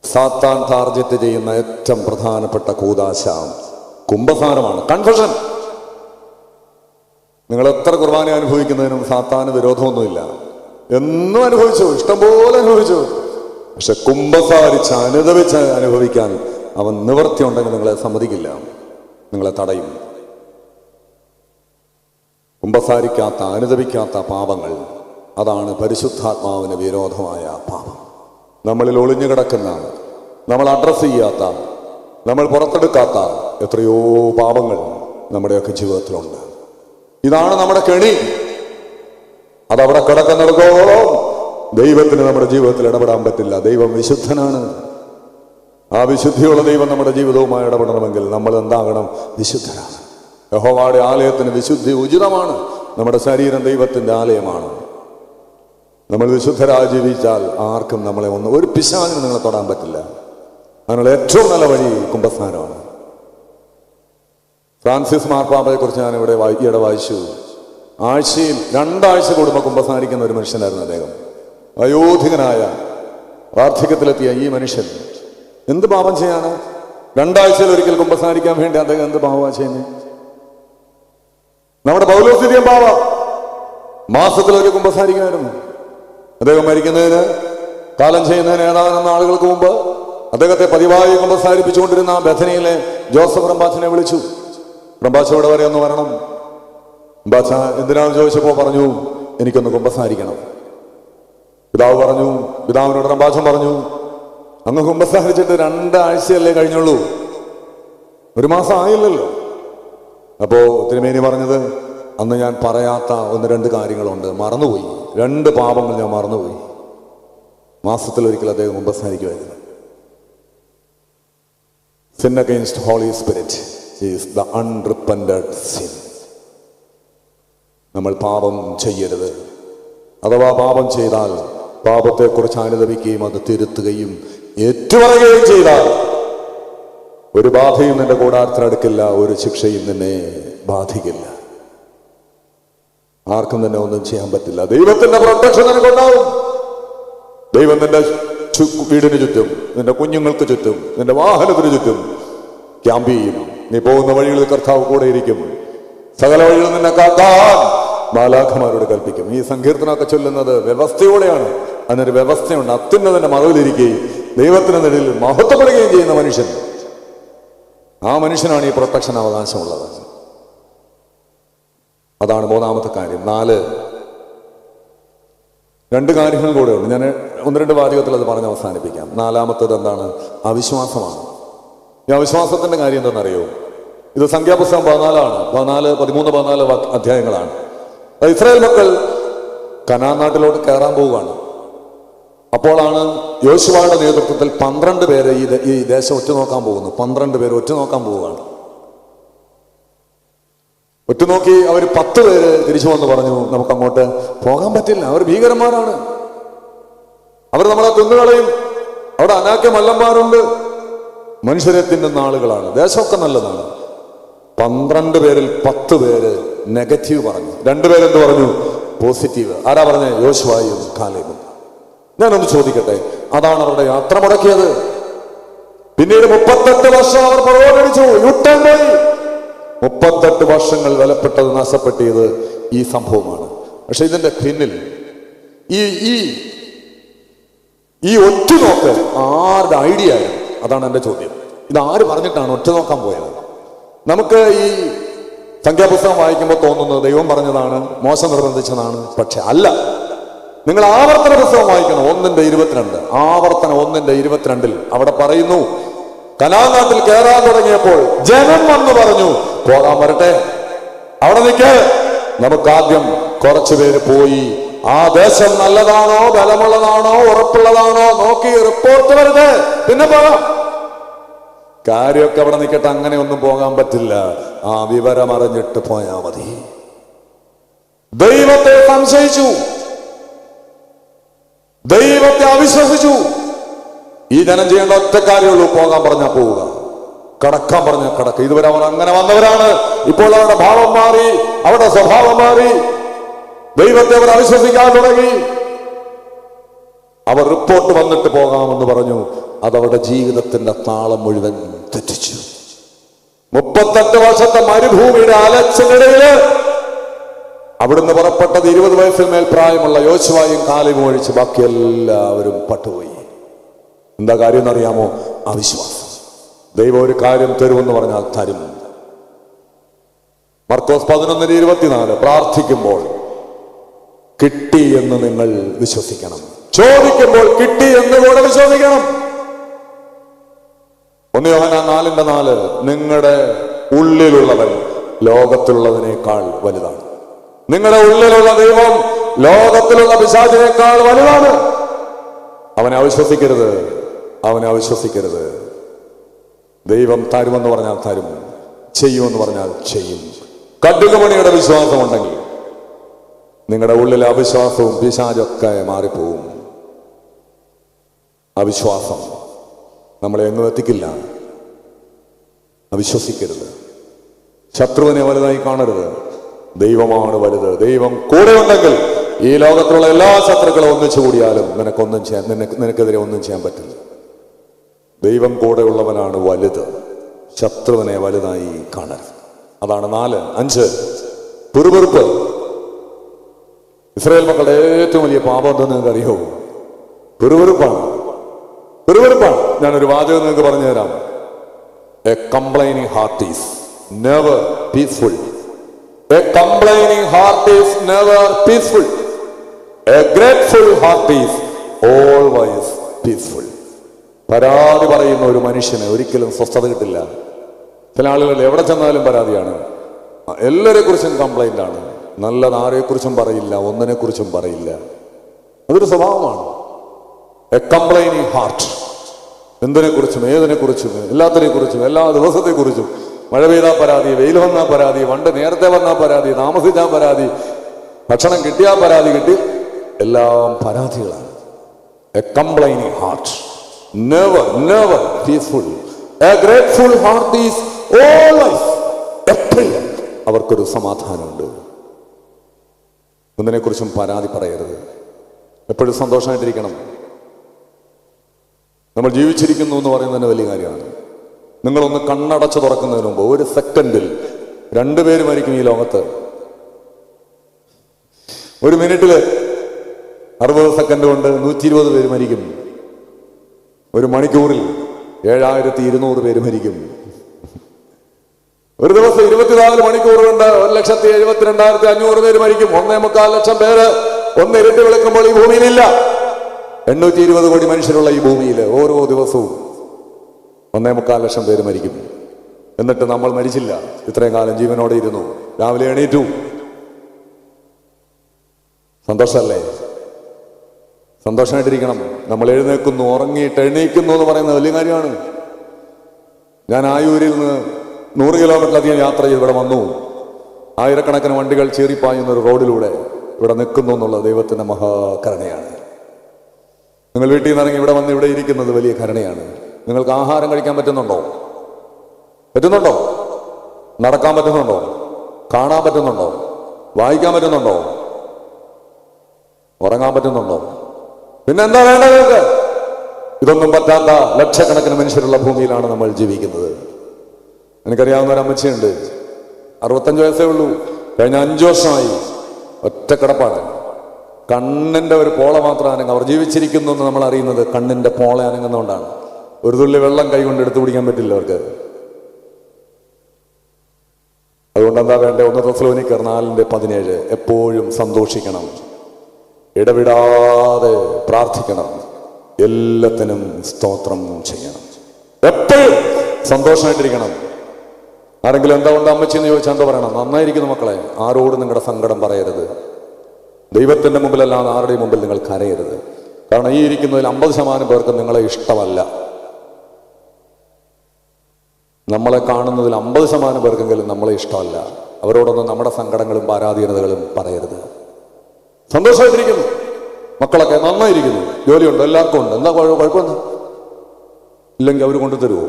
സാത്താൻ ടാർഗറ്റ് ചെയ്യുന്ന ഏറ്റവും പ്രധാനപ്പെട്ട കൂദാശ കുംഭസാരമാണ്, കൺഫഷൻ. നിങ്ങൾ എത്ര കുർബാന അനുഭവിക്കുന്നതിനും സാത്താന് വിരോധമൊന്നുമില്ല. എന്നും അനുഭവിച്ചു, ഇഷ്ടംപോലെ അനുഭവിച്ചു. പക്ഷെ കുംഭസാരിച്ച് അനുദപിച്ച് അനുഭവിക്കാൻ അവൻ നിവൃത്തി ഉണ്ടെങ്കിൽ നിങ്ങളെ സമ്മതിക്കില്ല, നിങ്ങളെ തടയും. കുംഭസാരിക്കാത്ത, അനുദപിക്കാത്ത പാപങ്ങൾ, അതാണ് പരിശുദ്ധാത്മാവിന് വിരോധമായ പാപം. നമ്മളിൽ ഒളിഞ്ഞു കിടക്കുന്ന, നമ്മൾ അഡ്രസ് ചെയ്യാത്ത, നമ്മൾ പുറത്തെടുക്കാത്ത എത്രയോ പാപങ്ങൾ നമ്മുടെയൊക്കെ ജീവിതത്തിലുണ്ട്. ഇതാണ് നമ്മുടെ കെണി. അതവിടെ കിടക്കുന്നിടത്തോളം ദൈവത്തിന് നമ്മുടെ ജീവിതത്തിൽ ഇടപെടാൻ പറ്റില്ല. ദൈവം വിശുദ്ധനാണ്. ആ വിശുദ്ധിയുള്ള ദൈവം നമ്മുടെ ജീവിതവുമായി ഇടപെടണമെങ്കിൽ നമ്മൾ എന്താകണം? വിശുദ്ധരാണ്. യഹോവയുടെ ആലയത്തിന് വിശുദ്ധി ഉചിതമാണ്. നമ്മുടെ ശരീരം ദൈവത്തിന്റെ ആലയമാണ്. നമ്മൾ വിശുദ്ധരായി ജീവിച്ചാൽ ആർക്കും നമ്മളെ ഒരു പിശാചിനും നിങ്ങളെ തൊടാൻ പറ്റില്ല. അതിനുള്ള ഏറ്റവും നല്ല വഴി കുംഭസ്നാനമാണ്. ഫ്രാൻസിസ് മാർപ്പാപ്പയെ കുറിച്ച് ഞാൻ ഈയിടെ വായിച്ചു. ആഴ്ചയിൽ 2 ആഴ്ച കൂടുമ്പോൾ കുംഭസ്നാനിക്കുന്ന ഒരു മനുഷ്യനായിരുന്നു അദ്ദേഹം. വയോധികനായ, വാർദ്ധക്യത്തിലെത്തിയ ഈ മനുഷ്യൻ എന്ത് പാപം ചെയ്യാന്? 2 ആഴ്ചയിൽ ഒരിക്കൽ കുംഭസ്നാനിക്കാൻ വേണ്ടി അദ്ദേഹം എന്ത് പാപമാണ് ചെയ്യുന്നത്? നമ്മുടെ പൗലോസ്ലിഹ പാപ മാസത്തിലൊരു കുംഭസ്നാനിക്കുമായിരുന്നു. അദ്ദേഹം മരിക്കുന്നതിന്, കാലം ചെയ്യുന്നതിന് ഏതാനും നാളുകൾക്ക് മുമ്പ് അദ്ദേഹത്തെ പതിവായി കുമ്പസാരിപ്പിച്ചുകൊണ്ടിരുന്ന ബഥനിയിലെ ജോസഫ് റമ്പാച്ചനെ വിളിച്ചു. റമ്പാച്ച ഇവിടെ വരെ ഒന്ന് വരണം. റമ്പാച്ച എന്തിനാണെന്ന് ചോദിച്ചപ്പോൾ പറഞ്ഞു, എനിക്കൊന്ന് കുമ്പസാരിക്കണം. പിതാവ് പറഞ്ഞു, പിതാവിനോട് റമ്പാച്ചൻ പറഞ്ഞു, അങ്ങ് കുമ്പസാരിച്ചിട്ട് 2 ആഴ്ചയല്ലേ കഴിഞ്ഞുള്ളൂ, 1 മാസം ആയില്ലല്ലോ. അപ്പോ തിരുമേനി പറഞ്ഞത്, അന്ന് ഞാൻ പറയാത്ത 1-2 കാര്യങ്ങളുണ്ട്, മറന്നുപോയി. 2 പാപങ്ങൾ ഞാൻ മറന്നുപോയി. മാസത്തിലൊരിക്കൽ അദ്ദേഹം കുമ്പസാരിക്കുമായിരുന്നു. Sin against Holy Spirit is the unrepented sin. നമ്മൾ പാപം ചെയ്യരുത്. അഥവാ പാപം ചെയ്താൽ പാപത്തെക്കുറിച്ച് അനുദപിക്കുകയും അത് തിരുത്തുകയും ഏറ്റുപറയുകയും ചെയ്താൽ ഒരു ബാധയും നിന്റെ കൂടാരത്തിനടുക്കില്ല, ഒരു ശിക്ഷയും നിന്നെ ബാധിക്കില്ല. ആർക്കും തന്നെ ഒന്നും ചെയ്യാൻ പറ്റില്ല. ദൈവത്തിന്റെ പ്രൊട്ടക്ഷൻ നിനക്കുണ്ടാവും. ദൈവം നിന്റെ വീടിന് ചുറ്റും, നിന്റെ കുഞ്ഞുങ്ങൾക്ക് ചുറ്റും, നിന്റെ വാഹനത്തിന് ചുറ്റും ക്യാമ്പ് ചെയ്യും. നീ പോകുന്ന വഴികളിൽ കർത്താവ് കൂടെ ഇരിക്കും. സകല വഴികളിൽ നിന്നെ കാക്കാൻ മാലാഖമാരോട് കൽപ്പിക്കും. ഈ സങ്കീർത്തനമൊക്കെ ചൊല്ലുന്നത് വ്യവസ്ഥയോടെയാണ്. അതിനൊരു വ്യവസ്ഥയുണ്ട്. അത്യുന്നതന്റെ മറവിലിരിക്കുകയും ദൈവത്തിന് നിഴലിൽ മഹത്വപ്പെടുകയും ചെയ്യുന്ന മനുഷ്യൻ, ആ മനുഷ്യനാണ് ഈ പ്രൊട്ടക്ഷൻ അവകാശമുള്ളത്. അതാണ് മൂന്നാമത്തെ കാര്യം. 4 2 കാര്യങ്ങൾ കൂടെ ഉണ്ട്. ഞാൻ 1-2 വാചകത്തിൽ അത് പറഞ്ഞ് അവസാനിപ്പിക്കാം. 4-മത്തേത് എന്താണ്? അവിശ്വാസമാണ്. ഈ അവിശ്വാസത്തിന്റെ കാര്യം എന്താണെന്നറിയോ? ഇത് സംഖ്യാപുസ്തകം 14 അധ്യായങ്ങളാണ്. ഇസ്രായേൽ മക്കൾ കനാൻ നാട്ടിലോട്ട് കയറാൻ പോവുകയാണ്. അപ്പോഴാണ് യോശുവയുടെ നേതൃത്വത്തിൽ 12 പേര് ഈ ദേശം ഒറ്റുനോക്കാൻ പോകുന്നു. 12 പേര് ഒറ്റുനോക്കാൻ പോവുകയാണ്. ഒറ്റുനോക്കി അവർ 10 പേര് തിരിച്ചു വന്ന് പറഞ്ഞു, നമുക്ക് അങ്ങോട്ട് പോകാൻ പറ്റില്ല, അവർ ഭീകരന്മാരാണ്, അവർ നമ്മളെ തിന്നുകളയും, അവിടെ അനാക്യ മല്ലന്മാരുണ്ട്, മനുഷ്യരെ തിന്നുന്ന ആളുകളാണ്, ദേശമൊക്കെ നല്ലതാണ്. 12 പേരിൽ 10 പേര് നെഗറ്റീവ് പറഞ്ഞു. 2 പേരെന്ത് പറഞ്ഞു? പോസിറ്റീവ്. ആരാ പറഞ്ഞേ? യോശുവയും കാലേബും. ഞാനൊന്ന് ചോദിക്കട്ടെ, അതാണ് അവരുടെ യാത്ര മുടക്കിയത്. പിന്നീട് 38 വർഷം അവർ പുറകോട്ടടിച്ചു, യുദ്ധം പോയി. 38 വർഷങ്ങൾ വിലപ്പെട്ടത് നഷ്ടപ്പെട്ടത് ഈ സംഭവമാണ്. പക്ഷെ ഇതിന്റെ പിന്നിൽ ഈ ഒറ്റുനോക്ക് ആരുടെ ഐഡിയ ആയിരുന്നു? അതാണ് എൻ്റെ ചോദ്യം. ഇത് ആര് പറഞ്ഞിട്ടാണ് ഒറ്റുനോക്കാൻ പോയത്? നമുക്ക് ഈ സംഖ്യാപുസ്തകം വായിക്കുമ്പോൾ തോന്നുന്നത് ദൈവം പറഞ്ഞതാണ്, മോശ നിർബന്ധിച്ചതാണ്. പക്ഷെ അല്ല. നിങ്ങൾ ആവർത്തന പുസ്തകം വായിക്കണം, 1:22. ആവർത്തനം 1:22 അവിടെ പറയുന്നു, കനാൻ നാട്ടിൽ കയറാൻ തുടങ്ങിയപ്പോൾ ജനം വന്ന് പറഞ്ഞു, പോകാൻ വരട്ടെ, അവിടെ നിൽക്ക്, നമുക്കാദ്യം കുറച്ചുപേര് പോയി ആ ദേശം നല്ലതാണോ, ബലമുള്ളതാണോ, ഉറപ്പുള്ളതാണോ നോക്കി റിപ്പോർട്ട് വരട്ടെ, പിന്നെ പോകാം. കാര്യമൊക്കെ അവിടെ നിൽക്കട്ടെ. അങ്ങനെ ഒന്നും പോകാൻ പറ്റില്ല. ആ വിവരം അറിഞ്ഞിട്ട് പോയാ മതി. ദൈവത്തെ സംശയിച്ചു, ദൈവത്തെ അവിശ്വസിച്ചു. ഈ ജനം ചെയ്യേണ്ട ഒറ്റ കാര്യമുള്ളൂ, പോകാൻ പറഞ്ഞാൽ പോവുക, കടക്കാൻ പറഞ്ഞാൽ കടക്കുക. ഇതുവരെ അവർ അങ്ങനെ വന്നവരാണ്. ഇപ്പോൾ അവരുടെ ഭാവം മാറി, അവരുടെ സ്വഭാവം മാറി. ദൈവത്തെ അവർ അവിശ്വസിക്കാൻ തുടങ്ങി. അവർ റിപ്പോർട്ട് വന്നിട്ട് പോകാമെന്ന് പറഞ്ഞു. അതവരുടെ ജീവിതത്തിന്റെ താളം മുഴുവൻ തെറ്റിച്ചു. 38 വർഷത്തെ മരുഭൂമിയുടെ അലച്ചിനിടയില് അവിടുന്ന് പുറപ്പെട്ടത് 20 വയസ്സിൽ മേൽ പ്രായമുള്ള യോശുവയും കാലേബും ഒഴിച്ച് ബാക്കി എല്ലാവരും പട്ടുപോയി. എന്താ കാര്യം എന്നറിയാമോ? അവിശ്വാസം. ദൈവം ഒരു കാര്യം തരുമെന്ന് പറഞ്ഞാൽ തരും. മർക്കോസ് 11:24 പ്രാർത്ഥിക്കുമ്പോൾ കിട്ടി എന്ന് നിങ്ങൾ വിശ്വസിക്കണം. ചോദിക്കുമ്പോൾ കിട്ടി എന്ന് കൂടെ വിശ്വസിക്കണം. 1 യോഹന്നാൻ 4:4 നിങ്ങളുടെ ഉള്ളിലുള്ളവൻ ലോകത്തിലുള്ളതിനേക്കാൾ വലുതാണ്. നിങ്ങളുടെ ഉള്ളിലുള്ള ദൈവം ലോകത്തിലുള്ള പിശാചിനേക്കാൾ വലുതാണ്. അവനെ അവിശ്വസിക്കരുത്, അവനെ അവിശ്വസിക്കരുത്. ദൈവം തരുമെന്ന് പറഞ്ഞാൽ തരും, ചെയ്യുമെന്ന് പറഞ്ഞാൽ ചെയ്യും. കടുകുമണിയുടെ വിശ്വാസം ഉണ്ടെങ്കിൽ നിങ്ങളുടെ ഉള്ളിലെ അവിശ്വാസവും പിശാചൊക്കെ മാറിപ്പോവും. അവിശ്വാസം നമ്മളെ എങ്ങും എത്തിക്കില്ല. അവിശ്വസിക്കരുത്. ശത്രുവിനെ വലുതായി കാണരുത്. ദൈവമാണ് വലുത്. ദൈവം കൂടെ ഉണ്ടെങ്കിൽ ഈ ലോകത്തിലുള്ള എല്ലാ ശത്രുക്കളും ഒന്നിച്ചു കൂടിയാലും നിനക്കെതിരെ ഒന്നും ചെയ്യാൻ പറ്റില്ല. ദൈവം കൂടെ ഉള്ളവനാണ് വലുത്. ശത്രുവിനെ വലുതായി കാണരുത്. അതാണ് 4. 5 പിറുപിറുപ്പ്. ഇസ്രായേൽ മക്കളുടെ ഏറ്റവും വലിയ പാപം എന്തെന്ന് നിങ്ങൾക്ക് അറിയോ? പിറുപിറുപ്പാണ്. പിറുപിറുപ്പാണ്. ഞാനൊരു വാചകം നിങ്ങൾക്ക് പറഞ്ഞു തരാം. A complaining heart is never peaceful. A complaining heart is never peaceful. A grateful heart is always peaceful. പരാതി പറയുന്ന ഒരു മനുഷ്യന് ഒരിക്കലും സ്വസ്ഥത കിട്ടില്ല. ചില ആളുകൾ എവിടെ ചെന്നാലും പരാതിയാണ്. എല്ലാവരെ കുറിച്ചും കംപ്ലൈന്റ് ആണ്. നല്ലത് ആരെക്കുറിച്ചും പറയില്ല, ഒന്നിനെ കുറിച്ചും പറയില്ല. അതൊരു സ്വഭാവമാണ്. A complaining heart. എന്തിനെക്കുറിച്ചും ഏതിനെക്കുറിച്ചും എല്ലാത്തിനെക്കുറിച്ചും എല്ലാ ദിവസത്തെക്കുറിച്ചും. മഴ പെയ്താൽ പരാതി, വെയിൽ വന്നാൽ പരാതി, വണ്ട് നേരത്തെ വന്നാൽ പരാതി, താമസിച്ചാൽ പരാതി, ഭക്ഷണം കിട്ടിയാൽ പരാതി, എല്ലാം പരാതികളാണ്. A complaining heart never peaceful. A grateful heart is always. എപ്പോഴും അവർക്കൊരു സമാധാനമുണ്ട്. ഒന്നിനെക്കുറിച്ചും പരാതി പറയരുത്. എപ്പോഴും സന്തോഷമായിട്ടിരിക്കണം. നമ്മൾ ജീവിച്ചിരിക്കുന്നു എന്ന് പറയുന്നത് തന്നെ വലിയ കാര്യമാണ്. നിങ്ങളൊന്ന് കണ്ണടച്ച് തുറക്കുന്നതിന് മുമ്പ് ഒരു സെക്കൻഡിൽ 2 പേര് മരിക്കും ഈ ലോകത്ത്. ഒരു മിനിറ്റില് 60 സെക്കൻഡ് കൊണ്ട് 120 പേര് മരിക്കും. ഒരു മണിക്കൂറിൽ 7200 പേര് മരിക്കും. ഒരു ദിവസം 24 മണിക്കൂർ കൊണ്ട് 1,72,500 പേര് മരിക്കും. 1.25 ലക്ഷം പേര് ഒന്ന് ഇരുട്ടി വിളിക്കുമ്പോൾ ഈ ഭൂമിയിലില്ല. 820 കോടി മനുഷ്യരുള്ള ഈ ഭൂമിയിൽ ഓരോ ദിവസവും 1.25 ലക്ഷം പേര് മരിക്കും. എന്നിട്ട് നമ്മൾ മരിച്ചില്ല. ഇത്രയും കാലം ജീവനോടെ ഇരുന്നു. രാവിലെ എണീറ്റു. സന്തോഷമല്ലേ? സന്തോഷമായിട്ടിരിക്കണം. നമ്മൾ എഴുന്നേൽക്കുന്നു, ഉറങ്ങിയിട്ട് എണീക്കുന്നു എന്ന് പറയുന്നത് വലിയ കാര്യമാണ്. ഞാൻ ആയൂരിൽ നിന്ന് 100 കിലോമീറ്ററിലധികം യാത്ര ചെയ്ത് ഇവിടെ വന്നു. ആയിരക്കണക്കിന് വണ്ടികൾ ചീറിപ്പായുന്ന ഒരു റോഡിലൂടെ ഇവിടെ നിൽക്കുന്നു എന്നുള്ളത് ദൈവത്തിന്റെ മഹാകരുണയാണ്. നിങ്ങൾ വീട്ടിൽ നിന്ന് ഇറങ്ങി ഇവിടെ വന്ന് ഇവിടെ ഇരിക്കുന്നത് വലിയ കരുണയാണ്. നിങ്ങൾക്ക് ആഹാരം കഴിക്കാൻ പറ്റുന്നുണ്ടോ? നടക്കാൻ പറ്റുന്നുണ്ടോ? കാണാൻ പറ്റുന്നുണ്ടോ? വായിക്കാൻ പറ്റുന്നുണ്ടോ? ഉറങ്ങാൻ പറ്റുന്നുണ്ടോ? പിന്നെ എന്താ വേണ്ടത് നിങ്ങൾക്ക്? ഇതൊന്നും പറ്റാത്ത ലക്ഷക്കണക്കിന് മനുഷ്യരുള്ള ഭൂമിയിലാണ് നമ്മൾ ജീവിക്കുന്നത്. എനിക്കറിയാവുന്ന ഒരു അമ്മച്ചിയുണ്ട്. 65 വയസ്സേ ഉള്ളൂ. കഴിഞ്ഞ 5 വർഷമായി ഒറ്റക്കിടപ്പാണ്. കണ്ണിന്റെ ഒരു പോള മാത്രം അനങ്ങും. അവർ ജീവിച്ചിരിക്കുന്നു എന്ന് നമ്മൾ അറിയുന്നത് കണ്ണിന്റെ പോള അനങ്ങുന്നതുകൊണ്ടാണ്. ഒരു തുള്ളി വെള്ളം കൈ കൊണ്ട് എടുത്തു പിടിക്കാൻ പറ്റില്ല അവർക്ക്. അതുകൊണ്ട് എന്താ വേണ്ടേ? 1 തെസ്സലോനിക്കർ 4:17 എപ്പോഴും സന്തോഷിക്കണം, ഇടവിടാതെ പ്രാർത്ഥിക്കണം, എല്ലാത്തിനും സ്തോത്രം ചെയ്യണം. എപ്പോഴും സന്തോഷമായിട്ടിരിക്കണം. ആരെങ്കിലും എന്താ കൊണ്ട് അമ്മച്ചിന്ന് ചോദിച്ചാൽ എന്താ പറയണം? നന്നായിരിക്കുന്നു മക്കളെ. ആരോടും നിങ്ങളുടെ സങ്കടം പറയരുത്. ദൈവത്തിന്റെ മുമ്പിലല്ലാതെ ആരുടെയും മുമ്പിൽ നിങ്ങൾ കരയരുത്. കാരണം ഈ ഇരിക്കുന്നതിൽ 50% പേർക്ക് നിങ്ങളെ ഇഷ്ടമല്ല. നമ്മളെ കാണുന്നതിൽ 50% പേർക്കെങ്കിലും നമ്മളെ ഇഷ്ടമല്ല. അവരോടൊന്നും നമ്മുടെ സങ്കടങ്ങളും പരാധീനതകളും പറയരുത്. സന്തോഷമായിട്ടിരിക്കുന്നു മക്കളൊക്കെ, നന്നായിരിക്കുന്നു, ജോലിയുണ്ട്, എല്ലാവർക്കും ഉണ്ട്, എന്താ കുഴപ്പമെന്ന് ഇല്ലെങ്കിൽ അവർ കൊണ്ടുതരുമോ?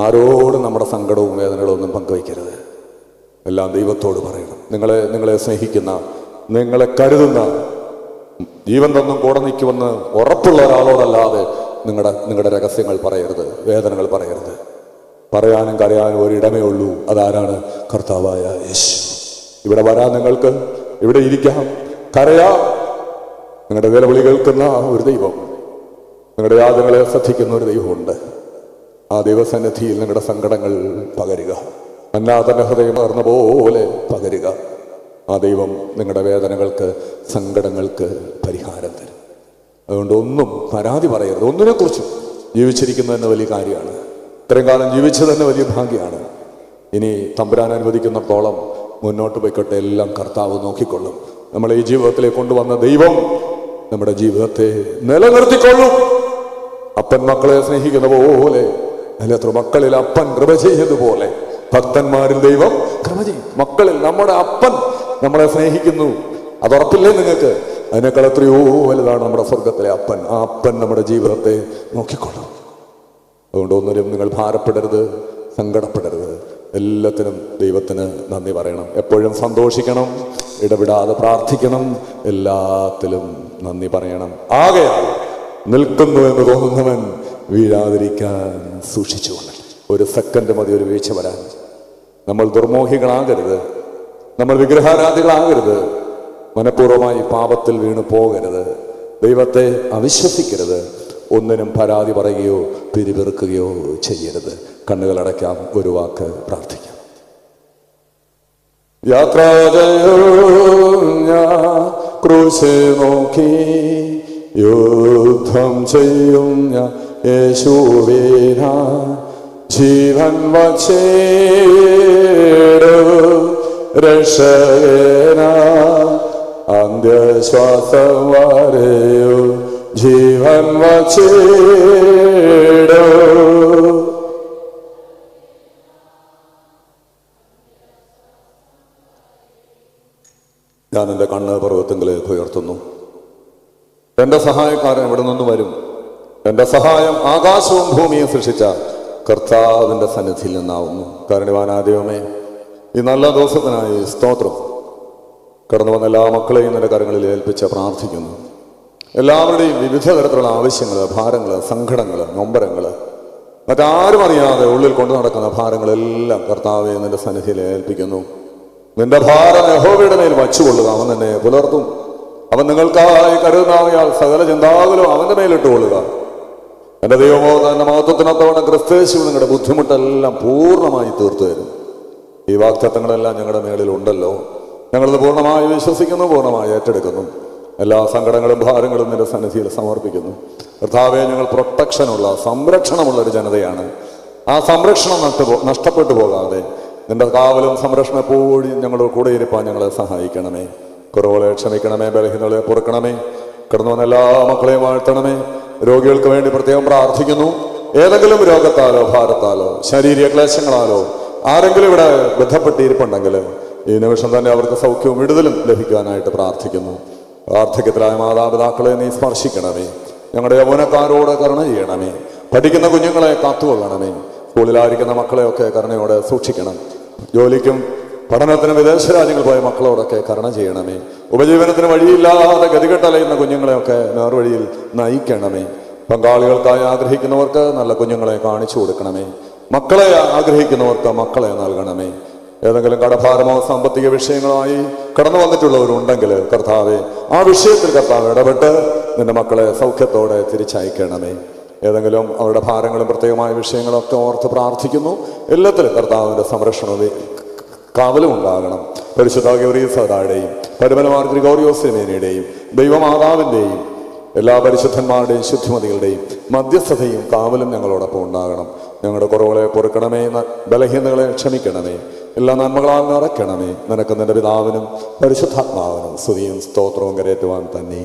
ആരോടും നമ്മുടെ സങ്കടവും വേദനകളും ഒന്നും പങ്കുവയ്ക്കരുത്. എല്ലാം ദൈവത്തോട് പറയണം. നിങ്ങളെ സ്നേഹിക്കുന്ന, നിങ്ങളെ കരുതുന്ന, ജീവൻ തന്നും കൂടെ നിൽക്കുമെന്ന് ഉറപ്പുള്ള ഒരാളോടല്ലാതെ നിങ്ങളുടെ രഹസ്യങ്ങൾ പറയരുത്, വേദനകൾ പറയരുത്. പറയാനും കരയാനും ഒരിടമേ ഉള്ളൂ. അതാരാണ്? കർത്താവായ യേശു. ഇവിടെ വരാൻ നിങ്ങൾക്ക്, ഇവിടെ ഇരിക്കാം, കരയാം. നിങ്ങളുടെ നിലവിളി കേൾക്കുന്ന ഒരു ദൈവം, നിങ്ങളുടെ യാതനകളെ ശ്രദ്ധിക്കുന്ന ഒരു ദൈവമുണ്ട്. ആ ദൈവസന്നിധിയിൽ നിങ്ങളുടെ സങ്കടങ്ങൾ പകരുക. അന്നാഥന്റെ ഹൃദയം പകർന്ന പോലെ പകരുക. ആ ദൈവം നിങ്ങളുടെ വേദനകൾക്ക്, സങ്കടങ്ങൾക്ക് പരിഹാരം തരും. അതുകൊണ്ട് ഒന്നും പരാതി പറയരുത്. ഒന്നിനെക്കുറിച്ചും. ജീവിച്ചിരിക്കുന്നത് വലിയ കാര്യമാണ്. ഇത്രയും കാലം ജീവിച്ചത് തന്നെ വലിയ ഭാഗ്യമാണ്. ഇനി തമ്പുരാൻ അനുവദിക്കുന്നിടത്തോളം മുന്നോട്ട് പോയിക്കോട്ടെ. എല്ലാം കർത്താവ് നോക്കിക്കൊള്ളും. നമ്മളെ ഈ ജീവിതത്തിലേക്ക് കൊണ്ടുവന്ന ദൈവം നമ്മുടെ ജീവിതത്തെ നിലനിർത്തിക്കൊള്ളും. അപ്പൻ മക്കളെ സ്നേഹിക്കുന്ന പോലെ, അതിലെത്ര മക്കളിൽ അപ്പൻ കൃപ ചെയ്തതുപോലെ ഭക്തന്മാരിൽ ദൈവം കൃപ ചെയ്യും. മക്കളിൽ നമ്മുടെ അപ്പൻ നമ്മളെ സ്നേഹിക്കുന്നു. അതുറപ്പില്ലേ നിങ്ങൾക്ക്? അതിനേക്കാൾ എത്രയോ വലുതാണ് നമ്മുടെ സ്വർഗത്തിലെ അപ്പൻ. ആ അപ്പൻ നമ്മുടെ ജീവിതത്തെ നോക്കിക്കൊള്ളും. അതുകൊണ്ട് ഒന്നിനും നിങ്ങൾ ഭാരപ്പെടരുത്, സങ്കടപ്പെടരുത്. എല്ലാത്തിനും ദൈവത്തിന് നന്ദി പറയണം. എപ്പോഴും സന്തോഷിക്കണം, ഇടപെടാതെ പ്രാർത്ഥിക്കണം, എല്ലാത്തിലും നന്ദി പറയണം. ആകയാൽ നിൽക്കുന്നു എന്ന് തോന്നുന്നവൻ വീഴാതിരിക്കാൻ സൂക്ഷിച്ചുകൊണ്ട്. ഒരു സെക്കൻഡ് മതി ഒരു വീഴ്ച വരാൻ. നമ്മൾ ദുർമോഹികളാകരുത്, നമ്മൾ വിഗ്രഹാരാധികളാകരുത്, മനഃപൂർവ്വമായി പാപത്തിൽ വീണു പോകരുത്, ദൈവത്തെ അവിശ്വസിക്കരുത്, ഒന്നിനും പരാതി പറയുകയോ പിരിവെറുക്കുകയോ ചെയ്യരുത്. കണ്ണുകളടയ്ക്കാം, ഒരു വാക്ക് പ്രാർത്ഥിക്കാം. യാത്ര ഞാൻ ക്രൂശ് നോക്കി യുദ്ധം ചെയ്യും ഞാൻ യേശുവിന ജീവൻ വച്ചേടു രക്ഷകന അന്ത്യശ്വാസം വരെയോ ജീവൻ വച്ചിടൂ. ഞാൻ എൻ്റെ കണ്ണ് പർവ്വതത്തിലേക്ക് ഉയർത്തുന്നു. എൻ്റെ സഹായക്കാരൻ എവിടെ നിന്ന് വരും? എൻ്റെ സഹായം ആകാശവും ഭൂമിയും സൃഷ്ടിച്ച കർത്താവിൻ്റെ സന്നിധിയിൽ നിന്നാവുന്നു. കാരുണ്യവാനായ ദൈവമേ, ഈ നല്ല ദിവസത്തിനായി സ്തോത്രം. കടന്നു വന്ന എല്ലാ മക്കളെയും എൻ്റെ കരങ്ങളിൽ ഏൽപ്പിച്ച് പ്രാർത്ഥിക്കുന്നു. എല്ലാവരുടെയും വിവിധ തരത്തിലുള്ള ആവശ്യങ്ങൾ, ഭാരങ്ങൾ, സങ്കടങ്ങൾ, നൊമ്പരങ്ങൾ, മറ്റാരും അറിയാതെ ഉള്ളിൽ കൊണ്ടു നടക്കുന്ന ഭാരങ്ങളെല്ലാം കർത്താവെ നിന്റെ സന്നിധിയിൽ ഏൽപ്പിക്കുന്നു. നിന്റെ ഭാരം യഹോവയുടെ മേൽ വച്ചുകൊള്ളുക. അവൻ തന്നെ പുലർത്തും. അവൻ നിങ്ങൾക്കായി കരുതുന്നാകയാൽ സകല ചിന്താകുലും അവന്റെ മേലിട്ട് കൊള്ളുക. എൻ്റെ ദൈവമോ തന്റെ മഹത്വത്തിനൊത്തവണ്ണം ക്രിസ്തയേശു നിങ്ങളുടെ ബുദ്ധിമുട്ടെല്ലാം പൂർണ്ണമായി തീർത്തു തരും. ഈ വാഗ്ദത്തങ്ങളെല്ലാം ഞങ്ങളുടെ മേളിൽ ഉണ്ടല്ലോ. ഞങ്ങളത് പൂർണ്ണമായി വിശ്വസിക്കുന്നു, പൂർണ്ണമായി ഏറ്റെടുക്കുന്നു. എല്ലാ സങ്കടങ്ങളും ഭാരങ്ങളും നിന്റെ സന്നിധിയിൽ സമർപ്പിക്കുന്നു. കർത്താവെ, ഞങ്ങൾ പ്രൊട്ടക്ഷനുള്ള, സംരക്ഷണമുള്ള ഒരു ജനതയാണ്. ആ സംരക്ഷണം നഷ്ടപ്പെട്ടു പോകാതെ നിന്റെ കാവലും സംരക്ഷണം എപ്പോഴും ഞങ്ങളുടെ കൂടെ ഇരിപ്പാൻ ഞങ്ങളെ സഹായിക്കണമേ. കുറവുകളെ ക്ഷമിക്കണമേ, ബലഹീനതകളെ പൊറുക്കണമേ. കടന്നു വന്ന എല്ലാ മക്കളെയും വാഴ്ത്തണമേ. രോഗികൾക്ക് വേണ്ടി പ്രത്യേകം പ്രാർത്ഥിക്കുന്നു. ഏതെങ്കിലും രോഗത്താലോ ഭാരത്താലോ ശാരീരിക ക്ലേശങ്ങളാലോ ആരെങ്കിലും ഇവിടെ ബന്ധപ്പെട്ടിരിപ്പുണ്ടെങ്കിൽ ഈ നിമിഷം തന്നെ അവർക്ക് സൗഖ്യവും വിടുതലും ലഭിക്കാനായിട്ട് പ്രാർത്ഥിക്കുന്നു. വാർദ്ധക്യത്തിലായ മാതാപിതാക്കളെ നീ സ്പർശിക്കണമേ. ഞങ്ങളുടെ യൗവനക്കാരോട് കരുണ ചെയ്യണമേ. പഠിക്കുന്ന കുഞ്ഞുങ്ങളെ കാത്തുകൊള്ളണമേ. സ്കൂളിലായിരിക്കുന്ന മക്കളെയൊക്കെ കരുണയോടെ സൂക്ഷിക്കണം. ജോലിക്കും പഠനത്തിന് വിദേശ രാജ്യങ്ങൾ പോയ മക്കളോടൊക്കെ കരുണ ചെയ്യണമേ. ഉപജീവനത്തിന് വഴിയില്ലാതെ ഗതികെട്ടലയുന്ന കുഞ്ഞുങ്ങളെയൊക്കെ നേർവഴിയിൽ നയിക്കണമേ. പങ്കാളികൾക്കായി ആഗ്രഹിക്കുന്നവർക്ക് നല്ല കുഞ്ഞുങ്ങളെ കാണിച്ചു കൊടുക്കണമേ. മക്കളെ ആഗ്രഹിക്കുന്നവർക്ക് മക്കളെ നൽകണമേ. ഏതെങ്കിലും കടഭാരമോ സാമ്പത്തിക വിഷയങ്ങളായി കടന്നു വന്നിട്ടുള്ളവരുണ്ടെങ്കിൽ കർത്താവെ, ആ വിഷയത്തിൽ കർത്താവ് ഇടപെട്ട് നിന്റെ മക്കളെ സൗഖ്യത്തോടെ തിരിച്ചയക്കണമേ. ഏതെങ്കിലും അവരുടെ ഭാരങ്ങളും പ്രത്യേകമായ വിഷയങ്ങളൊക്കെ ഓർത്ത് പ്രാർത്ഥിക്കുന്നു. എല്ലാത്തിലും കർത്താവിൻ്റെ സംരക്ഷണവും കാവലും ഉണ്ടാകണം. പരിശുദ്ധ ഗൗരീസദായുടെയും പരിമലമാർ ഗ്രിഗോറിയോസേനയുടെയും ദൈവമാതാവിൻ്റെയും എല്ലാ പരിശുദ്ധന്മാരുടെയും ശുദ്ധിമതികളുടെയും മധ്യസ്ഥതയും കാവലും ഞങ്ങളോടൊപ്പം ഉണ്ടാകണം. ഞങ്ങളുടെ കുറവുകളെ പൊറുക്കണമേ, ബലഹീനതകളെ ക്ഷമിക്കണമേ. എല്ലാ നന്മകളാൽ നിറയ്ക്കണമേ. നിനക്ക് നിന്റെ പിതാവിനും പരിശുദ്ധാത്മാവിനും സ്തുതിയും സ്തോത്രവും കരേറ്റുവാൻ തന്നെ.